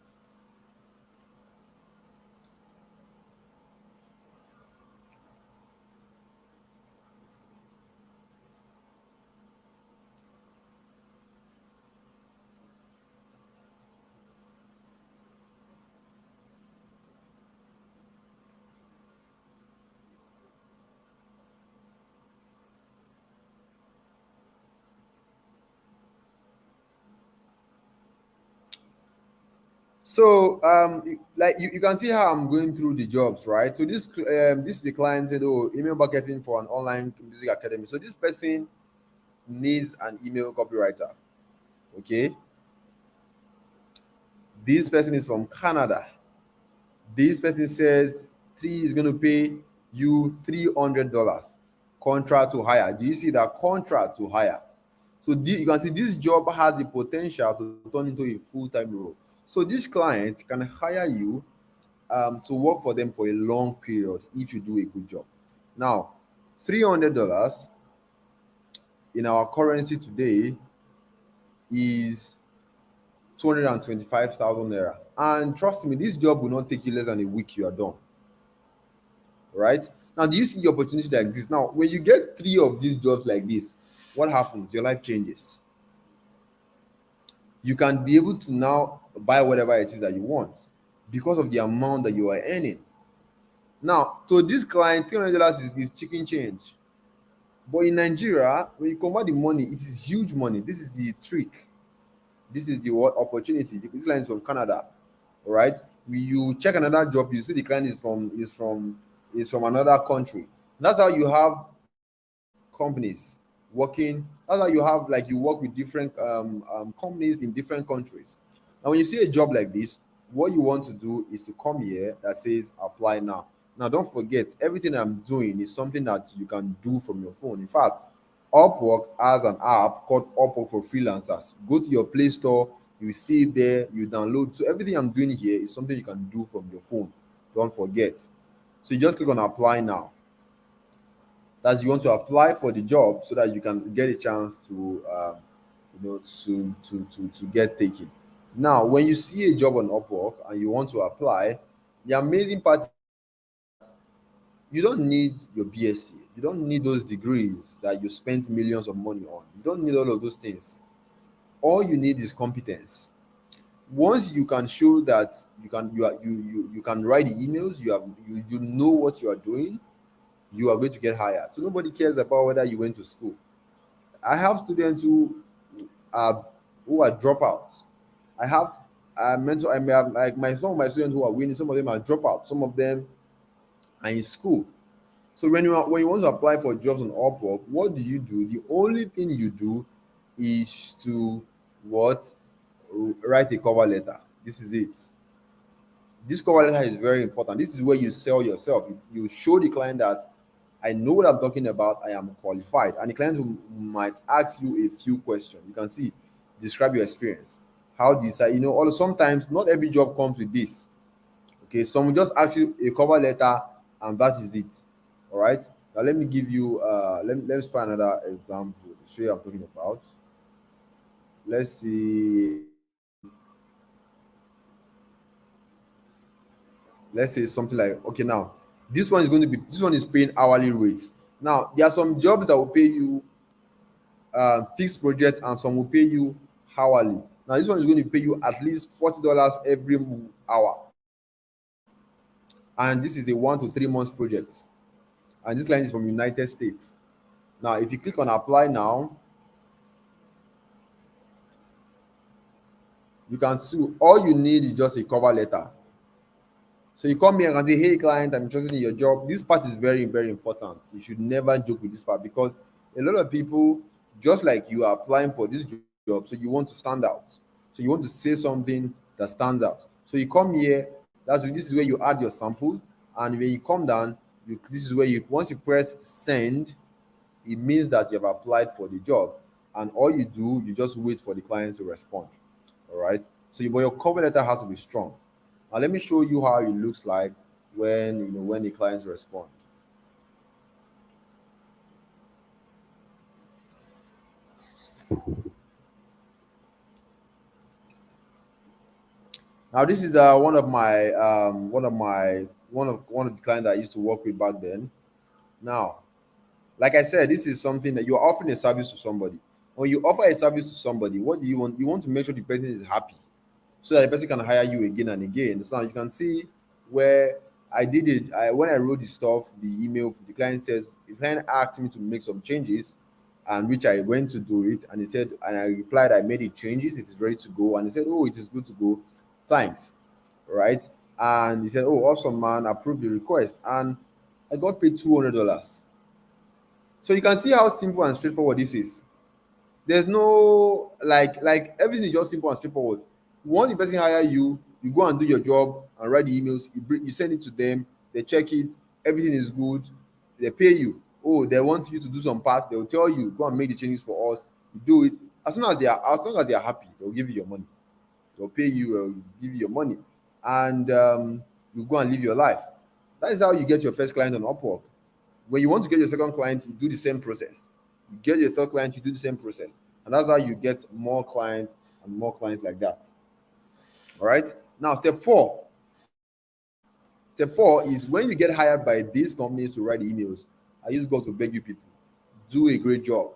So like you can see how I'm going through the jobs, right? So this is the client said, oh, email marketing for an online music academy. So this person needs an email copywriter. Okay, this person is from Canada. This person says three is going to pay you $300. Contract to hire. Do you see that? Contract to hire. So you can see this job has the potential to turn into a full-time role. So this client can hire you to work for them for a long period if you do a good job. Now, $300 in our currency today is 225,000 naira. And trust me, this job will not take you less than a week. You are done. Right now, do you see the opportunity that exists? Now, when you get three of these jobs like this, what happens? Your life changes. You can be able to now buy whatever it is that you want because of the amount that you are earning. Now, to this client, $300 is chicken change. But in Nigeria, when you convert the money, it is huge money. This is the trick. This is the what opportunity. This client is from Canada. All right. When you check another job, you see the client is from another country. That's how you have companies working. That's how you have, like, you work with different companies in different countries. Now, when you see a job like this, what you want to do is to come here that says apply now. Now, don't forget, everything I'm doing is something that you can do from your phone. In fact, Upwork has an app called Upwork for freelancers. Go to your Play Store, you see it there, you download. So everything I'm doing here is something you can do from your phone. Don't forget. So you just click on apply now. That's, you want to apply for the job so that you can get a chance to to get taken. Now, when you see a job on Upwork and you want to apply, the amazing part, you don't need your BSc. You don't need those degrees that you spent millions of money on. You don't need all of those things. All you need is competence. Once you can show that you can write the emails, you know what you are doing, you are going to get hired. So nobody cares about whether you went to school. I have students are who are dropouts. I have mentor. I may have, like, some of my students who are winning. Some of them are dropouts. Some of them are in school. So when you want to apply for jobs on Upwork, what do? The only thing you do is to what? Write a cover letter. This is it. This cover letter is very important. This is where you sell yourself. You show the client that I know what I'm talking about. I am qualified. And the client might ask you a few questions. You can see, describe your experience. How do you say, although sometimes not every job comes with this. Okay, some will just ask you a cover letter and that is it. All right. Now let me give you let's find another example to show you what I'm talking about. Let's see. Let's say something like, okay, now this one is paying hourly rates. Now there are some jobs that will pay you fixed project and some will pay you hourly. Now this one is going to pay you at least $40 every hour, and this is a 1 to 3 months project, and this client is from United States. Now if you click on apply now, you can see all you need is just a cover letter. So you come here and say, hey, client, I'm interested in your job. This part is very, very important. You should never joke with this part, because a lot of people, just like you, are applying for this job. So you want to stand out. So you want to say something that stands out. So you come here. This is where you add your sample. And when you come down, this is where once you press send, it means that you have applied for the job. And all you do, you just wait for the client to respond. All All right. So but your cover letter has to be strong. Now let me show you how it looks like when when the clients respond. Now this is one of the clients I used to work with back then. Now, like I said, this is something that you're offering a service to somebody. When you offer a service to somebody, what do you want? You want to make sure the person is happy, so that the person can hire you again and again. So you can see where I did it. When I wrote the stuff, the email, the client says the client asked me to make some changes, and which I went to do it, and he said, and I replied, I made the changes, it is ready to go, and he said, oh, it is good to go, thanks, right? And he said, oh, awesome, man, approve the request, and I got paid $200. So you can see how simple and straightforward this is. There's no like everything is just simple and straightforward. Once the person hire you, you go and do your job and write the emails. You send it to them. They check it. Everything is good. They pay you. Oh, they want you to do some part. They will tell you go and make the changes for us. You do it. As long as they are happy, they'll give you your money. They'll pay you. Or give you your money, and you go and live your life. That is how you get your first client on Upwork. When you want to get your second client, you do the same process. You get your third client, you do the same process. And that's how you get more clients and more clients like that. All right. Now, step four. Step four is when you get hired by these companies to write emails, I just got to beg you people, do a great job.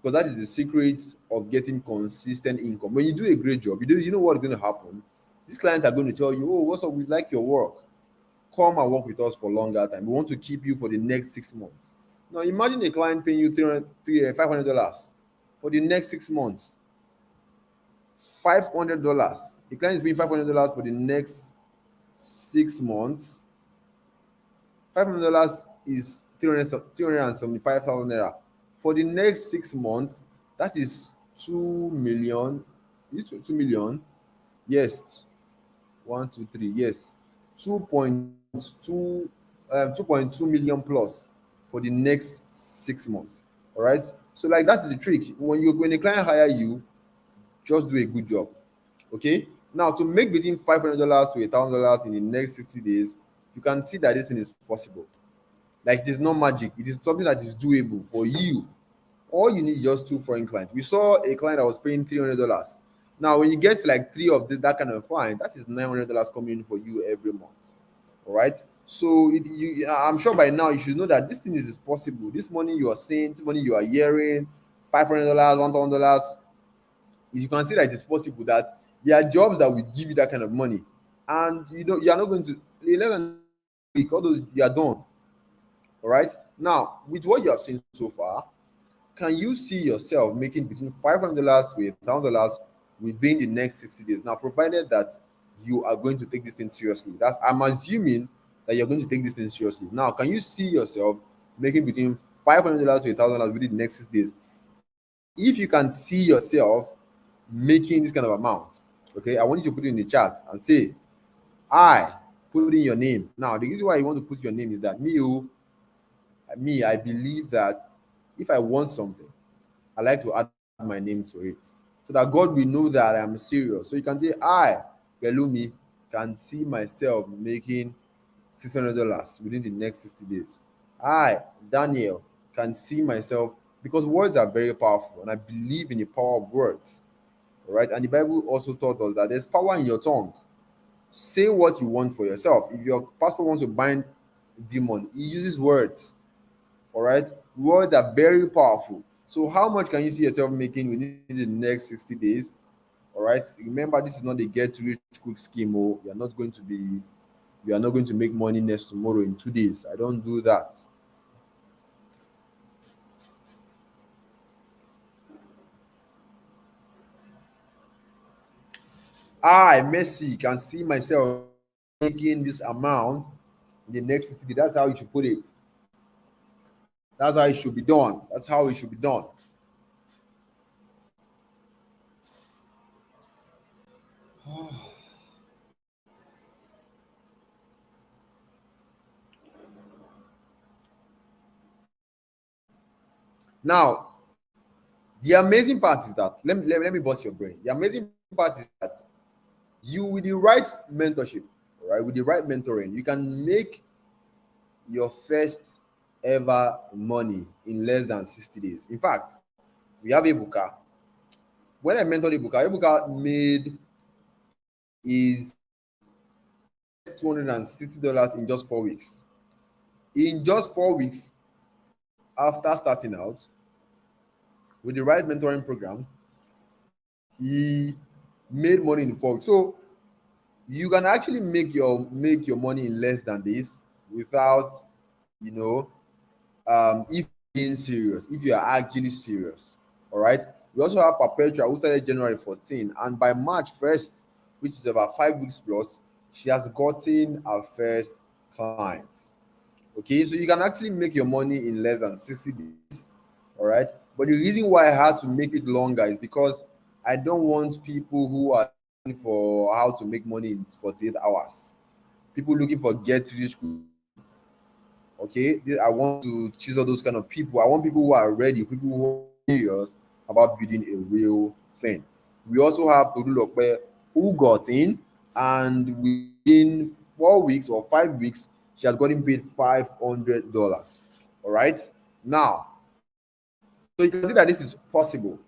Because that is the secret of getting consistent income. When you do a great job, you know what's going to happen. These clients are going to tell you, oh, what's up? We like your work. Come and work with us for longer time. We want to keep you for the next 6 months. Now imagine a client paying you $500 for the next 6 months. $500. The client is paying $500 for the next 6 months. $500 is 375,000 naira. For the next 6 months, that is 2 million. Is it 2 million? Yes. 1, 2, 3. Yes. 2.2 million plus for the next 6 months. All right. So like that is the trick. When a client hire you, just do a good job. Okay. Now to make between $500 to $1,000 in the next 60 days, you can see that this thing is possible. Like it is not magic. It is something that is doable for you. All you need is just two foreign clients. We saw a client that was paying $300. Now, when you get like three of that kind of client, that is $900 coming in for you every month. All right. So I'm sure by now you should know that this thing is possible. This money you are seeing, this money you are hearing, $500, $1,000. You can see that it is possible that there are jobs that will give you that kind of money, and you are not going to less than a week, although you are done. All right. Now, with what you have seen so far, can you see yourself making between $500 to $1,000 within the next 60 days? Now, provided that you are going to take this thing seriously. I'm assuming that you're going to take this thing seriously. Now, can you see yourself making between $500 to $1,000 within the next 6 days? If you can see yourself making this kind of amount, okay, I want you to put it in the chat and say, I put in your name. Now, the reason why you want to put your name is that I believe that if I want something, I like to add my name to it so that God will know that I am serious. So you can say, I, Belumi, can see myself making $600 within the next 60 days. I, Daniel, can see myself, because words are very powerful, and I believe in the power of words. All right. And the Bible also taught us that there's power in your tongue. Say what you want for yourself. If your pastor wants to bind demon, he uses words. All right. Words are very powerful. So how much can you see yourself making within the next 60 days? All right. Remember, this is not a get rich quick scheme. Oh, you are not going to make money next tomorrow in 2 days. I don't do that. I, Messi, can see myself making this amount in the next 60 days. That's how you should put it. That's how it should be done. That's how it should be done. Now, the amazing part is that let me bust your brain. The amazing part is that you, with the right mentorship, right, with the right mentoring, you can make your first ever money in less than 60 days. In fact, we have Ebuka. When I mentored Ebuka made his $260 in just 4 weeks. In just 4 weeks after starting out with the right mentoring program, he made money in 4 weeks. So you can actually make your money in less than this without, you know, if being serious, if you are actually serious. All right. We also have Perpetua, who started January 14, and by March 1st, which is about 5 weeks plus, she has gotten her first client. Okay, so you can actually make your money in less than 60 days. All right. But the reason why I had to make it longer is because I don't want people who are looking for how to make money in 48 hours. People looking for get rich quick. Okay, I want to choose all those kind of people. I want people who are ready, people who are serious about building a real thing. We also have Tolulope, who got in, and within 4 weeks or 5 weeks, she has gotten paid $500. All right, now, so you can see that this is possible.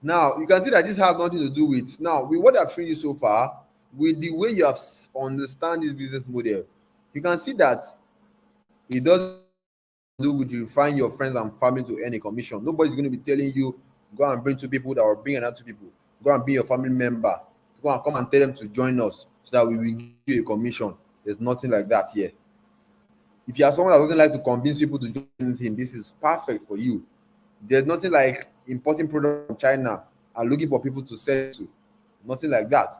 Now you can see that this has nothing to do with, now with what I've shown you so far, with the way you have understand this business model. You can see that it doesn't do with you find your friends and family to earn a commission. Nobody's going to be telling you go and bring two people that will bring another two people. Go and be your family member. Go and come and tell them to join us so that we will give you a commission. There's nothing like that here. If you are someone that doesn't like to convince people to join anything, this is perfect for you. There's nothing like importing products from China and looking for people to sell to. Nothing like that.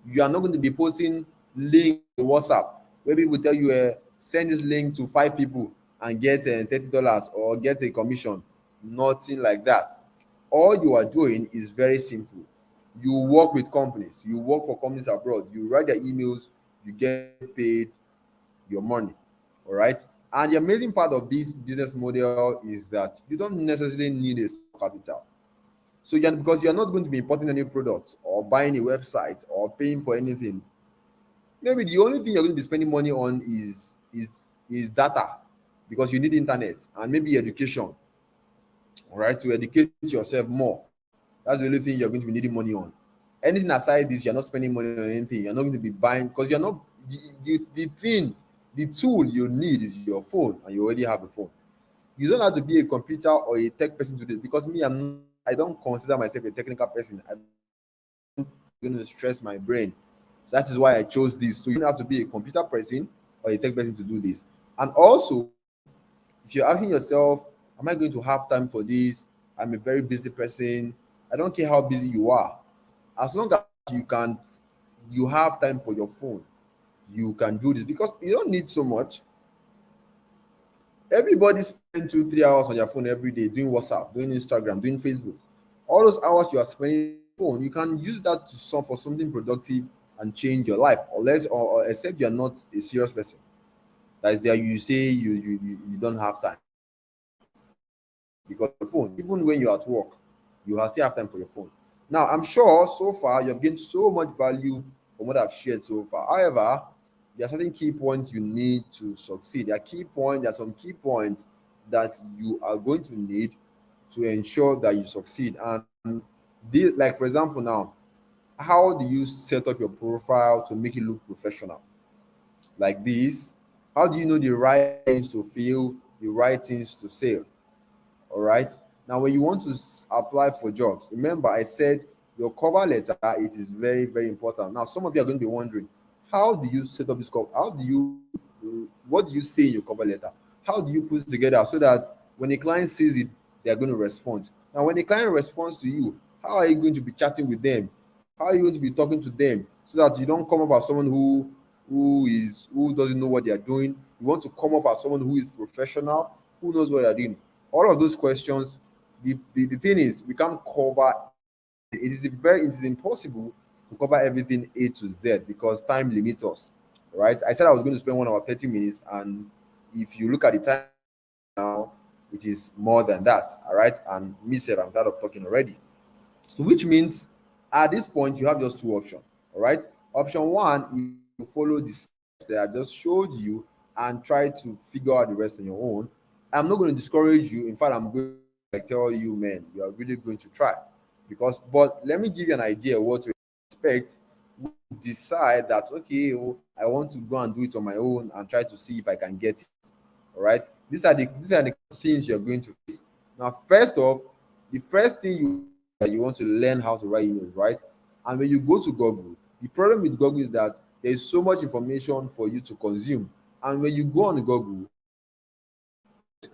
You are not going to be posting link in WhatsApp where people tell you, send this link to 5 people and get $30 or get a commission. Nothing like that. All you are doing is very simple. You work with companies, you work for companies abroad, you write their emails, you get paid your money. All right. And the amazing part of this business model is that you don't necessarily need a capital. So because you're not going to be importing any products or buying a website or paying for anything, maybe the only thing you're going to be spending money on is data, because you need internet, and maybe education. All right, to educate yourself more. That's the only thing you're going to be needing money on. Anything aside this, you're not spending money on anything. You're not going to be buying, because you're not the tool you need is your phone, and you already have a phone. You don't have to be a computer or a tech person to do it, because me, I don't consider myself a technical person. I'm going to stress my brain. That is why I chose this. So you don't have to be a computer person or a tech person to do this. And also, if you're asking yourself, am I going to have time for this? I'm a very busy person. I don't care how busy you are. As long as you have time for your phone, you can do this, because you don't need so much. Everybody spend 2 3 hours on your phone every day doing WhatsApp, doing Instagram, doing Facebook. All those hours you are spending on your phone, you can use that to solve for something productive and change your life. Unless or except you are not a serious person. That is there you say you don't have time, because the phone, even when you're at work, you have still have time for your phone. Now, I'm sure so far you have gained so much value from what I've shared so far. However, there are certain key points you need to succeed. There are some key points that you are going to need to ensure that you succeed. And like for example, now, how do you set up your profile to make it look professional? Like this, how do you know the right things to feel, the right things to say? All right. Now, when you want to apply for jobs, remember I said your cover letter, it is very, very important. Now, some of you are going to be wondering, how do you set up this cover? What do you say in your cover letter? How do you put it together so that when a client sees it, they are going to respond? Now, when a client responds to you, how are you going to be chatting with them? How are you going to be talking to them so that you don't come up as someone who doesn't know what they are doing? You want to come up as someone who is professional, who knows what they are doing. All of those questions, the thing is, we can't cover it is impossible to cover everything A to Z because time limits us. Right? I said I was going to spend 1 hour 30 minutes, and if you look at the time now, it is more than that. All right, and me said I'm tired of talking already. So which means at this point you have just two options. All right. Option one is to follow the steps that I just showed you and try to figure out the rest on your own. I'm not going to discourage you. In fact, I'm going to like tell you, man, you are really going to try. Because but let me give you an idea of what to expect. Decide that okay, oh, I want to go and do it on my own and try to see if I can get it. All right. These are the things you're going to face. Now, first off, the first thing you want to learn how to write emails, right? And when you go to Google, the problem with Google is that there is so much information for you to consume. And when you go on Google,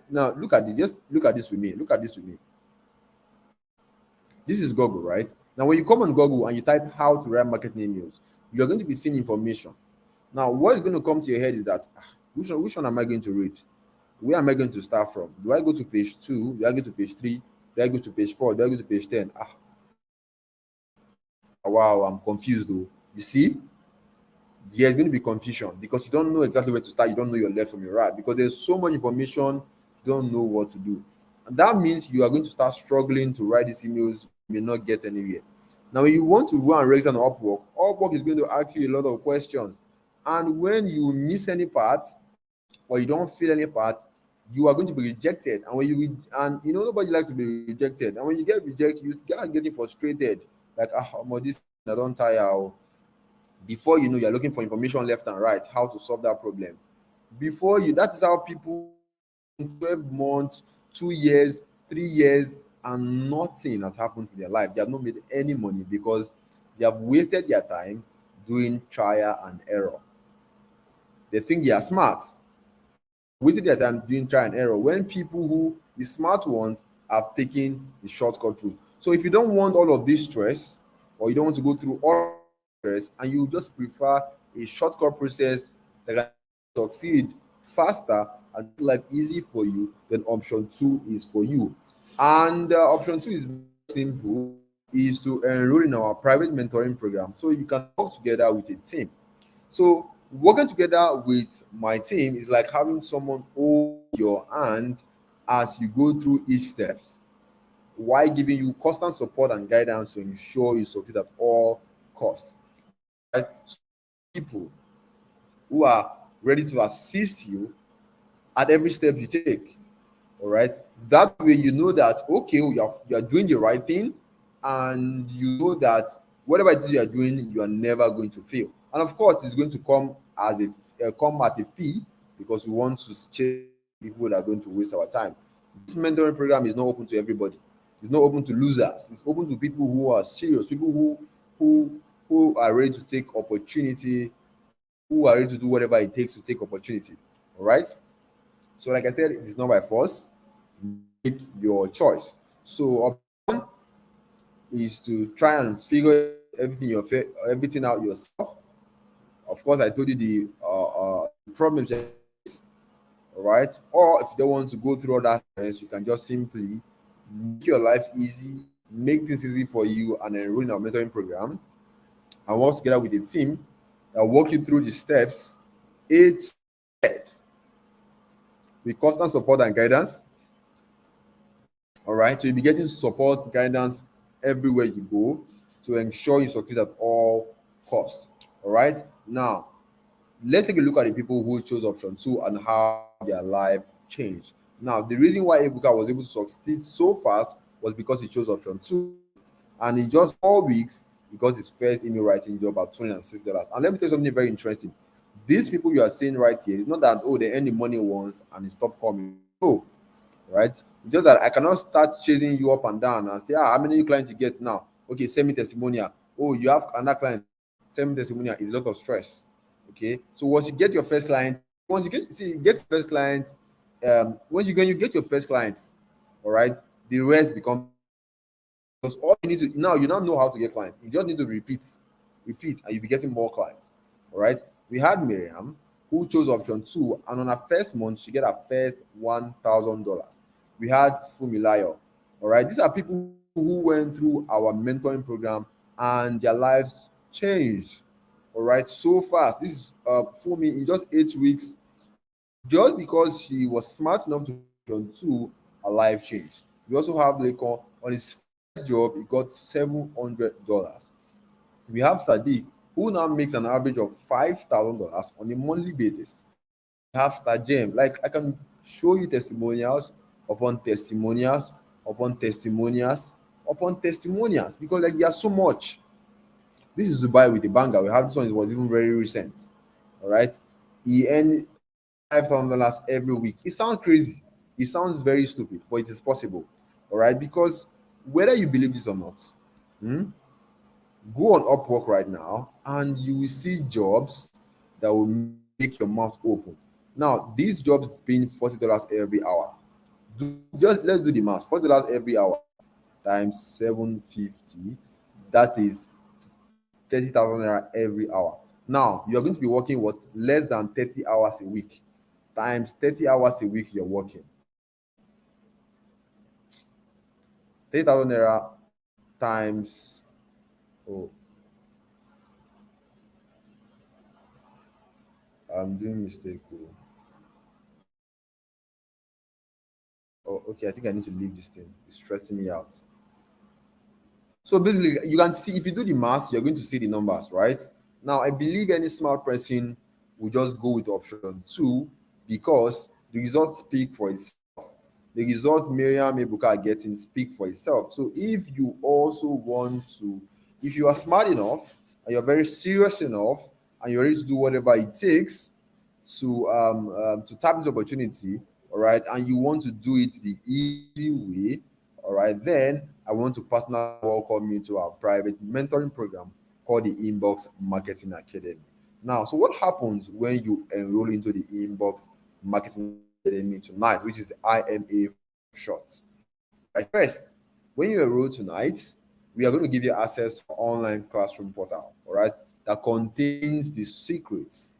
now look at this, just look at this with me. Look at this with me. This is Google, right? Now, when you come on Google and you type how to write marketing emails, you're going to be seeing information. Now, what is going to come to your head is that which one am I going to read? Where am I going to start from? Do I go to page 2? Do I go to page 3? Do I go to page 4? Do I go to page 10? Wow, I'm confused though. You see, there's going to be confusion because you don't know exactly where to start. You don't know your left from your right because there's so much information, you don't know what to do. And that means you are going to start struggling to write these emails, you may not get anywhere. Now, when you want to go and register on Upwork is going to ask you a lot of questions. And when you miss any part or you don't fill any part, you are going to be rejected. And when nobody likes to be rejected. And when you get rejected, you start getting frustrated. Like, this I don't tire. Before you know, you're looking for information left and right, how to solve that problem. That is how people in 12 months, 2 years, 3 years, and nothing has happened to their life. They have not made any money because they have wasted their time doing trial and error. They think they are smart, wasted their time doing trial and error when people who the smart ones have taken the shortcut route. So if you don't want all of this stress, or you don't want to go through all stress, and you just prefer a shortcut process that can succeed faster and make life easy for you, then option 2 is for you. And option 2 is very simple, is to enroll in our private mentoring program so you can work together with a team. So working together with my team is like having someone hold your hand as you go through each steps while giving you constant support and guidance to ensure you succeed at all costs. Right? So people who are ready to assist you at every step you take. All right. That way you know that okay, you are doing the right thing, and you know that whatever it is you are doing, you are never going to fail. And of course, it's going to come as come at a fee because we want to chase people that are going to waste our time. This mentoring program is not open to everybody. It's not open to losers. It's open to people who are serious, people who are ready to take opportunity, who are ready to do whatever it takes to take opportunity. All right. So, like I said, it is not by force. Make your choice. So, option one is to try and figure everything out yourself. Of course, I told you the problems, all right? Or if you don't want to go through all that, you can just simply make your life easy, make things easy for you, and enroll in our mentoring program and work together with a team that walk you through the steps A to Z with constant support and guidance. All right, so you'll be getting support, guidance everywhere you go to ensure you succeed at all costs. All right, now let's take a look at the people who chose option 2 and how their life changed. Now, the reason why Ebuka was able to succeed so fast was because he chose option 2, and in just 4 weeks, he got his first email writing job at $206. And let me tell you something very interesting. These people you are seeing right here, it's not that they earn the money once and it stopped coming. No, right? It's just that I cannot start chasing you up and down and say, how many clients you get now? Okay, send me testimonial. Oh, you have another client. Send me testimonial. Is a lot of stress. Okay, so once you get your first client, first client, once you get your first clients, all right, the rest becomes because all you need to now you now know how to get clients. You just need to repeat, and you'll be getting more clients. All right. We had Miriam who chose option 2, and on her first month, she get her first $1,000. We had Fumilayo. All right, these are people who went through our mentoring program and their lives changed. All right, so fast. This is for me in just 8 weeks, just because she was smart enough to her life changed. We also have Lekon on his first job, he got $700. We have Sadiq, who now makes an average of $5,000 on a monthly basis. We have Stajem. Like, I can show you testimonials upon testimonials upon testimonials upon testimonials, because like there's so much. This is Dubai with the banger. We have this one, it was even very recent. All right. He earned $5,000 every week. It sounds crazy. It sounds very stupid, but it is possible. All right. Because whether you believe this or not, hmm, go on Upwork right now and you will see jobs that will make your mouth open. Now, these jobs paying $40 every hour. Just let's do the math. $40 every hour times 750. That is 30,000 naira every hour. Now, you're going to be working what, less than 30 hours a week. Times 30 hours a week you're working. 30,000 naira times, oh, I'm doing mistake. Oh, okay, I think I need to leave this thing. It's stressing me out. So basically, you can see, if you do the math, you're going to see the numbers, right? Now, I believe any smart person will just go with option two, because the results speak for itself. The result Miriam Ebuka are getting speak for itself. So if you also want to, if you are smart enough and you're very serious enough and you're ready to do whatever it takes to tap into opportunity, all right, and you want to do it the easy way, all right, then I want to personally welcome you to our private mentoring program called the Inbox Marketing Academy. Now, so what happens when you enroll into the Inbox Marketing Academy tonight, which is IMA short? Right, first, when you enroll tonight, we are going to give you access to online classroom portal, all right, that contains the secrets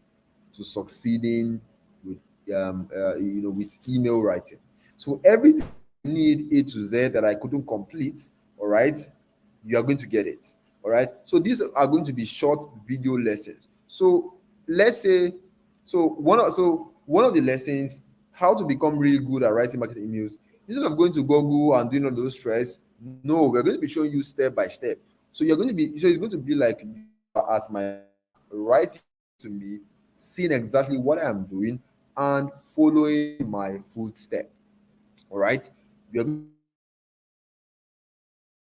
to succeeding with with email writing. So everything you need A to Z that I couldn't complete, all right, you are going to get it. All right. So these are going to be short video lessons. So let's say, one of the lessons, how to become really good at writing marketing emails. Instead of going to Google and doing all those stress, no, we're going to be showing you step by step. So you're going to be, so it's going to be like at my writing to me, seeing exactly what I am doing and following my footstep. All right. You're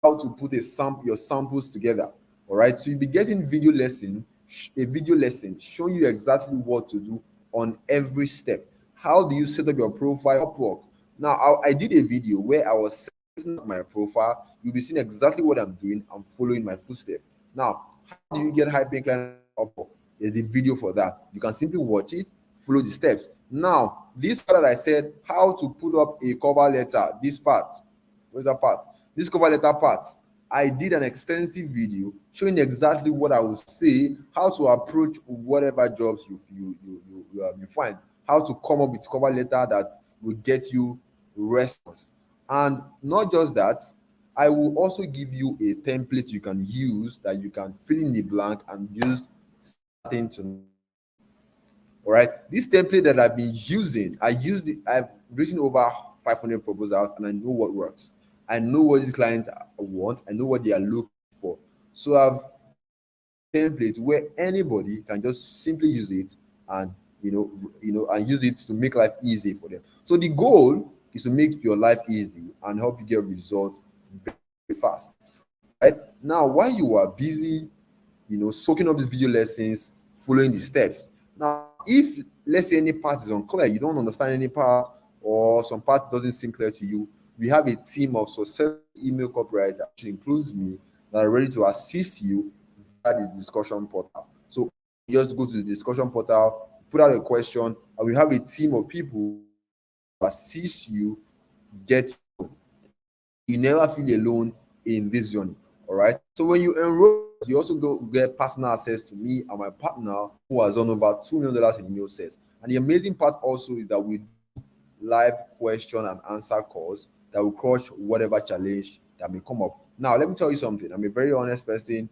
how to put your samples together. All right. So you'll be getting a video lesson showing you exactly what to do on every step. How do you set up your profile Upwork? Now, I did a video where I was setting up my profile. You'll be seeing exactly what I'm doing. I'm following my footstep. Now, how do you get high paying clients on Upwork? There's a video for that. You can simply watch it, follow the steps. Now, this part that I said, how to put up a cover letter, this part, where's that part? This cover letter part, I did an extensive video showing exactly what I would say, how to approach whatever jobs you find, how to come up with cover letter that will get you response. And not just that, I will also give you a template you can use that you can fill in the blank and use starting to. All right, this template that I've been using, I've written over 500 proposals and I know what works. I know what these clients want. I know what they are looking for. So I've template where anybody can just simply use it and and use it to make life easy for them. So the goal is to make your life easy and help you get results very fast. Right now, while you are busy, soaking up these video lessons, following the steps. Now, if let's say any part is unclear, you don't understand any part, or some part doesn't seem clear to you, we have a team of successful email copywriters, which includes me, that are ready to assist you at this discussion portal. So you just go to the discussion portal, put out a question, and we have a team of people to assist you get you. You never feel alone in this journey. All right. So when you enroll, you also go get personal access to me and my partner who has done over $2 million in email sales. And the amazing part also is that we do live question and answer calls that will crush whatever challenge that may come up. Now, let me tell you something. I'm a very honest person.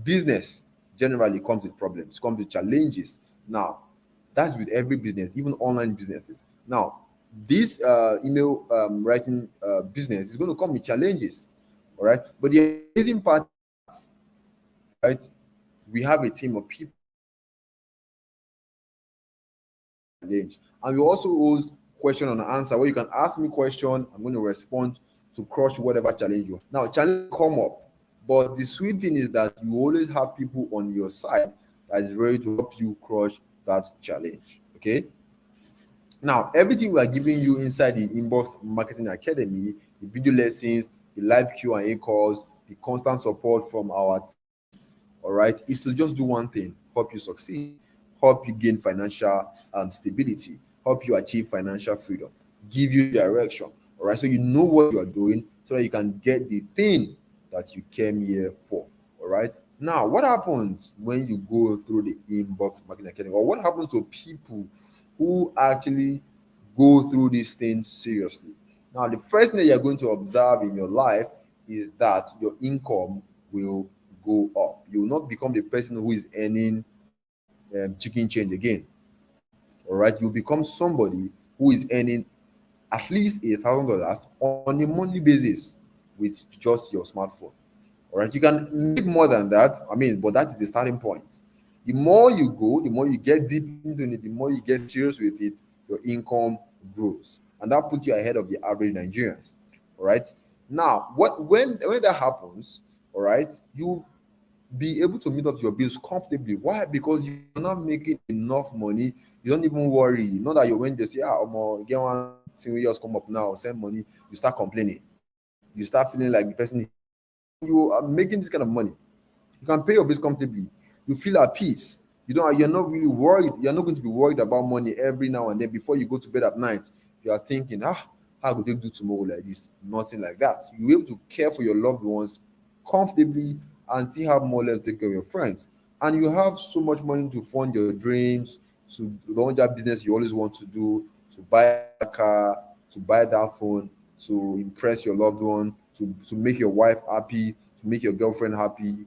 Business generally comes with problems, comes with challenges. Now, that's with every business, even online businesses. Now, this email writing business is going to come with challenges, all right? But the amazing part, right? We have a team of people, and we also use question and answer where you can ask me question. I'm going to respond to crush whatever challenge you. Now, challenge come up, but the sweet thing is that you always have people on your side that is ready to help you crush that challenge. Okay. Now, everything we are giving you inside the Inbox Marketing Academy, the video lessons, the live Q&A calls, the constant support from our team, all right, is to just do one thing: help you succeed, help you gain financial stability, help you achieve financial freedom, give you direction, all right, so you know what you are doing so that you can get the thing that you came here for, all right. Now, what happens when you go through the Inbox Marketing Academy, or what happens to people who actually go through these things seriously? Now, the first thing that you're going to observe in your life is that your income will go up. You will not become the person who is earning chicken change again. All right, you become somebody who is earning at least $1,000 on a monthly basis with just your smartphone. All right, you can make more than that. I mean, but that is the starting point. The more you go, the more you get deep into it, the more you get serious with it, your income grows, and that puts you ahead of the average Nigerians. All right. Now, when that happens, all right, you be able to meet up to your bills comfortably. Why? Because you're not making enough money. You don't even worry. Not that you when they say, get one thing we just come up now, send money, you start complaining. You start feeling like the person, you are making this kind of money. You can pay your bills comfortably. You feel at peace. You're not really worried. You're not going to be worried about money every now and then before you go to bed at night. You are thinking, how could they do tomorrow like this? Nothing like that. You're able to care for your loved ones comfortably and still have more left to take care of your friends. And you have so much money to fund your dreams, to launch that business you always want to do, to buy a car, to buy that phone, to impress your loved one, to make your wife happy, to make your girlfriend happy,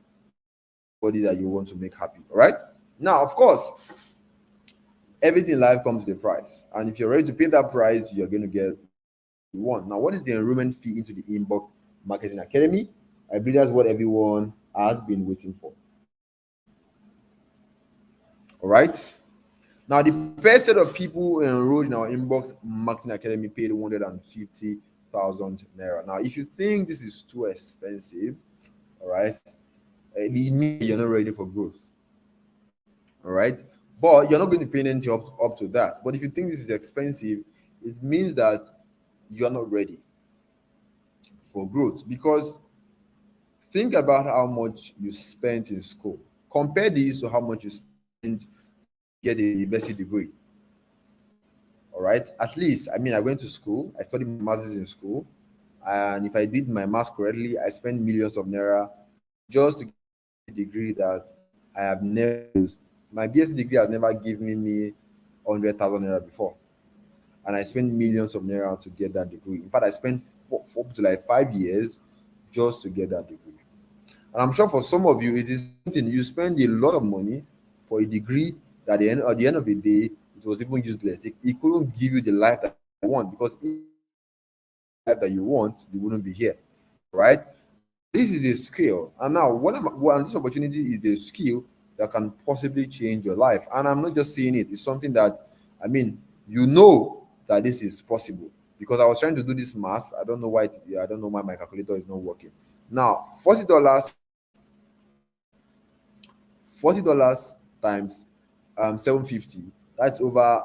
body that you want to make happy. All right. Now, of course, everything in life comes with a price. And if you're ready to pay that price, you're going to get what you want. Now, what is the enrollment fee into the Inbox Marketing Academy? I believe that's what everyone has been waiting for. All right. Now, the first set of people enrolled in our Inbox Marketing Academy paid 150,000 naira. Now, if you think this is too expensive, all right, it means you're not ready for growth. All right. But you're not going to pay anything up to that. But if you think this is expensive, it means that you're not ready for growth. Because think about how much you spent in school. Compare this to how much you spent to get a university degree. All right. At least, I mean, I went to school, I studied masters in school. And if I did my math correctly, I spent millions of naira just to get a degree that I have never used. My BSc degree has never given me 100,000 naira before. And I spent millions of naira to get that degree. In fact, I spent four to like 5 years just to get that degree. And I'm sure for some of you, it is something you spend a lot of money for a degree that at the end of the day, it was even useless. It couldn't give you the life that you want, because if the life that you want, you wouldn't be here, right? This is a skill, and now this opportunity is a skill that can possibly change your life. And I'm not just saying it; it's something that, I mean, you know that this is possible, because I was trying to do this math. I don't know why. I don't know why my calculator is not working. Now, $40 times 750. That's over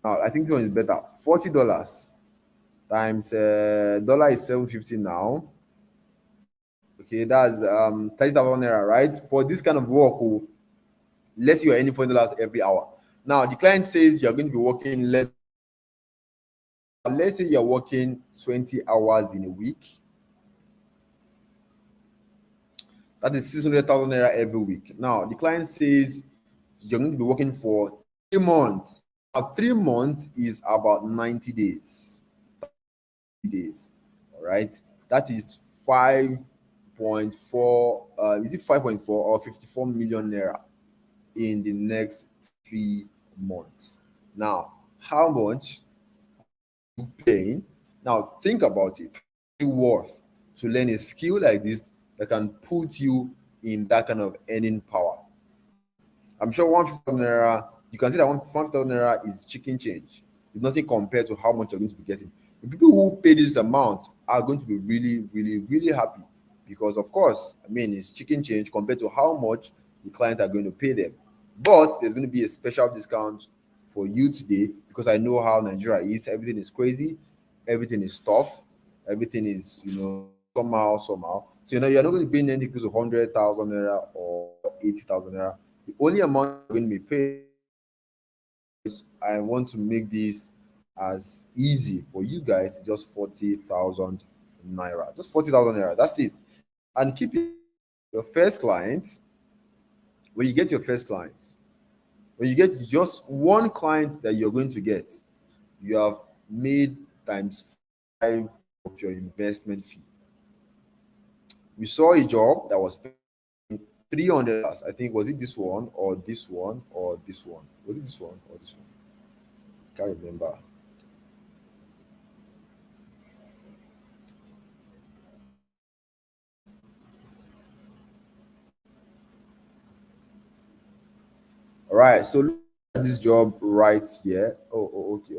now I think this one is better. $40 times dollar is 750 now. Okay, that's 30,000 naira, right? For this kind of work, let's say you're earning $40 every hour. Now the client says you're going to be working less. Let's say you're working 20 hours in a week. That is 600,000 naira every week. Now the client says you're going to be working for 3 months. Now, 3 months is about 90 days. All right. That is 5.4, is it 5.4 or 54 million naira in the next 3 months? Now, how much you paying? Now, think about it. It's worth to learn a skill like this that can put you in that kind of earning power. I'm sure 150,000 naira, you can see that 150,000 naira is chicken change. It's nothing compared to how much you're going to be getting. The people who pay this amount are going to be really, really, really happy because, of course, I mean, it's chicken change compared to how much the clients are going to pay them. But there's going to be a special discount for you today because I know how Nigeria is. Everything is crazy, everything is tough, everything is, somehow. So, you're not going to pay anything close to 100,000 naira or 80,000 naira. The only amount you're going to be paid is I want to make this as easy for you guys, just 40,000 naira. Just 40,000 naira. That's it. And keep your first client. When you get your first client, when you get just one client that you're going to get, you have made times 5 of your investment fee. We saw a job that was paying $300. I think, was it this one or this one or this one? Was it this one or this one? Can't remember. All right, so look at this job right here. Okay.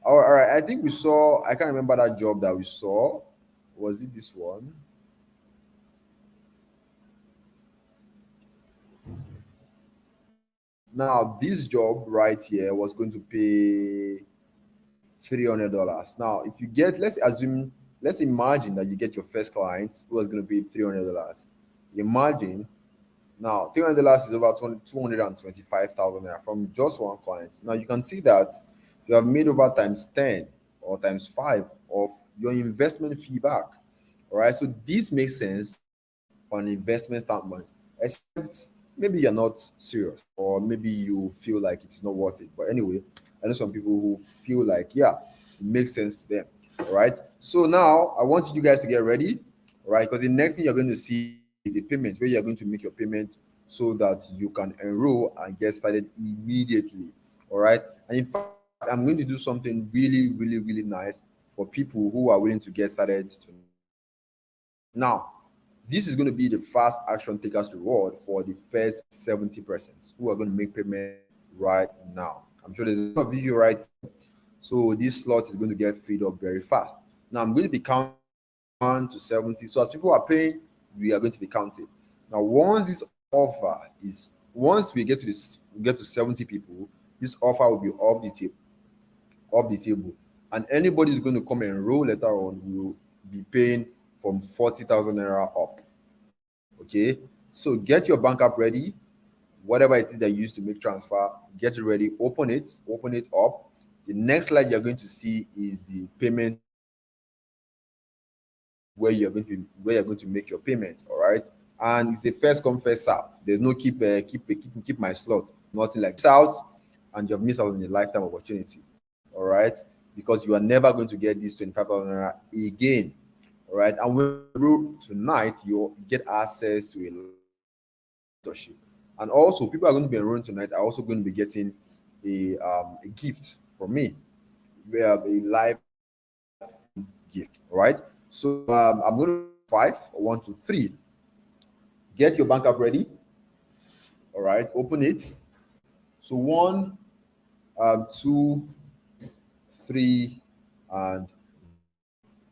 All right. I think we saw. I can't remember that job that we saw. Was it this one? Now, this job right here was going to pay $300. Now, if you get, let's imagine that you get your first client who was going to pay $300. Imagine now $300 is over 225,000 naira from just one client. Now you can see that you have made over times 10 or times 5 of your investment fee back. All right, so this makes sense on an investment standpoint, except maybe you're not serious or maybe you feel like it's not worth it. But anyway, I know some people who feel like, yeah, it makes sense to them. All right, so now I want you guys to get ready. All right, because the next thing you're going to see is a payment where you're going to make your payment so that you can enroll and get started immediately. All right, and in fact, I'm going to do something really, really, really nice for people who are willing to get started tonight. Now, this is going to be the fast action takers reward for the first 70% who are going to make payment right now. I'm sure there's a video right here. So this slot is going to get filled up very fast. Now I'm going to be counting 1 to 70. So as people are paying, we are going to be counting. Now, once we get to 70 people, this offer will be off the table. And anybody who's going to come and enroll later on will be paying from 40,000 naira up. Okay, so get your bank app ready, whatever it is that you use to make transfer, get it ready, open it up. The next slide you're going to see is the payment where you're going to make your payments. All right, and it's a first come first serve. There's no keep my slot, nothing like that. Out, and you've missed out on a lifetime opportunity. All right, because you are never going to get this 25,000 naira again. All right, and when you tonight, you get access to a mentorship, and also people are going to be enrolling tonight are also going to be getting a gift from me. We have a live gift. All right, so I'm going to 5, 1, 2, 3. Get your bank app ready. All right, open it. So 1, 2, 3, and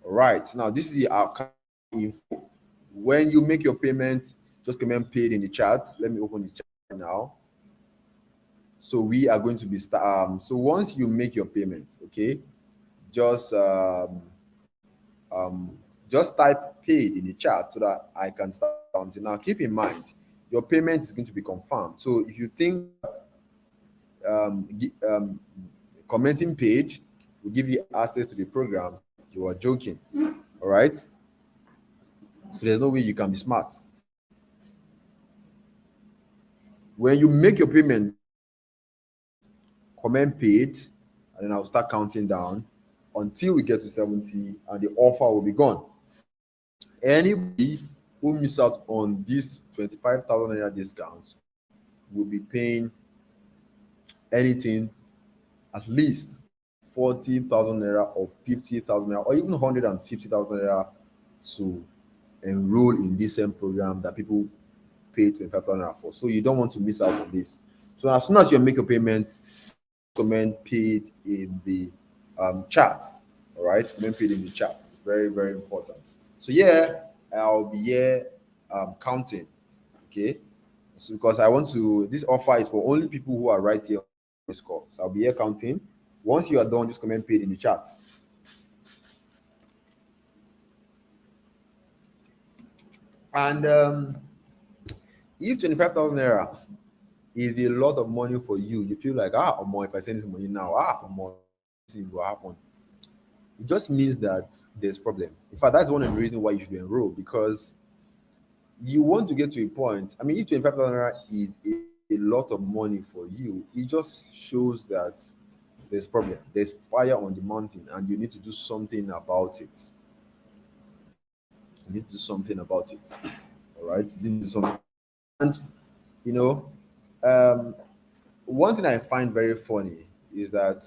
all right. Now this is the account info. When you make your payment, just comment paid in the chat. Let me open the chat now. So we are going to be so once you make your payment, okay, just type paid in the chat so that I can start counting. Now keep in mind your payment is going to be confirmed. So if you think commenting paid will give you access to the program, you are joking. All right, so there's no way you can be smart. When you make your payment, comment paid, and then I'll start counting down until we get to 70, and the offer will be gone. Anybody who miss out on this 25,000 naira discount will be paying anything at least 40,000 naira or 50,000 naira or even 150,000 naira to enroll in this same program that people pay 25,000 naira for. So you don't want to miss out on this. So as soon as you make your payment, comment paid in the chat. All right, comment paid in the chat. Very, very important. So yeah, I'll be here counting. Okay, so because I want to, this offer is for only people who are right here on this call. So I'll be here counting. Once you are done, just comment paid in the chat. And if 25,000 naira is a lot of money for you, you feel like, more if I send this money now, more this will happen. It just means that there's problem. In fact, that's one of the reasons why you should enroll, because you want to get to a point. I mean, if 25,000 naira is a lot of money for you, it just shows that there's problem. There's fire on the mountain, and you need to do something about it. You need to do something about it. All right, you need to do something. And you know, one thing I find very funny is that,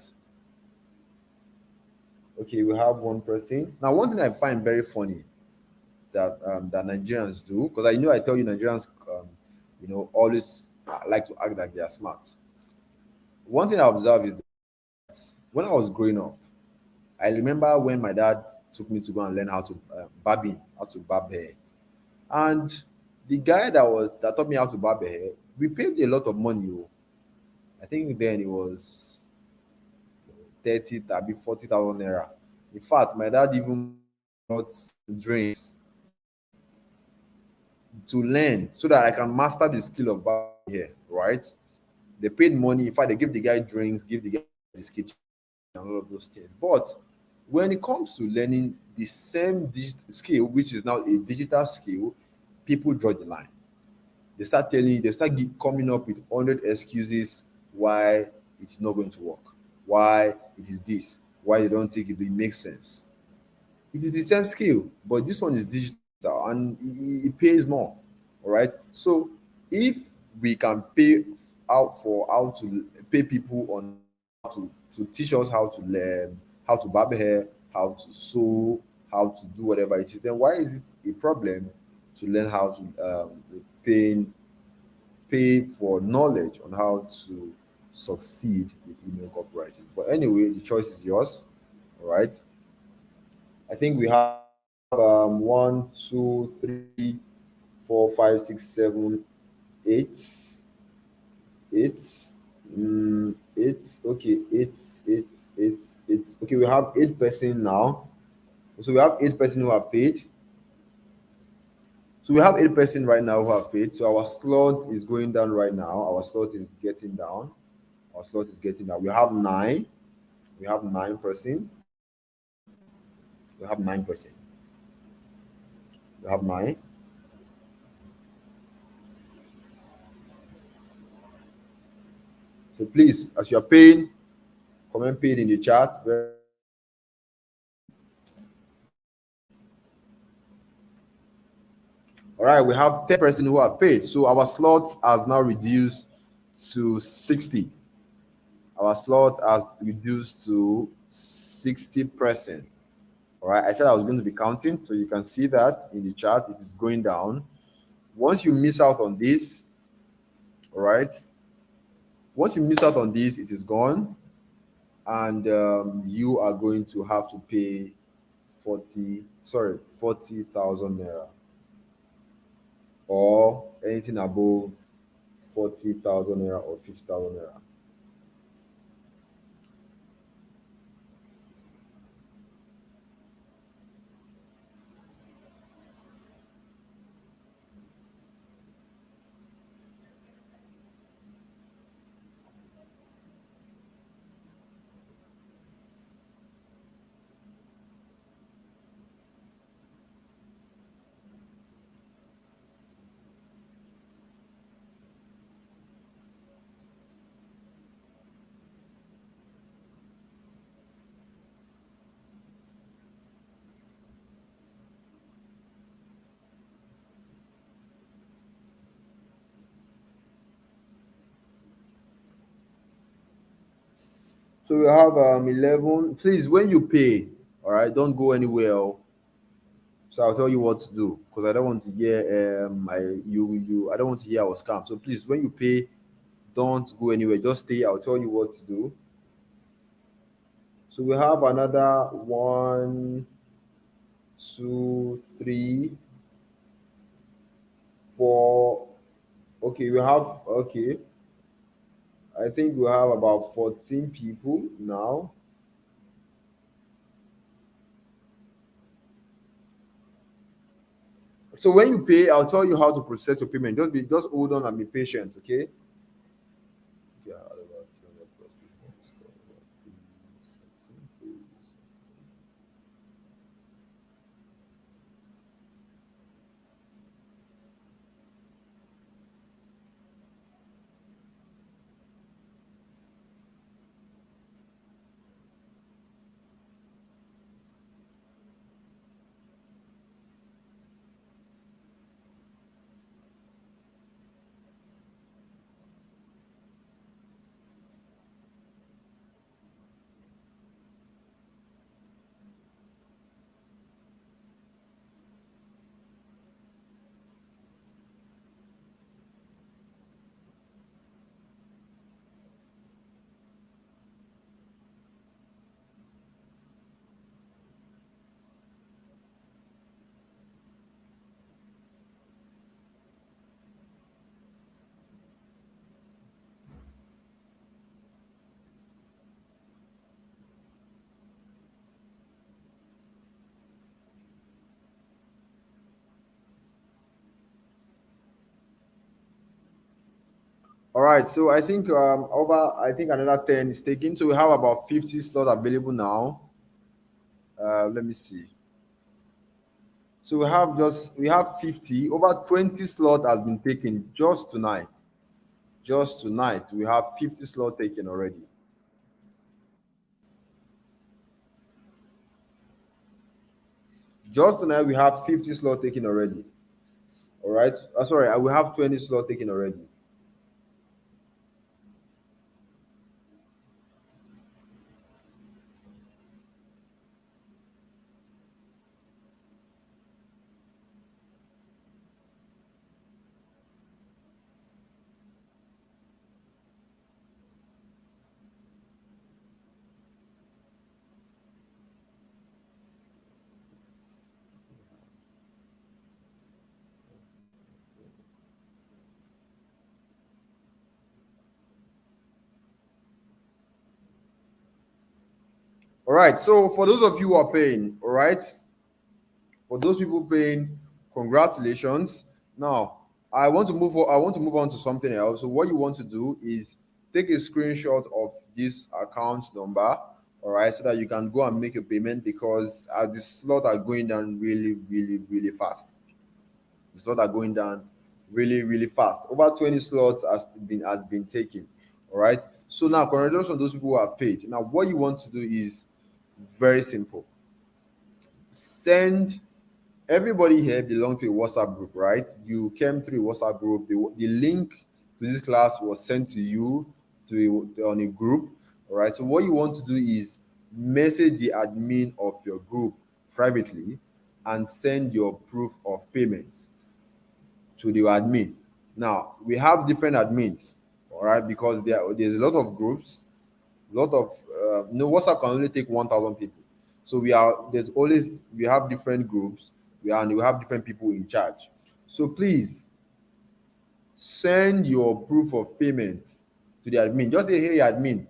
okay, we have one person now. One thing I find very funny that Nigerians do, because I know I tell you Nigerians, always like to act like they are smart. One thing I observe is that when I was growing up, I remember when my dad took me to go and learn how to barbing, how to barb hair, and the guy that taught me how to barb hair, we paid a lot of money. Oh. I think then it was 30, 30, 40,000 naira. In fact, my dad even bought drinks to learn so that I can master the skill of barbing hair, right? They paid money. In fact, they give the guy drinks, give the guy his kitchen, and all of those things. But when it comes to learning the same skill, which is now a digital skill, people draw the line. They start telling you, they start coming up with 100 excuses why it's not going to work, why it is this, why they don't think it makes sense. It is the same skill, but this one is digital and it pays more. All right. So if we can pay out for how to pay people on how to teach us how to learn, how to barb hair, how to sew, how to do whatever it is, then why is it a problem to learn how to pay pay for knowledge on how to succeed with email copywriting? But anyway, the choice is yours. All right. I think we have one, two, three, four, five, six, seven, eight, eight, eight. Okay, eight. Okay, we have 8% now. So we have 8% who have paid. So we have 8% right now who have paid. So our slot is going down right now. Our slot is getting down. Our slot is getting down. We have nine. We have 9%. We have 9%. We have nine. So please, as you are paying, comment paid in the chat. All right, we have 10% who have paid. So our slot has now reduced to 60. Our slot has reduced to 60%. All right, I said I was going to be counting, so you can see that in the chart, it is going down. Once you miss out on this, all right, once you miss out on this, it is gone, and you are going to have to pay 40,000 naira, or anything above 40,000 naira or 50,000 naira. So we have 11. Please, when you pay, all right, don't go anywhere. So I'll tell you what to do because I don't want to hear I don't want to hear our scam. So please, when you pay, don't go anywhere. Just stay. I'll tell you what to do. So we have another one, two, three, four. Okay, we have okay. I think we have about 14 people now. So when you pay, I'll tell you how to process your payment. Just hold on and be patient, okay? Yeah, about 200 plus people. All right, so I think another 10 is taken. So we have about 50 slots available now. Let me see. So we have 50, over 20 slot has been taken just tonight. Just tonight, we have 50 slot taken already. Just tonight, we have 50 slot taken already. All right. Sorry, we have 20 slot taken already. All right. So for those of you who are paying, all right, for those people paying, congratulations. Now, I want to move on to something else. So what you want to do is take a screenshot of this account number, all right, so that you can go and make a payment because the slot are going down really, really, really fast. The slot are going down really, really fast. Over 20 slots has been taken. All right. So now, congratulations on those people who have paid. Now, what you want to do is very simple. Send everybody here belongs to a WhatsApp group, right? You came through a WhatsApp group. The link to this class was sent to you on a group. All right. So what you want to do is message the admin of your group privately and send your proof of payment to the admin. Now we have different admins, all right, because there's a lot of groups, a lot of no WhatsApp can only take 1,000 people. So we have different groups, and we have different people in charge. So please send your proof of payment to the admin. Just say, hey admin,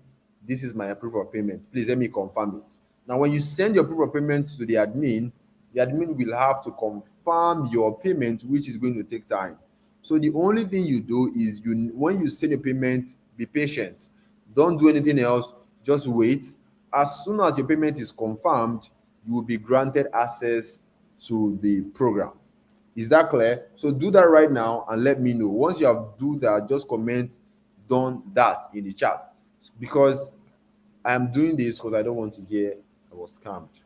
this is my proof of payment. Please let me confirm it. Now, when you send your proof of payment to the admin will have to confirm your payment, which is going to take time. So the only thing you do is when you send a payment, be patient. Don't do anything else. Just wait. As soon as your payment is confirmed, you will be granted access to the program. Is that clear? So do that right now and let me know. Once you have do that, just comment done that in the chat because I am doing this because I don't want to hear I was scammed.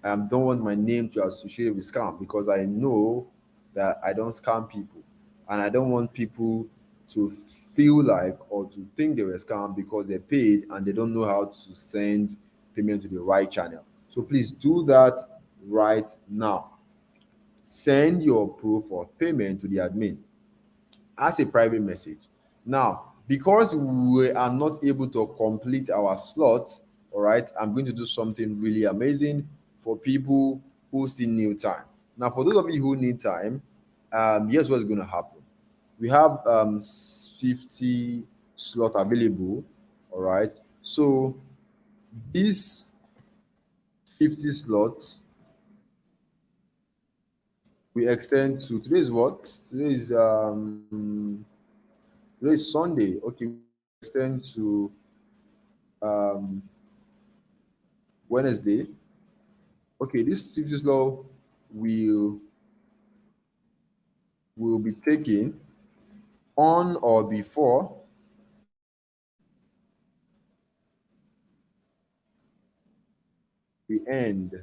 I don't want my name to associate with scam because I know that I don't scam people and I don't want people to feel like or to think they were scammed because they paid and they don't know how to send payment to the right channel. So please do that right now. Send your proof of payment to the admin as a private message. Now, because we are not able to complete our slot, all right, I'm going to do something really amazing for people who still need time. Now, for those of you who need time, here's what's going to happen. We have 50 slot available, all right. So these 50 slots we extend to today is what? Today is Sunday. Okay, we extend to um Wednesday. Okay, this 50 slot will will be taken on or before we end,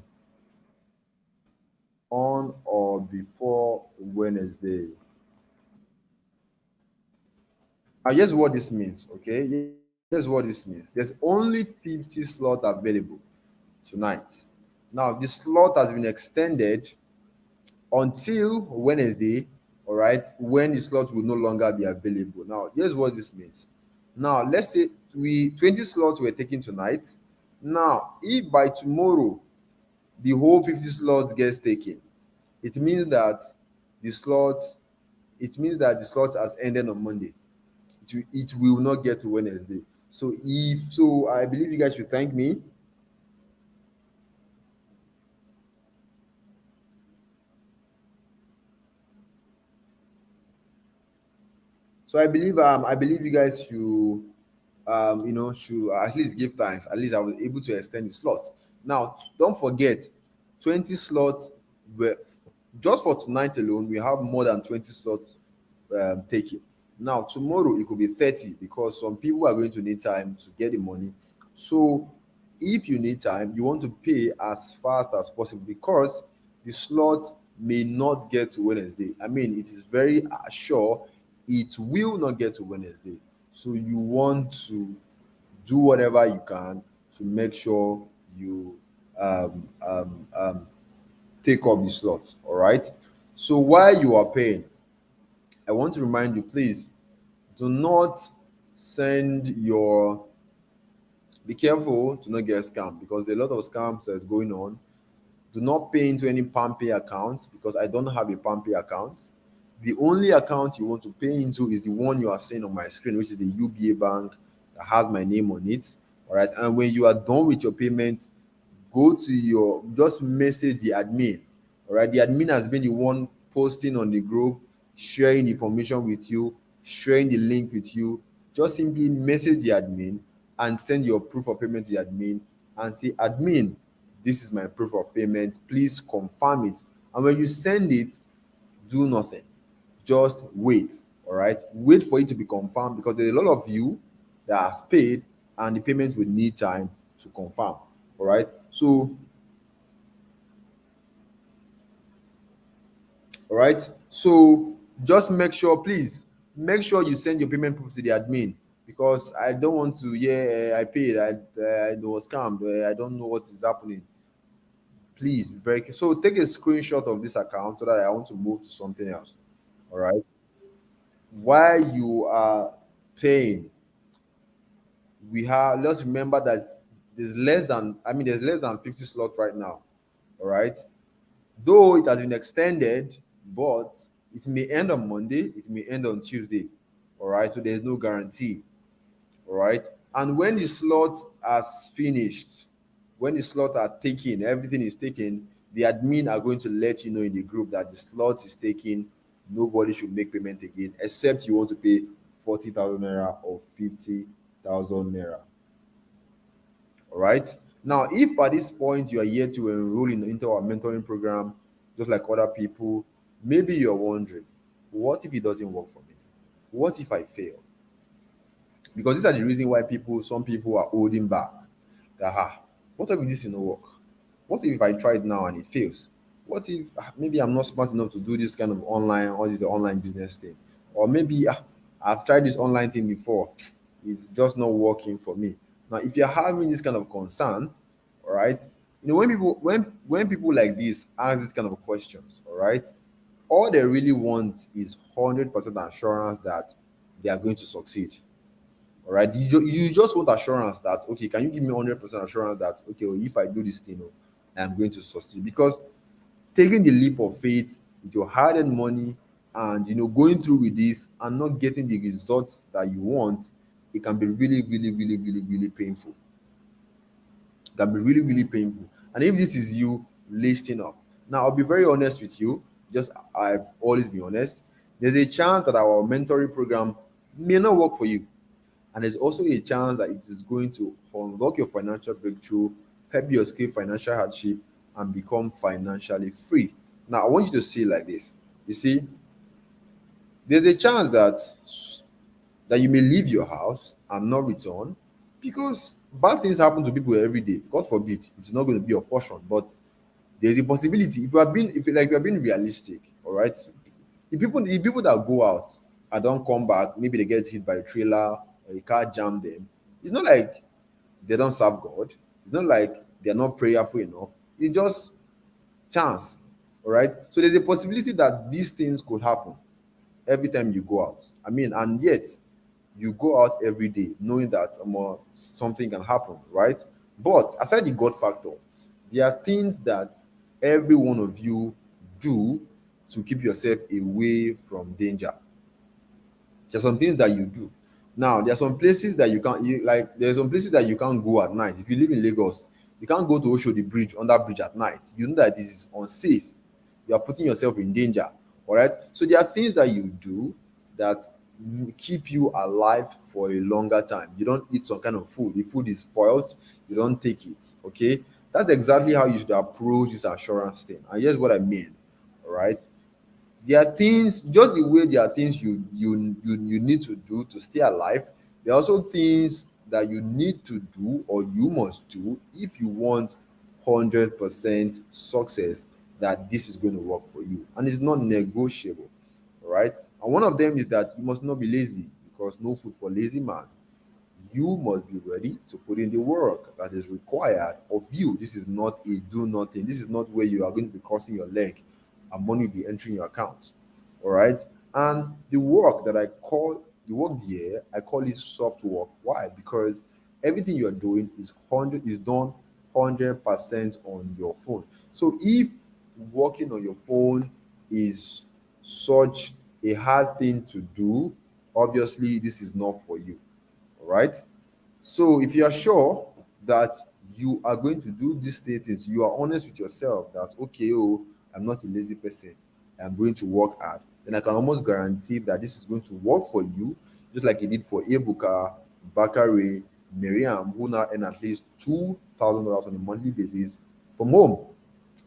on or before Wednesday. Now, here's what this means, okay? Here's what this means. There's only 50 slots available tonight. Now, the slot has been extended until Wednesday, all right, when the slot will no longer be available. Now, here's what this means. Now, let's say we 20 slots were taken tonight. Now, if by tomorrow the whole 50 slots gets taken, it means that the slot the slot has ended on Monday. It will not get to Wednesday. So I believe you guys should thank me. So I believe you guys should should at least give thanks. At least I was able to extend the slots. Now don't forget, 20 slots were just for tonight alone. We have more than 20 slots taken. Now tomorrow it could be 30 because some people are going to need time to get the money. So if you need time, you want to pay as fast as possible because the slot may not get to Wednesday. I mean, it is very sure it will not get to Wednesday. So you want to do whatever you can to make sure you um, um, um, take up the slots. All right. So while you are paying, I want to remind you, please do not send your be careful to not get scammed because there are a lot of scams that's going on. Do not pay into any PalmPay account because I don't have a PalmPay account. The only account you want to pay into is the one you are seeing on my screen, which is the UBA bank that has my name on it. All right. And when you are done with your payments, go to your just message the admin. All right. The admin has been the one posting on the group, sharing the information with you, sharing the link with you. Just simply message the admin and send your proof of payment to the admin and say, admin, this is my proof of payment. Please confirm it. And when you send it, do nothing. Just wait. All right. Wait for it to be confirmed because there's a lot of you that has paid and the payment will need time to confirm. All right. So, all right. So just make sure, please, make sure you send your payment proof to the admin because I don't want to, yeah, I paid, I was scammed, I don't know what is happening. Please be very so take a screenshot of this account so that I want to move to something else. All right. While you are paying, we have let's remember that there's less than 50 slots right now. All right. Though it has been extended, but it may end on Monday, it may end on Tuesday. All right. So there's no guarantee. All right. And when the slot has finished, when the slot are taken, everything is taken, the admin are going to let you know in the group that the slot is taken. Nobody should make payment again, except you want to pay 40,000 naira or 50,000 naira. All right. Now, if at this point you are yet to enroll into our mentoring program, just like other people, maybe you're wondering, what if it doesn't work for me? What if I fail? Because these are the reason why some people are holding back. That what if this didn't work? What if I try it now and it fails? What if maybe I'm not smart enough to do this kind of online or this online business thing? Or maybe I've tried this online thing before. It's just not working for me. Now, if you're having this kind of concern, all right, when people like this ask this kind of questions, all right, all they really want is 100% assurance that they are going to succeed. All right, you just want assurance that, okay, can you give me 100% assurance that, okay, well, if I do this thing, I'm going to succeed? Because taking the leap of faith with your hard-earned money and going through with this and not getting the results that you want, it can be really, really, really, really, really painful. It can be really, really painful. And if this is you, listen up. Now, I'll be very honest with you. Just I've always been honest. There's a chance that our mentoring program may not work for you. And there's also a chance that it is going to unlock your financial breakthrough, help you escape financial hardship, and become financially free. Now, I want you to see it like this. You see, there's a chance that you may leave your house and not return because bad things happen to people every day. God forbid, it's not going to be your portion, but there's a possibility. If you are being realistic, all right, the people that go out and don't come back, maybe they get hit by a trailer or a car jam them. It's not like they don't serve God. It's not like they're not prayerful enough. It's just chance. All right. So there's a possibility that these things could happen every time you go out. I mean, and yet you go out every day knowing that something can happen, right? But aside the God factor, there are things that every one of you do to keep yourself away from danger. There's some things that you do. Now, there are some places that you can't like there's some places that you can't go at night. If you live in Lagos, you can't go to Oshodi Bridge under bridge at night. You know that it is unsafe. You are putting yourself in danger. All right. So there are things that you do that keep you alive for a longer time. You don't eat some kind of food. The food is spoiled, you don't take it. Okay. That's exactly how you should approach this assurance thing. And here's what I mean. All right. There are things, just the way there are things you need to do to stay alive. There are also things that you need to do or you must do if you want 100% success, that this is going to work for you, and it's not negotiable. All right. And one of them is that you must not be lazy, because no food for lazy man. You must be ready to put in the work that is required of you. This is not a do nothing. This is not where you are going to be crossing your leg and money will be entering your account. All right. And the work here, I call it soft work. Why? Because everything you're doing is done 100% on your phone. So if working on your phone is such a hard thing to do, obviously this is not for you. All right. So if you are sure that you are going to do these things, you are honest with yourself that, okay, oh, I'm not a lazy person, I'm going to work hard, then I can almost guarantee that this is going to work for you, just like it did for Ebuka, Bakare, Miriam, who now earn at least $2,000 on a monthly basis from home.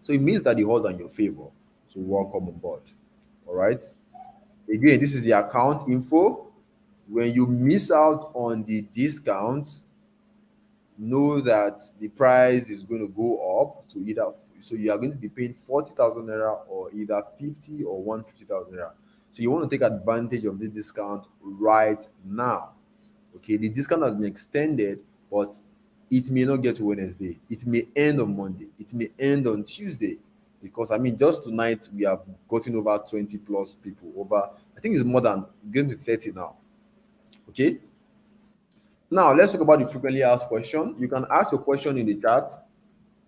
So it means that the odds are in your favor. So welcome on board. All right. Again, this is the account info. When you miss out on the discount, know that the price is going to go up to either, so you are going to be paying 40,000 naira or either 50 or 150,000 naira. So you want to take advantage of the discount right now. Okay, the discount has been extended, but it may not get to Wednesday. It may end on Monday. It may end on Tuesday. Because I mean, just tonight we have gotten over 20 plus people. Over, I think it's more than going to 30 now. Okay. Now let's talk about the frequently asked question. You can ask your question in the chat.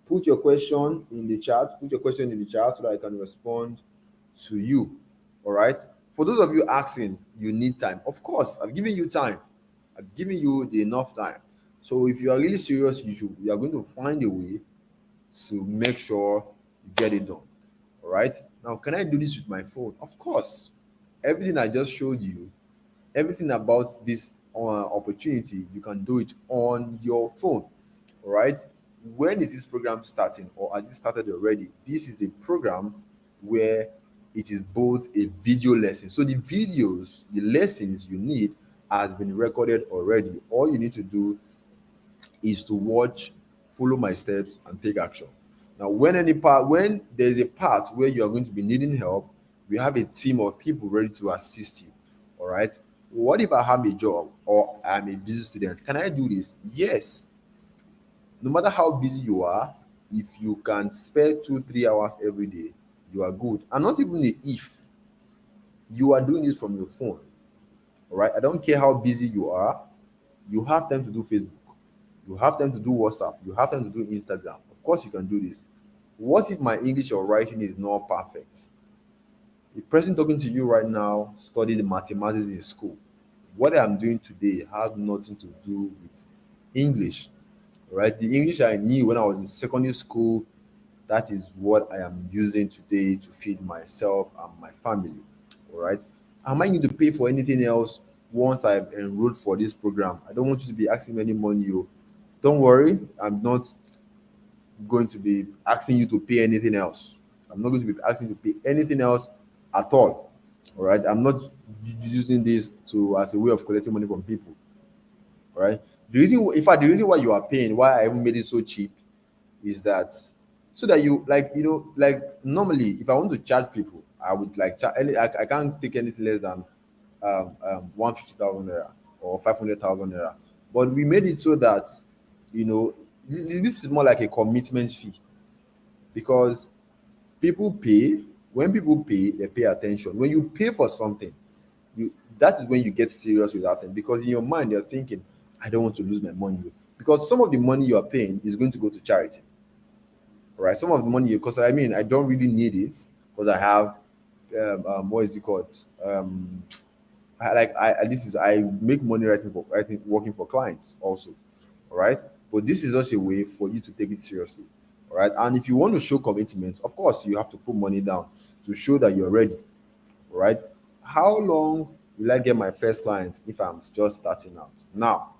Put your question in the chat. Put your question in the chat so that I can respond to you. All right. For those of you asking, you need time. Of course, I've given you time. I've given you the enough time. So if you are really serious, you are going to find a way to make sure you get it done. All right. Now, can I do this with my phone? Of course. Everything I just showed you, everything about this opportunity, you can do it on your phone. All right. When is this program starting, or has it started already? This is a program where it is both a video lesson. So the lessons you need has been recorded already. All you need to do is to watch, follow my steps, and take action. Now, when there's a part where you are going to be needing help, we have a team of people ready to assist you. All right. What if I have a job or I'm a busy student? Can I do this? Yes. No matter how busy you are, if you can spare 2 3 hours every day, you are good. And not even a if, you are doing this from your phone. All right. I don't care how busy you are, you have time to do Facebook, you have time to do WhatsApp, you have time to do Instagram. Of course, you can do this. What if my English or writing is not perfect? The person talking to you right now studied mathematics in school. What I'm doing today has nothing to do with English, right? The English I knew when I was in secondary school, that is what I am using today to feed myself and my family. All right. Am I going to pay for anything else once I've enrolled for this program? I don't want you to be asking me any money. You don't worry. I'm not going to be asking you to pay anything else. I'm not going to be asking you to pay anything else at all. All right. I'm not using this to as a way of collecting money from people. All right. The reason, in fact, the reason why you are paying, why I even made it so cheap, is that so that you like like normally if I want to charge people, I would like I can't take anything less than 150,000 naira or 500,000 naira. But we made it so that you know this is more like a commitment fee, because people pay. When people pay, they pay attention. When you pay for something, you that is when you get serious with that thing, because in your mind you're thinking, I don't want to lose my money, because some of the money you are paying is going to go to charity. Right? Some of the money, because I mean, I don't really need it because I have, what is it called? I make money writing, working for clients also. All right. But this is just a way for you to take it seriously. All right. And if you want to show commitment, of course, you have to put money down to show that you're ready. All right. How long will I get my first client if I'm just starting out? Now,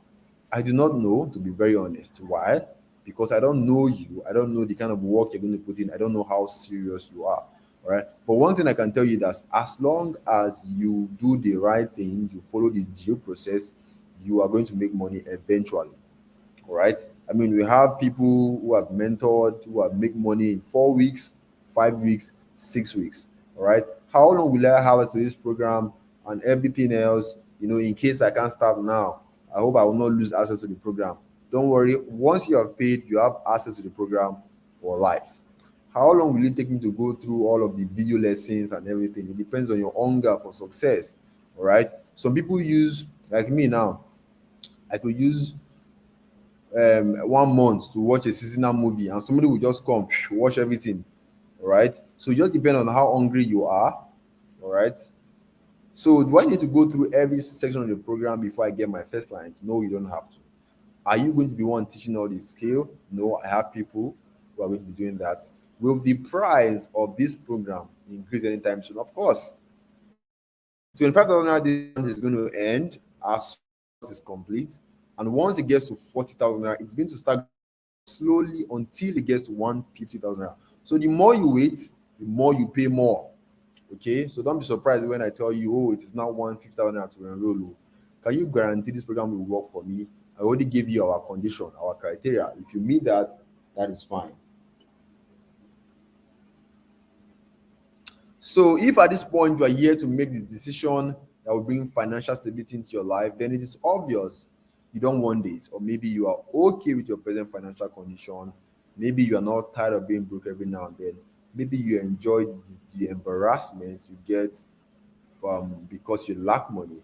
I do not know, to be very honest. Why? Because I don't know you. I don't know the kind of work you're going to put in. I don't know how serious you are. All right. But one thing I can tell you that as long as you do the right thing, you follow the due process, you are going to make money eventually. All right. I mean, we have people who have mentored, who have make money in 4 weeks, 5 weeks, 6 weeks. All right. How long will I have us to this program and everything else? In case I can't start now, I hope I will not lose access to the program. Don't worry. Once you have paid, you have access to the program for life. How long will it take me to go through all of the video lessons and everything? It depends on your hunger for success. All right. Some people use, like me now, I could use 1 month to watch a seasonal movie, and somebody will just come watch everything. All right. So it just depends on how hungry you are. All right. So do I need to go through every section of the program before I get my first client? No, you don't have to. Are you going to be one teaching all the skill? No, I have people who are going to be doing that. Will the price of this program increase anytime soon? Of course. 25,000 naira this month is going to end as soon as it is complete. And once it gets to 40,000 naira, it's going to start slowly until it gets to 150,000 naira. So the more you wait, the more you pay more. Okay, so don't be surprised when I tell you, oh, it is now 150,000 naira to enroll. Oh. Can you guarantee this program will work for me? I already gave you our condition, our criteria. If you meet that, that is fine. So if at this point you are here to make the decision that will bring financial stability into your life, then it is obvious you don't want this, or maybe you are okay with your present financial condition. Maybe you are not tired of being broke every now and then. Maybe you enjoy the embarrassment you get from because you lack money.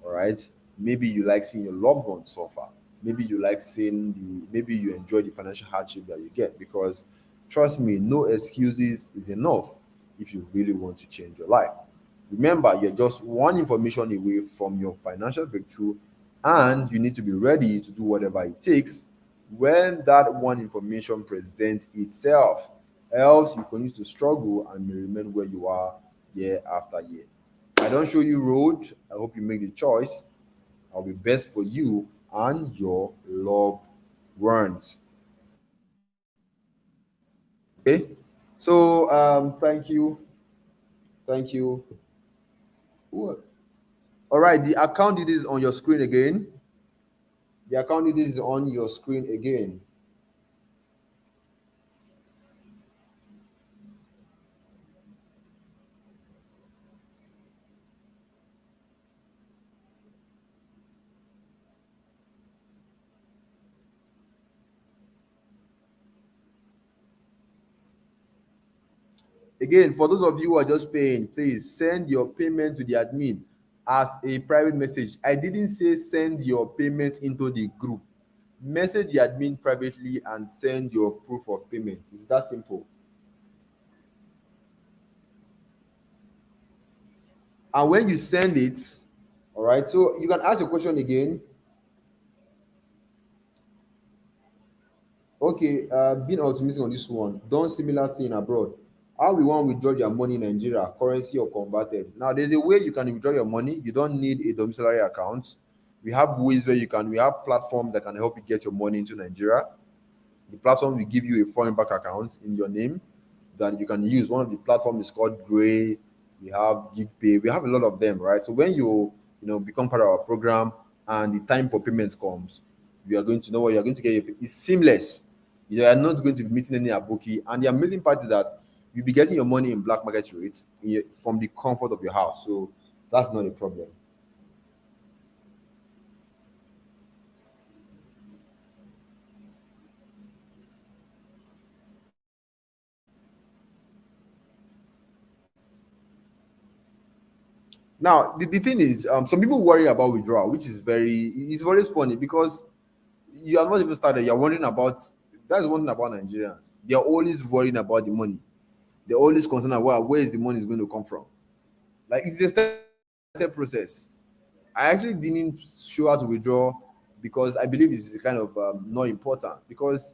All right. Maybe you like seeing your loved ones suffer. Maybe you like seeing maybe you enjoy the financial hardship that you get, because trust me, no excuses is enough if you really want to change your life. Remember, you're just one information away from your financial breakthrough, and you need to be ready to do whatever it takes when that one information presents itself. Else, you continue to struggle and may remain where you are year after year. I don't show you road. I hope you make the choice. I'll be best for you and your loved ones. Okay. So thank you. Thank you. What? All right, the account details is on your screen again. The account details is on your screen again. Again, for those of you who are just paying, please send your payment to the admin as a private message. I didn't say send your payments into the group. Message the admin privately and send your proof of payment. It's that simple. And when you send it, all right, so you can ask your question again. Okay, being optimistic on this one. Done similar thing abroad. How we want withdraw your money in Nigeria, currency or converted? Now, there's a way you can withdraw your money. You don't need a domiciliary account. We have ways where you can. We have platforms that can help you get your money into Nigeria. The platform will give you a foreign bank account in your name that you can use. One of the platforms is called Gray. We have GigPay. We have a lot of them, right? So when you become part of our program and the time for payments comes, you are going to know what you're going to get. It's seamless. You are not going to be meeting any aboki. And the amazing part is that you'll be getting your money in black market rates from the comfort of your house. So that's not a problem. Now, the thing is, some people worry about withdrawal, which is it's always funny because you are not even started. You're wondering about that's one thing about Nigerians. They're always worrying about the money. They're always concerned about where is the money is going to come from. Like it's a step process. I actually didn't show how to withdraw because I believe this is kind of not important because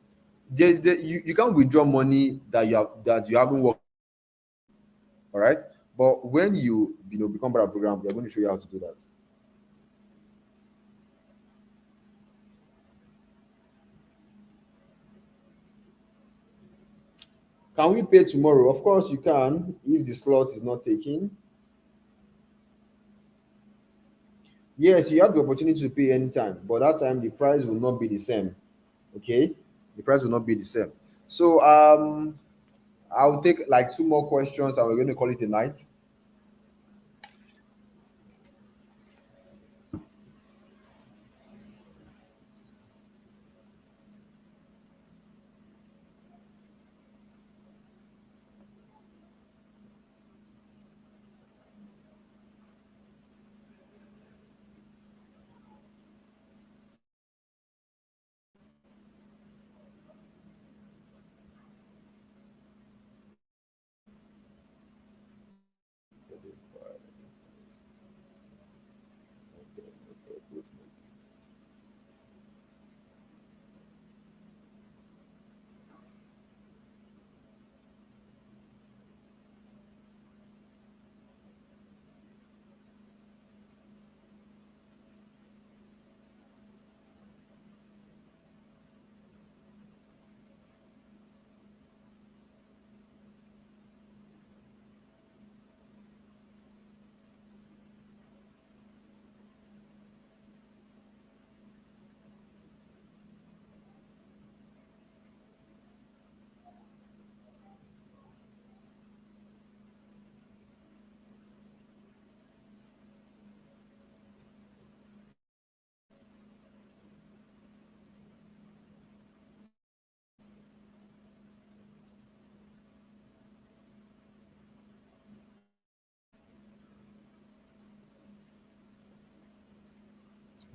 you can't withdraw money that you haven't worked. All right, but when you become part of a program, we're going to show you how to do that. Can we pay tomorrow? Of course you can if the slot is not taken. Yes, you have the opportunity to pay anytime, but that time the price will not be the same. Okay, the price will not be the same. So I'll take like two more questions and we're going to call it a night.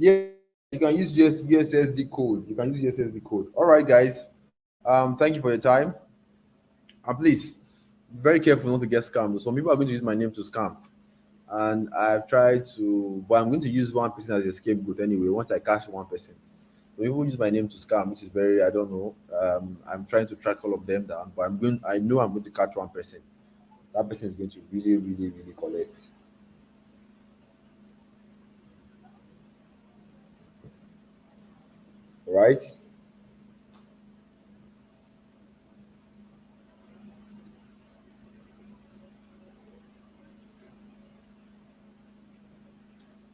Yeah, you can use just USSD code. You can use USSD code. All right, guys. Thank you for your time. And please, be very careful not to get scammed. Some people are going to use my name to scam. And I've tried to, but I'm going to use one person as a scapegoat anyway. Once I catch one person, so people use my name to scam, which is very, I don't know. I'm trying to track all of them down, but I know I'm going to catch one person. That person is going to really, really, really collect. All right.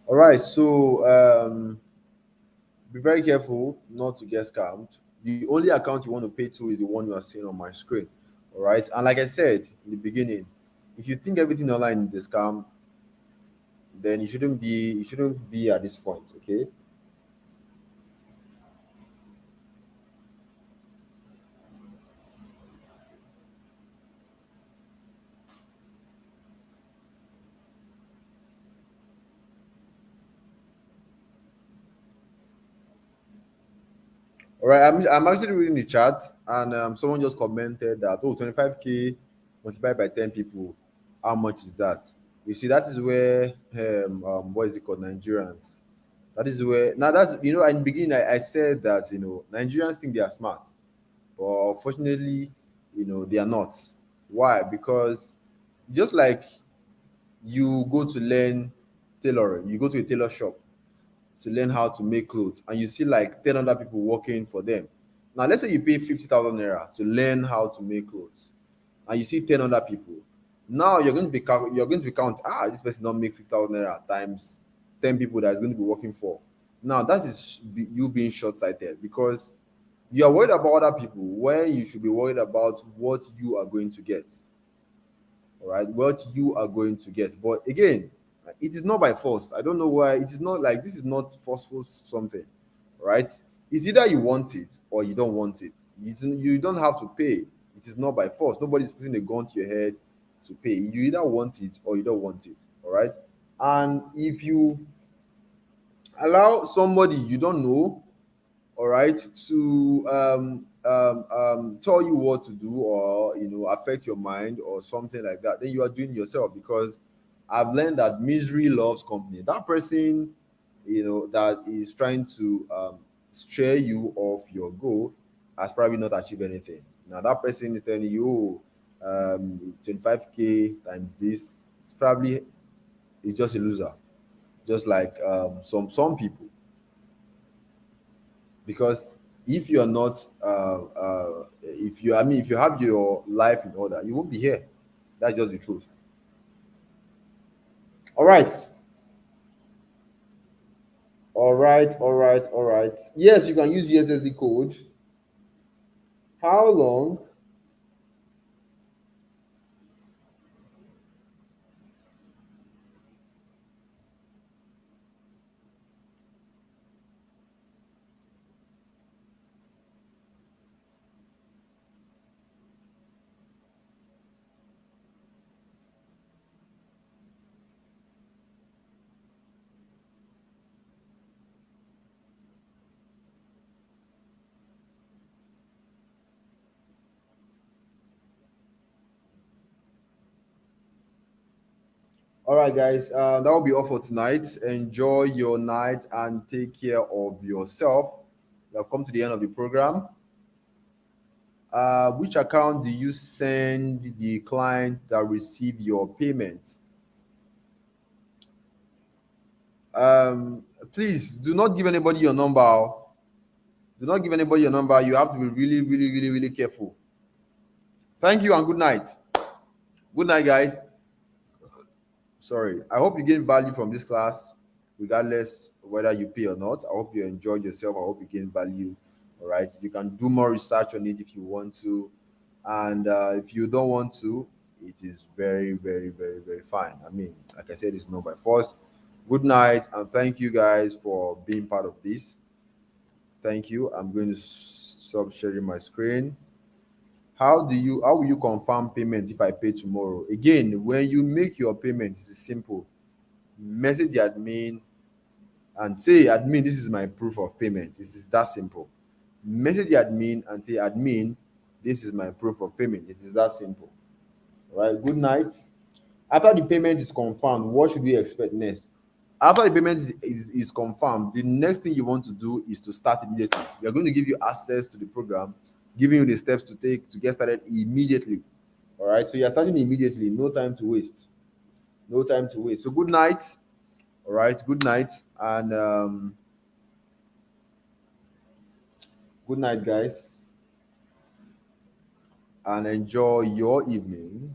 All right. So be very careful not to get scammed. The only account you want to pay to is the one you are seeing on my screen. All right. And like I said in the beginning, if you think everything online is a scam, then you shouldn't be at this point. Okay. All right, I'm actually reading the chat, and someone just commented that, oh, 25K multiplied by 10 people, how much is that? You see, that is where what is it called, Nigerians. That is where now that's in the beginning I said that Nigerians think they are smart, but unfortunately, they are not. Why? Because just like you go to learn tailoring, you go to a tailor shop to learn how to make clothes, and you see like 10 other people working for them. Now, let's say you pay 50,000 naira to learn how to make clothes, and you see 10 other people. Now you're going to be count, this person don't make 50,000 naira times 10 people that is going to be working for. Now, that is you being short sighted, because you are worried about other people when you should be worried about what you are going to get. All right, what you are going to get. But again, it is not by force. I don't know why. It is not like, this is not forceful something, right? It's either you want it or you don't want it. You don't have to pay. It is not by force. Nobody's putting a gun to your head to pay. You either want it or you don't want it. All right. And if you allow somebody you don't know, all right, to tell you what to do, or affect your mind or something like that, then you are doing yourself. Because I've learned that misery loves company. That person that is trying to stray you off your goal has probably not achieved anything. Now that person is telling you, 25K times this, it's probably is just a loser, just like some people. Because if you're not if you, if you have your life in order, you won't be here. That's just the truth. All right, all right. Yes, you can use ussd code. How long? All right, guys, that will be all for tonight. Enjoy your night and take care of yourself. We have come to the end of the program. Which account do you send the client that receive your payments? Please do not give anybody your number. Oh. Do not give anybody your number. You have to be really, really, really, really careful. Thank you and good night. Good night, guys. Sorry. I hope you gain value from this class, regardless whether you pay or not. I hope you enjoyed yourself. I hope you gain value. All right. You can do more research on it if you want to. And if you don't want to, it is very, very, very, very fine. Like I said, it's not by force. Good night. And thank you guys for being part of this. Thank you. I'm going to stop sharing my screen. How will you confirm payment if I pay tomorrow? Again, when you make your payment, it's simple. Message the admin and say, admin, this is my proof of payment. This is that simple. Message the admin and say, admin, this is my proof of payment. It is that simple. All right. Good night. After the payment is confirmed, what should we expect next? After the payment is confirmed, the next thing you want to do is to start immediately. We are going to give you access to the program, giving you the steps to take to get started immediately. All right, so you're starting immediately. No time to waste. No time to waste. So good night. All right, good night, and good night, guys, and enjoy your evening.